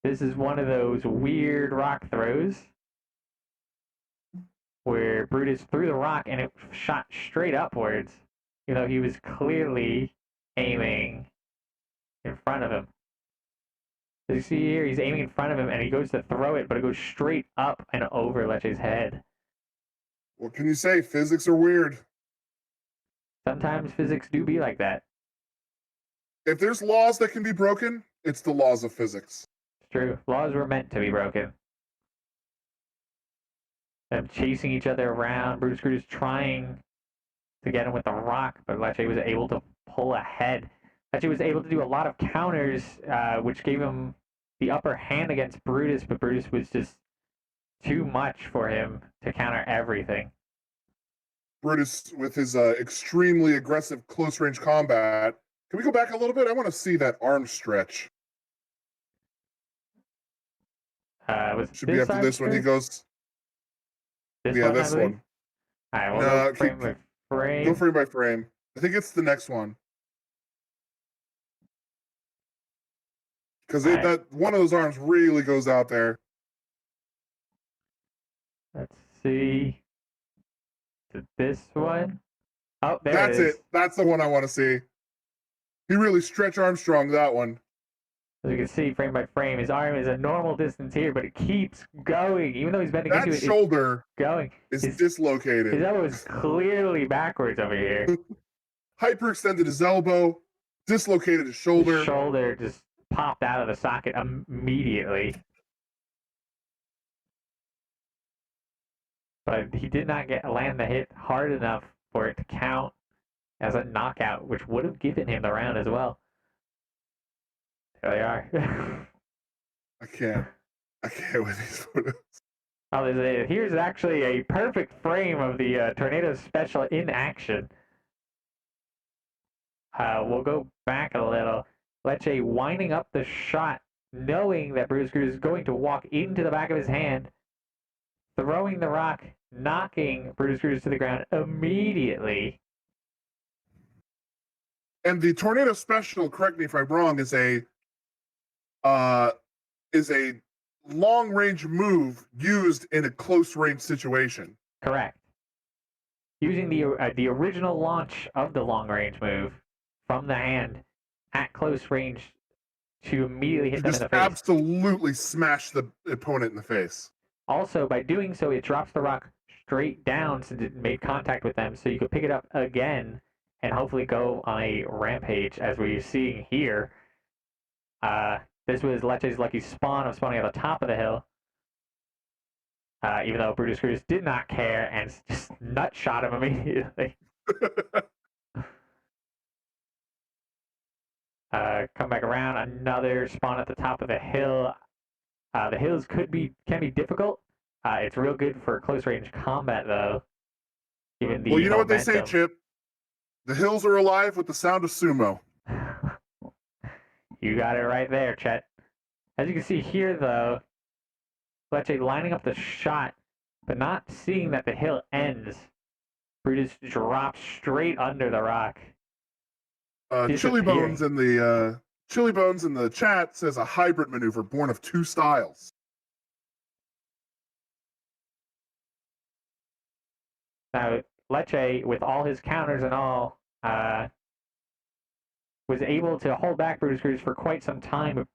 This is one of those weird rock throws where Brutus threw the rock and it shot straight upwards, even though he was clearly aiming in front of him. As you see here, he's aiming in front of him and he goes to throw it, but it goes straight up and over Lecce's head. What can you say? Physics are weird. Sometimes physics do be like that. If there's laws that can be broken, it's the laws of physics. It's true. Laws were meant to be broken. Them chasing each other around. Brutus Cruz trying to get him with the rock, but Leche was able to pull ahead. Leche was able to do a lot of counters, which gave him the upper hand against Brutus, but Brutus was just too much for him to counter everything. Brutus, with his extremely aggressive close-range combat. Can we go back a little bit? I want to see that arm stretch. Should be after this one. He goes. This yeah, one, this one. All right, we'll go frame by frame. Go frame by frame. I think it's the next one. Because that one of those arms really goes out there. Let's see. Is it this one? Oh, there That's it is. That's the one I want to see. He really stretch Armstrong that one. As you can see, frame by frame, his arm is a normal distance here, but it keeps going. Even though he's bending into it, that shoulder is dislocated. His elbow is clearly backwards over here. Hyperextended his elbow, dislocated his shoulder. His shoulder just popped out of the socket immediately. But he did not land the hit hard enough for it to count as a knockout, which would have given him the round as well. There they are. I can't with these photos. Oh, here's actually a perfect frame of the Tornado Special in action. We'll go back a little. Leche winding up the shot, knowing that Brutus Cruz is going to walk into the back of his hand, throwing the rock, knocking Brutus Cruz to the ground immediately. And the Tornado Special, correct me if I'm wrong, is a long-range move used in a close-range situation. Correct. Using the original launch of the long-range move from the hand at close range to immediately hit them in the face. Absolutely smash the opponent in the face. Also, by doing so, it drops the rock straight down since it made contact with them, so you could pick it up again and hopefully go on a rampage, as we're seeing here. This was Leche's lucky spawn of spawning at the top of the hill. Even though Brutus Cruz did not care and just nut shot him immediately. Come back around, another spawn at the top of the hill. The hills can be difficult. It's real good for close range combat, though. Given the well, you know momentum. What they say, Chip? The hills are alive with the sound of sumo. You got it right there, Chet. As you can see here, though, Leche lining up the shot, but not seeing that the hill ends. Brutus drops straight under the rock. Chili Bones in the chat says a hybrid maneuver born of two styles. Now, Leche, with all his counters and all, was able to hold back Brutus Cruz for quite some time, but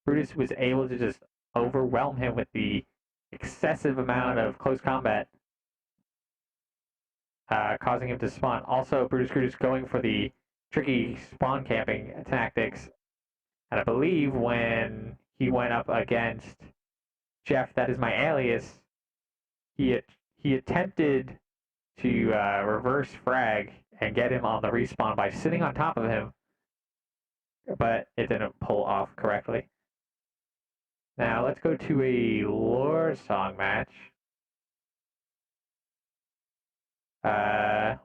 Brutus was able to just overwhelm him with the excessive amount of close combat, causing him to spawn. Also, Brutus Cruz going for the tricky spawn camping tactics, and I believe when he went up against Jeff, that is my alias, he attempted to reverse frag and get him on the respawn by sitting on top of him, but it didn't pull off correctly. Now let's go to a lore song match.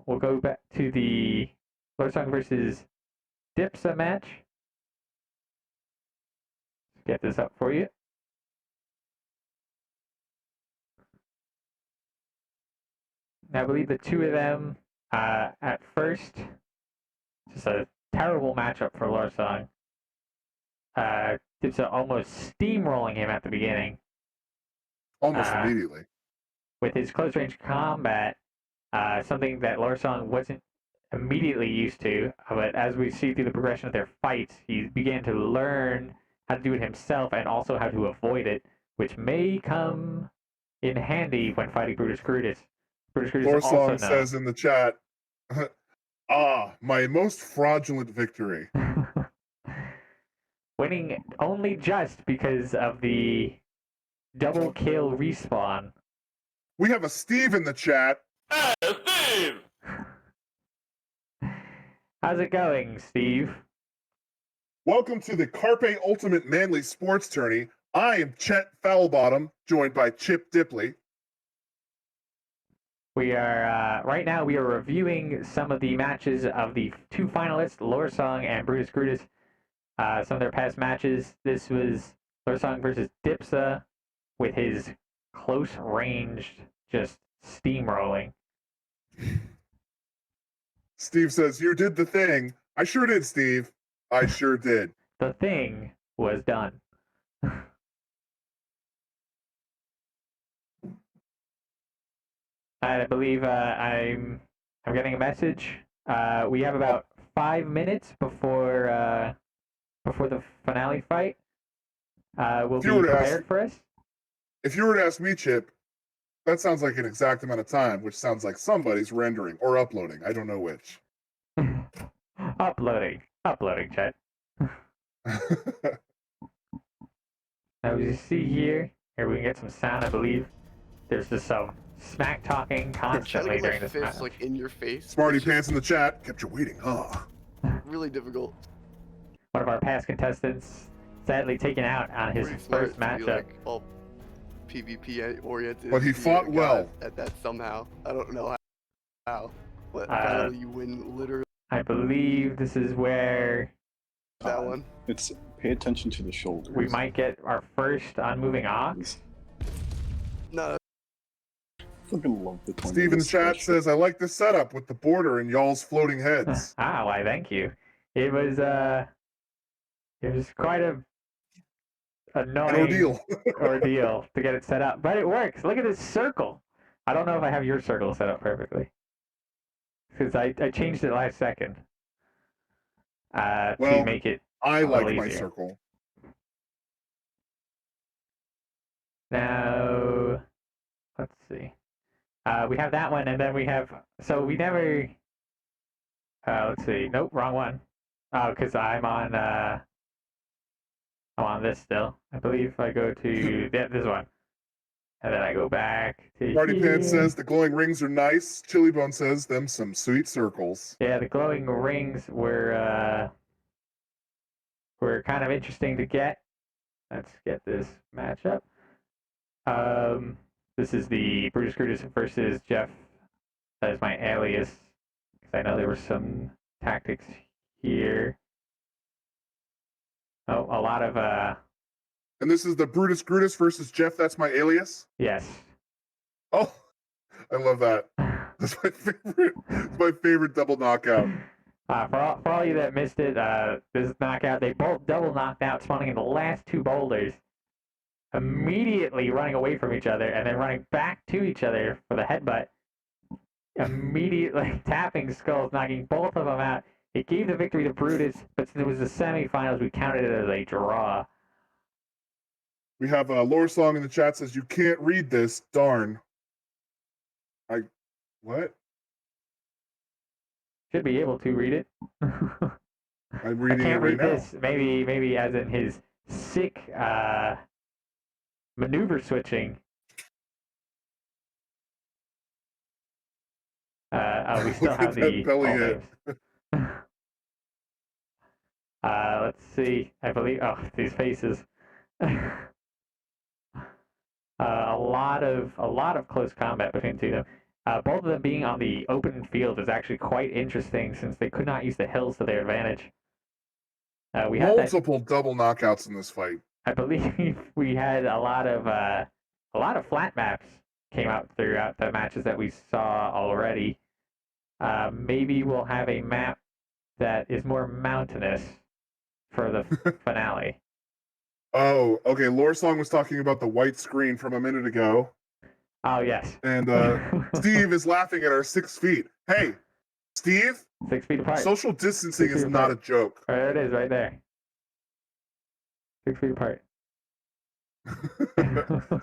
We'll go back to the lore song versus Dipsa match. Let's get this up for you. Now, I believe the two of them, at first, just a terrible matchup for lore song. Dipsa almost steamrolling him at the beginning. Almost immediately. With his close range combat, something that Lorsong wasn't immediately used to, but as we see through the progression of their fights, he began to learn how to do it himself and also how to avoid it, which may come in handy when fighting Brutus Cruz. British Cruise Lore also Song known. says in the chat, my most fraudulent victory. Winning only just because of the double kill respawn. We have a Steve in the chat. Hey, Steve! How's it going, Steve? Welcome to the Carpe Ultimate Manly Sports Tourney. I am Chet Foulbottom, joined by Chip Dipley. We are right now. We are reviewing some of the matches of the two finalists, Lore Song and Brutus Grutus. Some of their past matches. This was Lore Song versus Dipsa, with his close ranged, just steamrolling. Steve says, "You did the thing." I sure did, Steve. I sure did. The thing was done. I believe I'm getting a message. We have about 5 minutes before the finale fight. Will If be you were to prepared ask- for us. If you were to ask me, Chip, that sounds like an exact amount of time, which sounds like somebody's rendering or uploading. I don't know which. Uploading, chat. Now, as you see here we can get some sound. I believe there's just some smack talking Trying to constantly get my during this match. fist like in your face. Smarty It's just Pants in the chat. Kept you waiting, huh? really difficult. One of our past contestants sadly taken out on his Pretty smart first to be, matchup. like, all PvP oriented. But he and be fought a god well. at that somehow. I don't know how. But Uh, finally you win literally I believe this is where that one. It's pay attention to the shoulders. we might get our first unmoving ox. No, Fucking love the Steve in the chat says, "I like this setup with the border and y'all's floating heads." Why, thank you. It was quite a annoying An ordeal. ordeal to get it set up, but it works. Look at this circle. I don't know if I have your circle set up perfectly, because I changed it last second to Well, make it I a like little my easier. circle. Now, let's see. We have that one, and then we have. So we never. Let's see. Nope, wrong one. Oh, because I'm on this still. I believe I go to this one, and then I go back to. Smarty here. Pants says, "The glowing rings are nice." Chili Bone says, "Them some sweet circles." Yeah, the glowing rings were kind of interesting to get. Let's get this matchup. This is the Brutus Grutus versus Jeff. That is my alias. Because I know there were some tactics here. Oh, a lot of And this is the Brutus Grutus versus Jeff. That's my alias. yes. Oh, I love that. That's my favorite. It's my favorite double knockout. For all you that missed it, this knockout, they both double knocked out, spawning in the last two boulders, immediately running away from each other, and then running back to each other for the headbutt, immediately tapping skulls, knocking both of them out. It gave the victory to Brutus, but since it was the semifinals, we counted it as a draw. We have a Lore Song in the chat says, "You can't read this, darn." What? Should be able to read it. I'm I reading it can't right read now. this. Maybe as in his sick maneuver switching. We still Look have at that the belly all hit. names. Let's see. I believe. Oh, these faces. A lot of close combat between the two of them. Both of them being on the open field is actually quite interesting since they could not use the hills to their advantage. We had that, Multiple double knockouts in this fight. I believe we had a lot of flat maps came out throughout the matches that we saw already. Maybe we'll have a map that is more mountainous for the finale. Oh, okay. Lore Song was talking about the white screen from a minute ago, Oh yes. and Steve is laughing at our 6 feet. Hey, Steve, 6 feet apart. social distancing 6 is feet not a apart. joke. There it is, right there. 6 feet apart.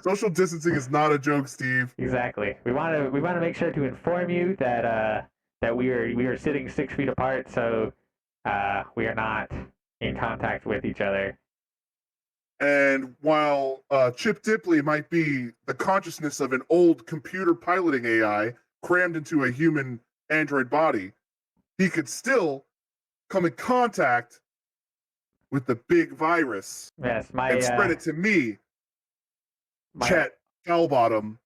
Social distancing is not a joke, Steve. Exactly. We want to make sure to inform you that that we are sitting 6 feet apart, so we are not in contact with each other. And while Chip Dipley might be the consciousness of an old computer piloting AI crammed into a human android body, he could still come in contact with the big virus Yes, and spread it to me, Chet Bellbottom,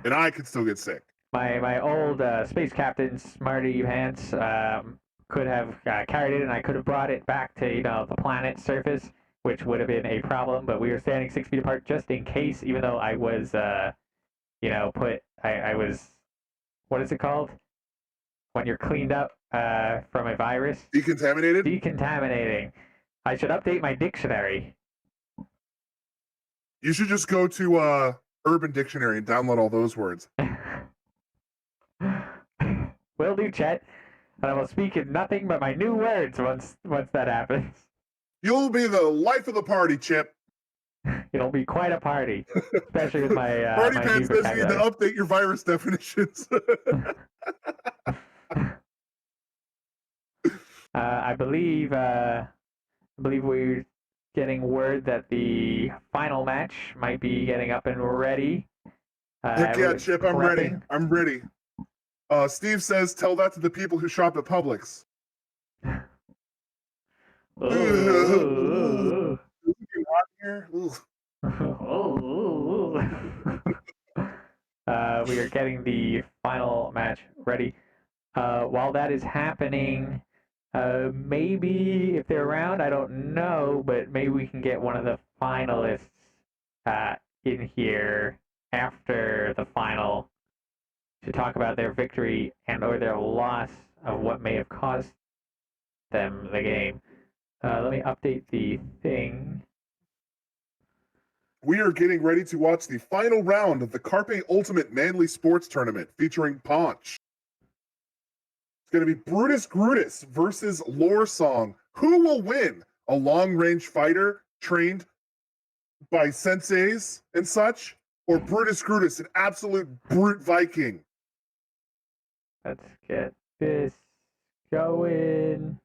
and I could still get sick. My old space captain Smarty Pants could have carried it, and I could have brought it back to the planet's surface, which would have been a problem. But we were standing 6 feet apart just in case, even though I was I was, what is it called when you're cleaned up from a virus? Decontaminated? Decontaminating. I should update my dictionary. You should just go to Urban Dictionary and download all those words. Will do, Chet. And I will speak in nothing but my new words once that happens. You'll be the life of the party, Chip. It'll be quite a party, especially with my Party my Pants new says you need to vocabulary. update your virus definitions. I believe we're getting word that the final match might be getting up and ready. Heck yeah, everyone's Chip, I'm ready. prepping. I'm ready. Steve says, tell that to the people who shop at Publix. Ooh. Here? We are getting the final match ready. While that is happening, maybe if they're around, I don't know, but maybe we can get one of the finalists in here after the final to talk about their victory and or their loss of what may have caused them the game. Let me update the thing. We are getting ready to watch the final round of the Carpe Ultimate Manly Sports Tournament featuring Paunch. It's going to be Brutus Grutus versus Lore Song. Who will win? A long-range fighter trained by senseis and such? Or Brutus Grutus, an absolute brute Viking? Let's get this going.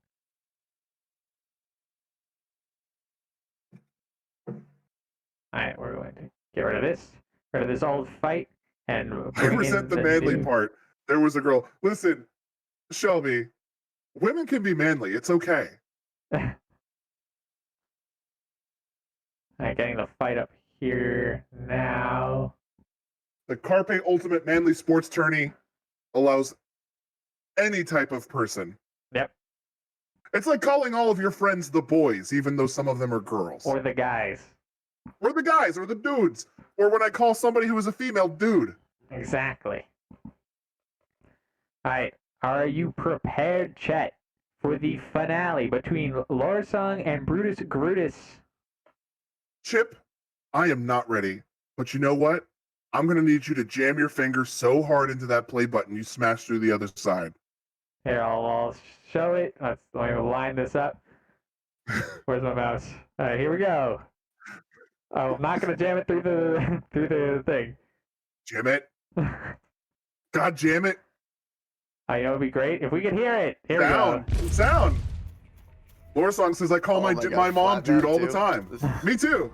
Alright, we're going to get rid of this old fight, and I bring resent in the manly new... part. There was a girl. Listen, Shelby, women can be manly. It's okay. Alright, getting the fight up here now. The Carpe Ultimate Manly Sports Tourney allows any type of person. Yep. It's like calling all of your friends the boys, even though some of them are girls. Or the guys. Or the guys, or the dudes. Or when I call somebody who is a female, dude. Exactly. Alright, are you prepared, Chet, for the finale between Lore Song and Brutus Grutus? Chip, I am not ready. But you know what? I'm going to need you to jam your finger so hard into that play button you smash through the other side. Here, I'll show it. Let me line this up. Where's my mouse? Alright, here we go. Oh, I'm not going to jam it through the thing. Jam it. God jam it. I know it would be great if we could hear it. Here we Sound. go. Sound. Lore Song says, I call Oh my my God, mom flat dude back all the too. time. Me too.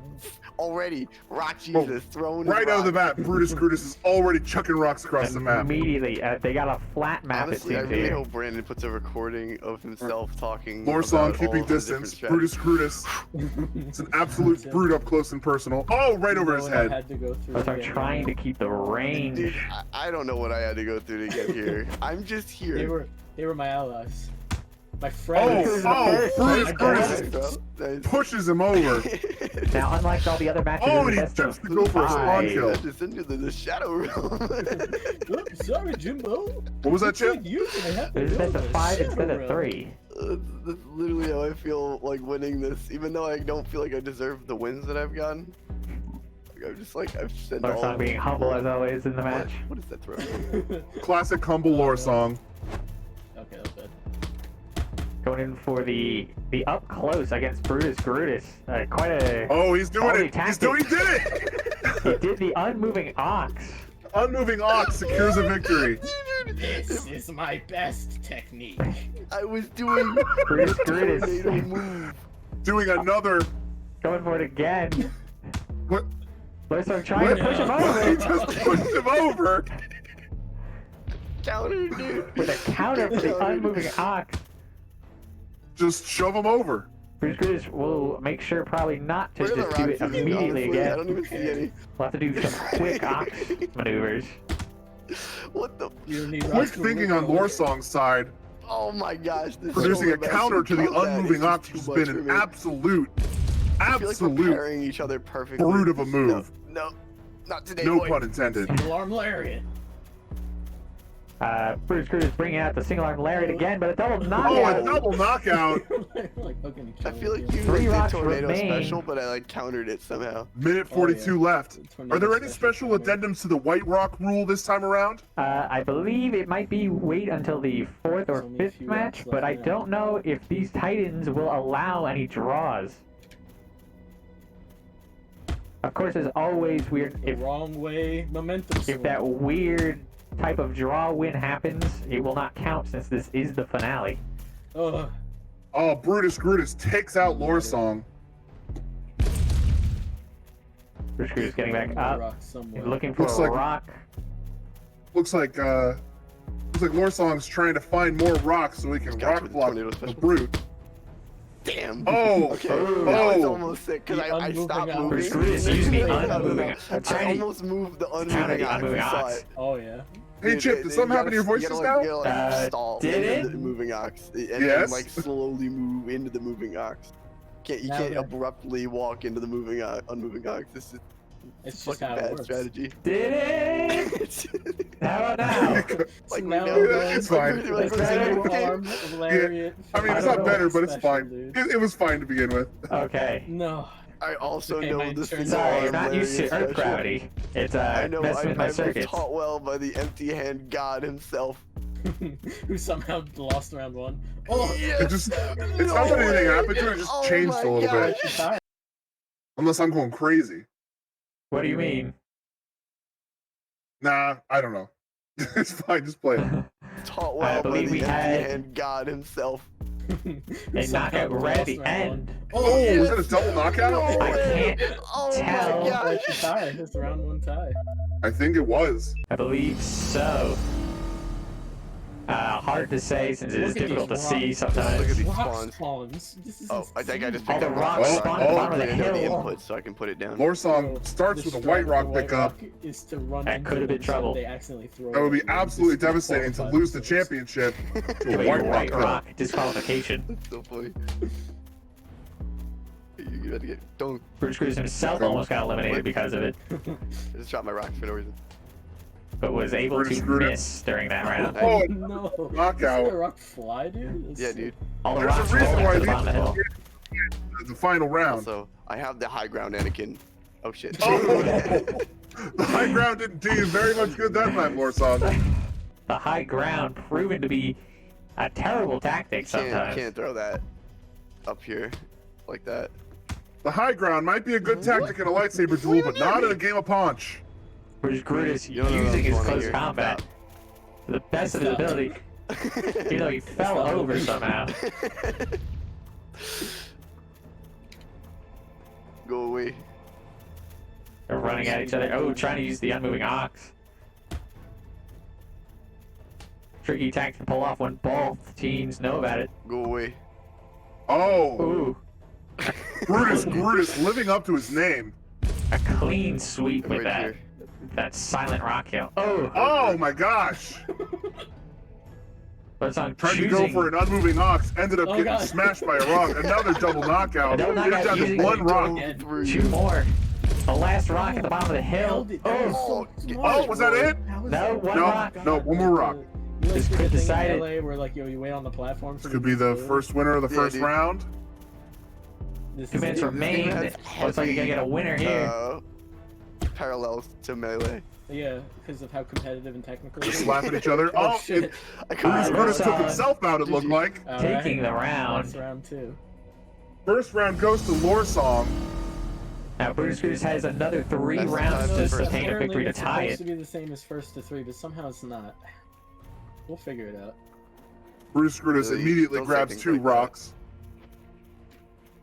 Already, Rock Jesus throwing Right out of the bat, Brutus Grutus is already chucking rocks across the map. Immediately, they got a flat map. Honestly, it I seems really here. hope Brandon puts a recording of himself talking. Lore about Song all keeping of the distance. different Brutus Grutus. It's an absolute brute up close and personal. Oh, right over his I head. had to go through I'm again. trying to keep the range. Dude, I don't know what I had to go through to get here. I'm just here. They were my allies. My Oh, friends. Brutus I Grutus got Nice, bro. Nice. pushes him over. Now, unlike all the other matches, Oh, in and the he best jumps of to go for a spawn five, kill. That just into the shadow realm. Oops, sorry, Jimbo. What was that, Chip? You can have to It was go best to of the 5 shadow instead of realm. 3. That's literally how I feel like winning this, even though I don't feel like I deserve the wins that I've gotten. Like, I'm just like, I've sent Lore all Song being humble as always in the match. What is that throw? Classic humble Lore Song. Okay, that's good. Going in for the up close against Brutus Grutus. Quite a. Oh, he's doing quality it. tactic. He did it. He did the unmoving ox. Unmoving ox secures a victory. This is my best technique. I was doing Brutus tornado Grutus. move. Doing another. Going for it again. What? Lorsong trying to push him He over. just pushed him over. Counter, dude. With a counter for the unmoving ox. Just shove him over. Brutus Grutus will make sure probably not to Where are the just do it rocks even, immediately honestly? I again. don't even see any. We'll have to do some quick ox maneuvers. What the? You need Quick rocks to thinking move on over. Lorsong's side, Oh my gosh. This producing a shoulder counter master to the combat is unmoving just ox too has much been for an me. absolute I feel like we're brute parrying each other perfectly. of a move. No, not today, No boy. pun intended. Alarm lariat. Brutus Grutus bringing out the single arm lariat again, but a double Oh, knockout. a double knockout. Like hooking each I other feel like with you Three did rocks tornado remain. special, but I like countered it somehow. Minute 42 left. Tornado Are there any special coming. addendums to the White Rock rule this time around? I believe it might be wait until the fourth or There's only a fifth few match, rocks but I left now. don't know if these Titans will allow any draws. Of course, as always, weird The if wrong way momentum swing. that weird type of draw win happens, it will not count since this is the finale. Ugh. Oh, Brutus Grutus takes out Lorsong. Brutus Grutus getting back up, Rock somewhere. looking for Looks a like- rock. Looks like Lorsong's trying to find more rocks so he can Got you rock with the block tornado the special. brute. Damn. Oh, Okay, oh. that was almost sick because The I unmoving stopped ox. moving. Brutus Grutus using the unmoving. I almost moved the Counter unmoving the ox. unmoving I saw ox. it. Oh yeah. Hey Dude, Chip, did something happen to your voices now? You gotta, like, stall did into it? the moving ox, and Yes. then like slowly move into the moving ox. You Now can't we- abruptly walk into the unmoving ox. This is It's just fucking how it bad works. strategy. Did it? How about now? Like we now know. we're It's fine. Like, we're It's saying, better okay. arm, lariat. I mean, it's I not don't better, but it's Special, fine. dude. It was fine to begin with. Okay. No. I also Okay, know my the turn. single Sorry, arm you're not used to lariat Earth special. gravity. It's I know. messing with my I've been circuits. taught well by the empty hand god himself. Who somehow lost round one. Oh, It just, it's not that anything happened to it, it just Oh changed my a little bit. she's tired. Unless I'm going crazy. What do you mean? Nah, I don't know. It's fine, just play it. Taught I well by believe the we empty had- hand god himself. A knockout right at the end. Oh, was that a double knockout? I can't Oh tell. my Oh, gosh. she's tired. It's round one tie. I think it was. I believe so. Hard to say since it is Look at difficult to these see rocks. sometimes. Look at these Rock spawns. spawns. This is Oh, I think I just All picked the up rocks Oh, spawn at the oh, bottom of the I know the hill. input, so I can put it down. Lorsong starts with a white rock pickup. Is to run That into could have been them so trouble. They accidentally throw That would be it and absolutely just devastating to disqualify lose the themselves. championship to To a a white rock white hill. rock disqualification. That's so funny. You gotta get. Don't. Brutus Grutus himself almost got eliminated because of it, I just dropped my rock for no reason. but was able Brutus to Grutus. miss during that round. Oh, No. knockout. You see a rock fly, dude? It's- Yeah, dude. All the There's a rocks reason rolling why to the bottom of the hill. the final round. Also, I have the high ground, Anakin. Oh shit. Oh, the high ground didn't do you very much good that time, Lorsong. The high ground proven to be a terrible tactic sometimes. Can't throw that up here like that. The high ground might be a good tactic in a lightsaber duel, but not in a game of Paunch. Brutus Grutus You don't know using his what's going on close here. combat to the best of his ability, even though he fell over somehow. Go away. They're running at each other. Oh, trying to use the unmoving ox. Tricky tactic to pull off when both teams know about it. Go away. Oh, Ooh, Brutus living up to his name. a clean sweep with Right that. here. That silent rock kill. Oh, Oh my gosh. but it's on Trying to choosing. go for an unmoving ox, ended up Oh, getting God. smashed by a rock. Another double knockout. A double You're knockout down to using one the rock. And Two more. The last rock at the bottom of the hill. held it. That was Oh, so Oh, smart. was that it? How was No, that? one No, rock. no, one more rock. You This do could the thing decide in it. LA where like you wait on the platform. This could be the first winner of the Yeah, first dude. round. 2 minutes remain. has Looks like you're gonna get a winner here. parallels to Melee. Yeah, because of how competitive and technical. it Just is. laugh at each other. Oh, Oh, shit. I couldn't Brutus even Brutus tell. took himself out, it looked like. All Taking the That's round. round 2. First round goes to Lore Song. Now Brutus Cruz has another 3 That's rounds the to first sustain a Apparently victory to it's tie supposed it. to be the same as first to 3, but somehow it's not. We'll figure it out. Brutus Brutus Really? immediately Don't say grabs things 2 like that. rocks.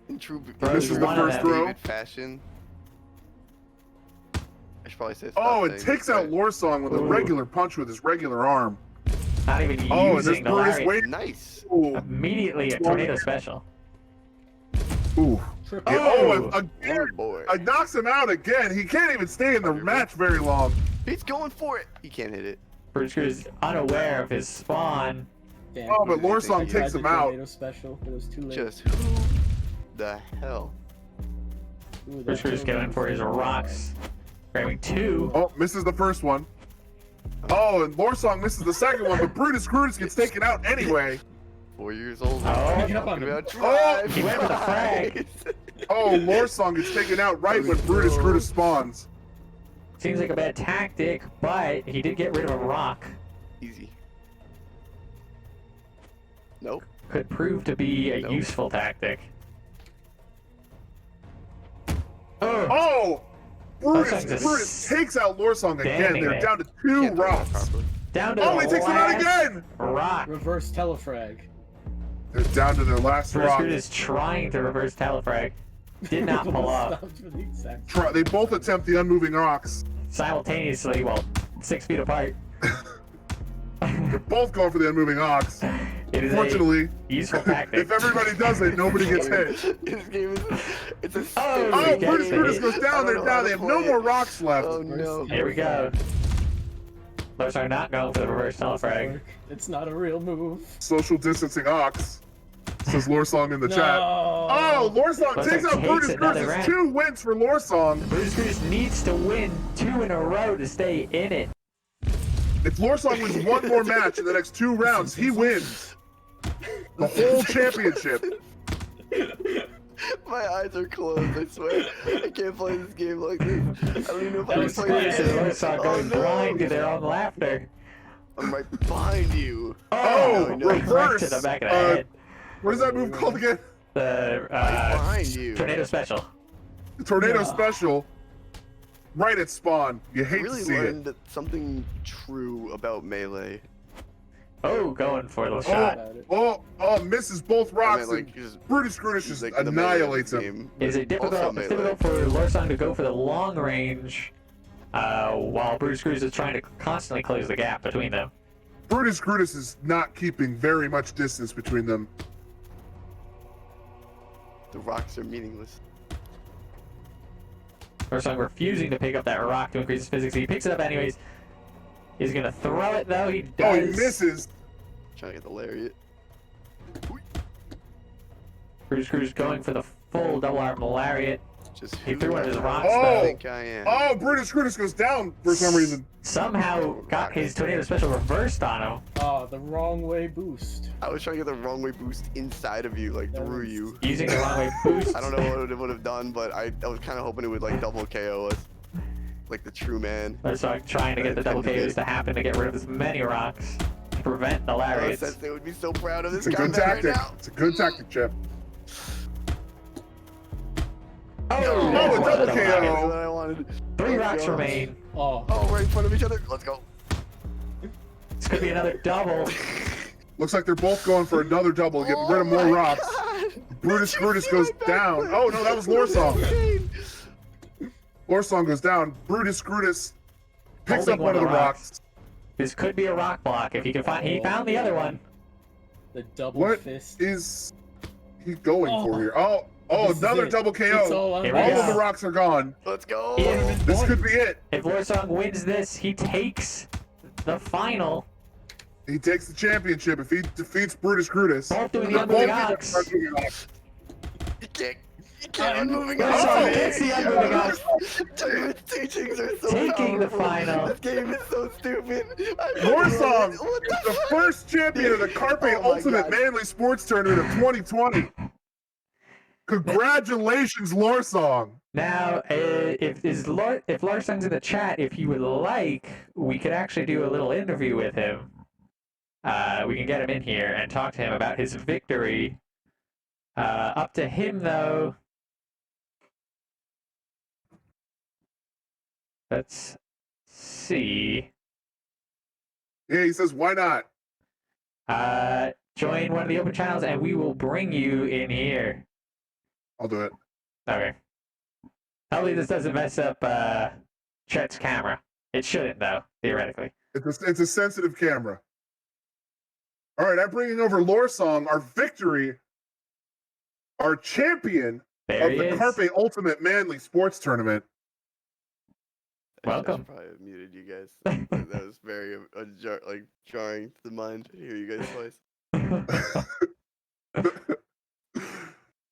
In true This is the David first throw. fashion. I should probably say. Oh, stop it saying takes this, out right? Lore Song with a Ooh. regular punch with his regular arm. Not even Oh, and this using the Brutus lariat. wait. Nice. Ooh. Immediately a tornado special. Ooh. Triple. Oh! Again, Oh boy. it knocks him out again. He can't even stay in the match very long. He's going for it. He can't hit it. Brutus Cruz unaware of his spawn. Damn. Oh, but Lore Song He takes Tried him the out. tornado special, but it was too late. Just who the hell? Ooh, that Brutus Cruz tornado going for his was rocks. Grabbing 2. Oh, misses the first one. Oh, and Lore Song misses the second one, but Brutus Cruz gets taken out anyway. 4 years old. Oh. Sneaking up on Talking him. about Oh, drive. he went for the frag. Oh, Lore Song gets taken out right when Brutus Cruz spawns. Seems like a bad tactic, but he did get rid of a rock. Easy. Nope. Could prove to be a Nope. useful tactic. Oh! Oh! Brutus Lore Song's Cruz takes out Lore Song again. standing They're there. down to 2 Can't throw that rocks. properly. Down to Oh, the he takes him out last again! rock. Reverse telefrag. They're down to their last Brutus rock. Cruz is trying to reverse telefrag. Did not pull off. Stopped for the exact- They both attempt the unmoving rocks. Simultaneously, well, 6 feet apart. They're both going for the unmoving ox. It is Fortunately, a useful tactic. if everybody does it, nobody gets hit. This game is. It's a. Oh, Oh, he gets Brutus it. Cruz goes I down. don't They're know how down. to They have play no it. more rocks left. Oh no. Here we go. Those are not going for the reverse telefrag. It's not a real move. Social distancing ox. Says Lore Song in the No. chat. Oh, Lore Song Lore takes Song out takes Brutus Cruz. another It's round. 2 wins for Lore Song. Brutus Cruz needs to win 2 in a row to stay in it. If Lore Song wins one more match in the next 2 rounds, he wins the whole championship. My eyes are closed, I swear. I can't play this game like this. I don't even know if I That can was play crazy. this game. Lore Song Oh, going no. blind to their own laughter. I'm right behind you. Oh, no, Right reverse. to the back of the Uh, head. What is that move called again? The Behind you. tornado special. Tornado Yeah. special. Right at spawn. You I hate really to see it. learned something true about Melee. Oh, going for the shot. Oh, misses both I rocks. mean, like, and just, Brutus Cruz just like, the Melee annihilates him. game. Is it difficult? Also It's Melee. difficult for Lore Song to go for the long range, while Brutus Cruz is trying to constantly close the gap between them. Brutus Cruz is not keeping very much distance between them. The rocks are meaningless. Lore Song refusing to pick up that rock to increase his physics. He picks it up anyways. He's gonna throw it though. He Oh, he does. misses. Trying to get the lariat. Brutus Cruz going for the full double arm lariat. Just He who threw one of his the rocks hell Oh. I though. think I am. Oh, Brutus Cruz goes down for some reason. Somehow got his tornado special reversed on him. Oh, the wrong way boost. I was trying to get the wrong way boost inside of you, like That through was- you. Using the wrong way boost. I don't know what it would have done, but I was kind of hoping it would like double KO us, like the true man. Lore Song trying to get the double KOs to happen to get rid of as many rocks to prevent the Oh, lariats. Sensei would be so proud of this It's a good combat right tactic. now. It's a good tactic, Chip. Oh, Oh, that's a one double of the KO. That's rockets. what I wanted. 3 Let's rocks go. remain. Oh, Oh, right in front of each other. Let's go. This could be another double. Looks like they're both going for another double, getting rid of Oh more my rocks. God. Brutus Did you Cruz see goes my down. backflip? Oh, no, that was Lore Song. Insane. Lore Song goes down. Brutus Cruz picks Holding up one of the rocks. This could be a rock block if he can find. He found the other one. the double What fist. is he going Oh. for here? Oh, This is another it. double It's KO. all on Here All we of go. the rocks are gone. Let's go. If, This could be it. if Lore Song wins this, he takes the final. He takes the championship if he defeats Brutus Cruz. Both doing the They're unmoving both ox. unmoving ox. You can't unmoving Lore ox. Song gets the unmoving ox. David's teachings are so Taking the powerful. final. This game is so stupid. Lore Song What is the fuck? first champion of the Carpe Oh my Ultimate God. Manly Sports Tournament of 2020. Congratulations, Lore Song. Now, if Larson's in the chat, if you would like, we could actually do a little interview with him. We can get him in here and talk to him about his victory. Up to him, though. Let's see. Yeah, he says, why not? Join one of the open channels, and we will bring you in here. I'll do it. Okay. Hopefully this doesn't mess up Chet's camera. It shouldn't, though, theoretically. It's a sensitive camera. All right, I'm bringing over Lorsong, our victory, our champion There of he the is. Carpe Ultimate Manly Sports Tournament. Welcome. I should probably have muted you guys. That was very jarring to the mind to hear you guys twice.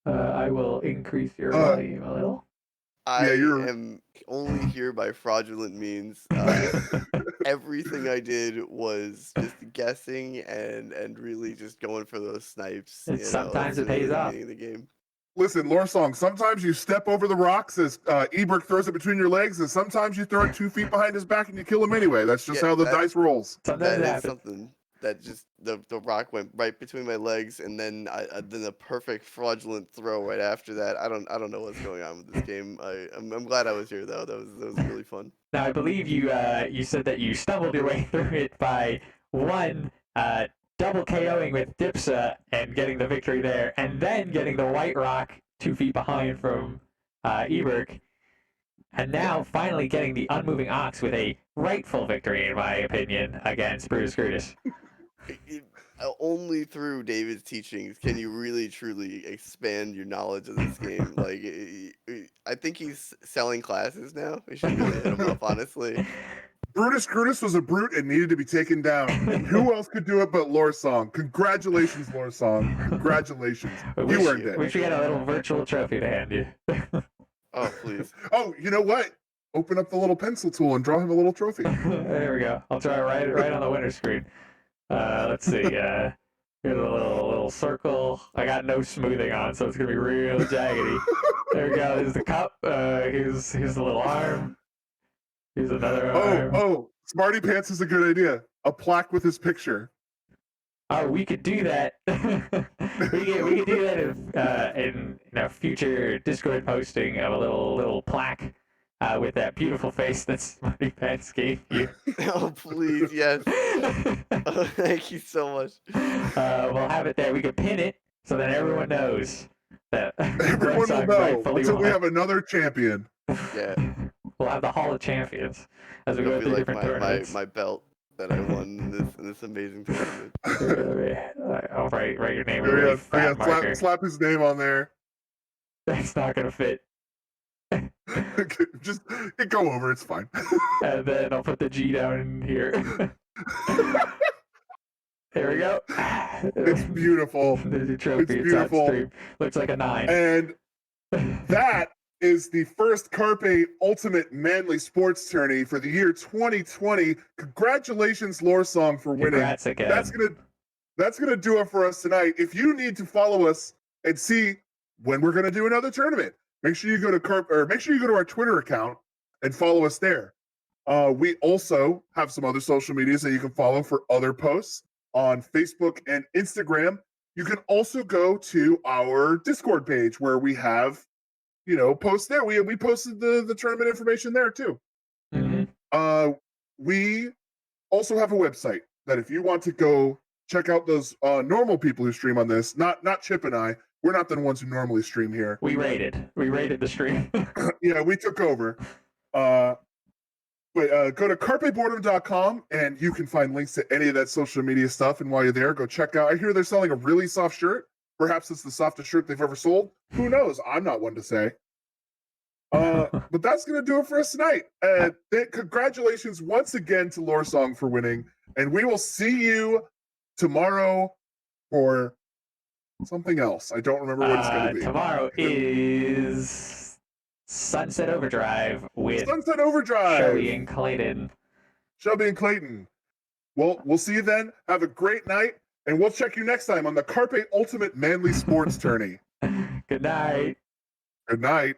I will increase your volume a little. I you're- am only here by fraudulent means. Everything I did was just guessing and really just going for those snipes. And sometimes it pays off. The game. Listen, Lorsong, sometimes you step over the rocks as Eberk throws it between your legs, and sometimes you throw it 2 feet behind his back and you kill him anyway. That's just how the dice rolls. Sometimes That it is happens. something that just the rock went right between my legs, and then then a perfect fraudulent throw right after that. I don't know what's going on with this game. I'm glad I was here though. That was really fun. Now, I believe you said that you stumbled your way through it by double KOing with Dipsa and getting the victory there, and then getting the white rock 2 feet behind from Eberk, and now finally getting the unmoving ox with a rightful victory, in my opinion, against Brutus Scrutus. Only through David's teachings can you really truly expand your knowledge of this game. Like, I think he's selling classes now. We should really hit him up, honestly. Brutus Scrutus was a brute and needed to be taken down. And who else could do it but Lorsong? Congratulations, Lorsong. Congratulations. You earned it. We should get a little virtual trophy to hand you. Oh, please. Oh, you know what? Open up the little pencil tool and draw him a little trophy. There we go. I'll try right on the winner screen. Let's see. Here's a little circle. I got no smoothing on, so it's gonna be real jaggedy. There we go. There's the cup. Here's the little arm. Here's another arm. Oh, Smarty Pants is a good idea. A plaque with his picture. Oh, we could do that. we could do that in a future Discord posting of a little plaque with that beautiful face that Smarty Pants gave you. Oh, please, yes. Oh, thank you so much. We'll have it there. We could pin it so that everyone knows that Everyone will Lorsong know rightfully until we won. have another champion. Yeah. We'll have the Hall of Champions as we It'll go be through like different tournaments. my belt that I won in this amazing tournament. I'll write your name in a There really he is. fat marker. Slap his name on there. That's not gonna fit. Just go over. It's fine. And then I'll put the G down in here. There we go. It's beautiful. There's your trophy. It's It's on beautiful. stream. Looks like a 9. And that is the first Carpe Ultimate Manly Sports Tourney for the year 2020. Congratulations, Lorsong, for winning. Congrats again. That's gonna do it for us tonight. If you need to follow us and see when we're gonna do another tournament, make sure you go to make sure you go to our Twitter account and follow us there. We also have some other social medias that you can follow for other posts on Facebook and Instagram. You can also go to our Discord page where we have, posts there. We posted the tournament information there too. Mm-hmm. We also have a website that if you want to go check out those normal people who stream on this, not Chip and I. We're not the ones who normally stream here. We rated the stream. Yeah, we took over. But go to carpeboredom.com and you can find links to any of that social media stuff. And while you're there, go check out. I hear they're selling a really soft shirt. Perhaps it's the softest shirt they've ever sold. Who knows? I'm not one to say. But that's going to do it for us tonight. Congratulations once again to Lorsong for winning. And we will see you tomorrow for something else. I don't remember what it's going to be. Tomorrow is Sunset Overdrive with Sunset Overdrive. Shelby and Clayton. Well, we'll see you then. Have a great night, and we'll check you next time on the Carpe Ultimate Manly Sports Tourney. Good night. Good night.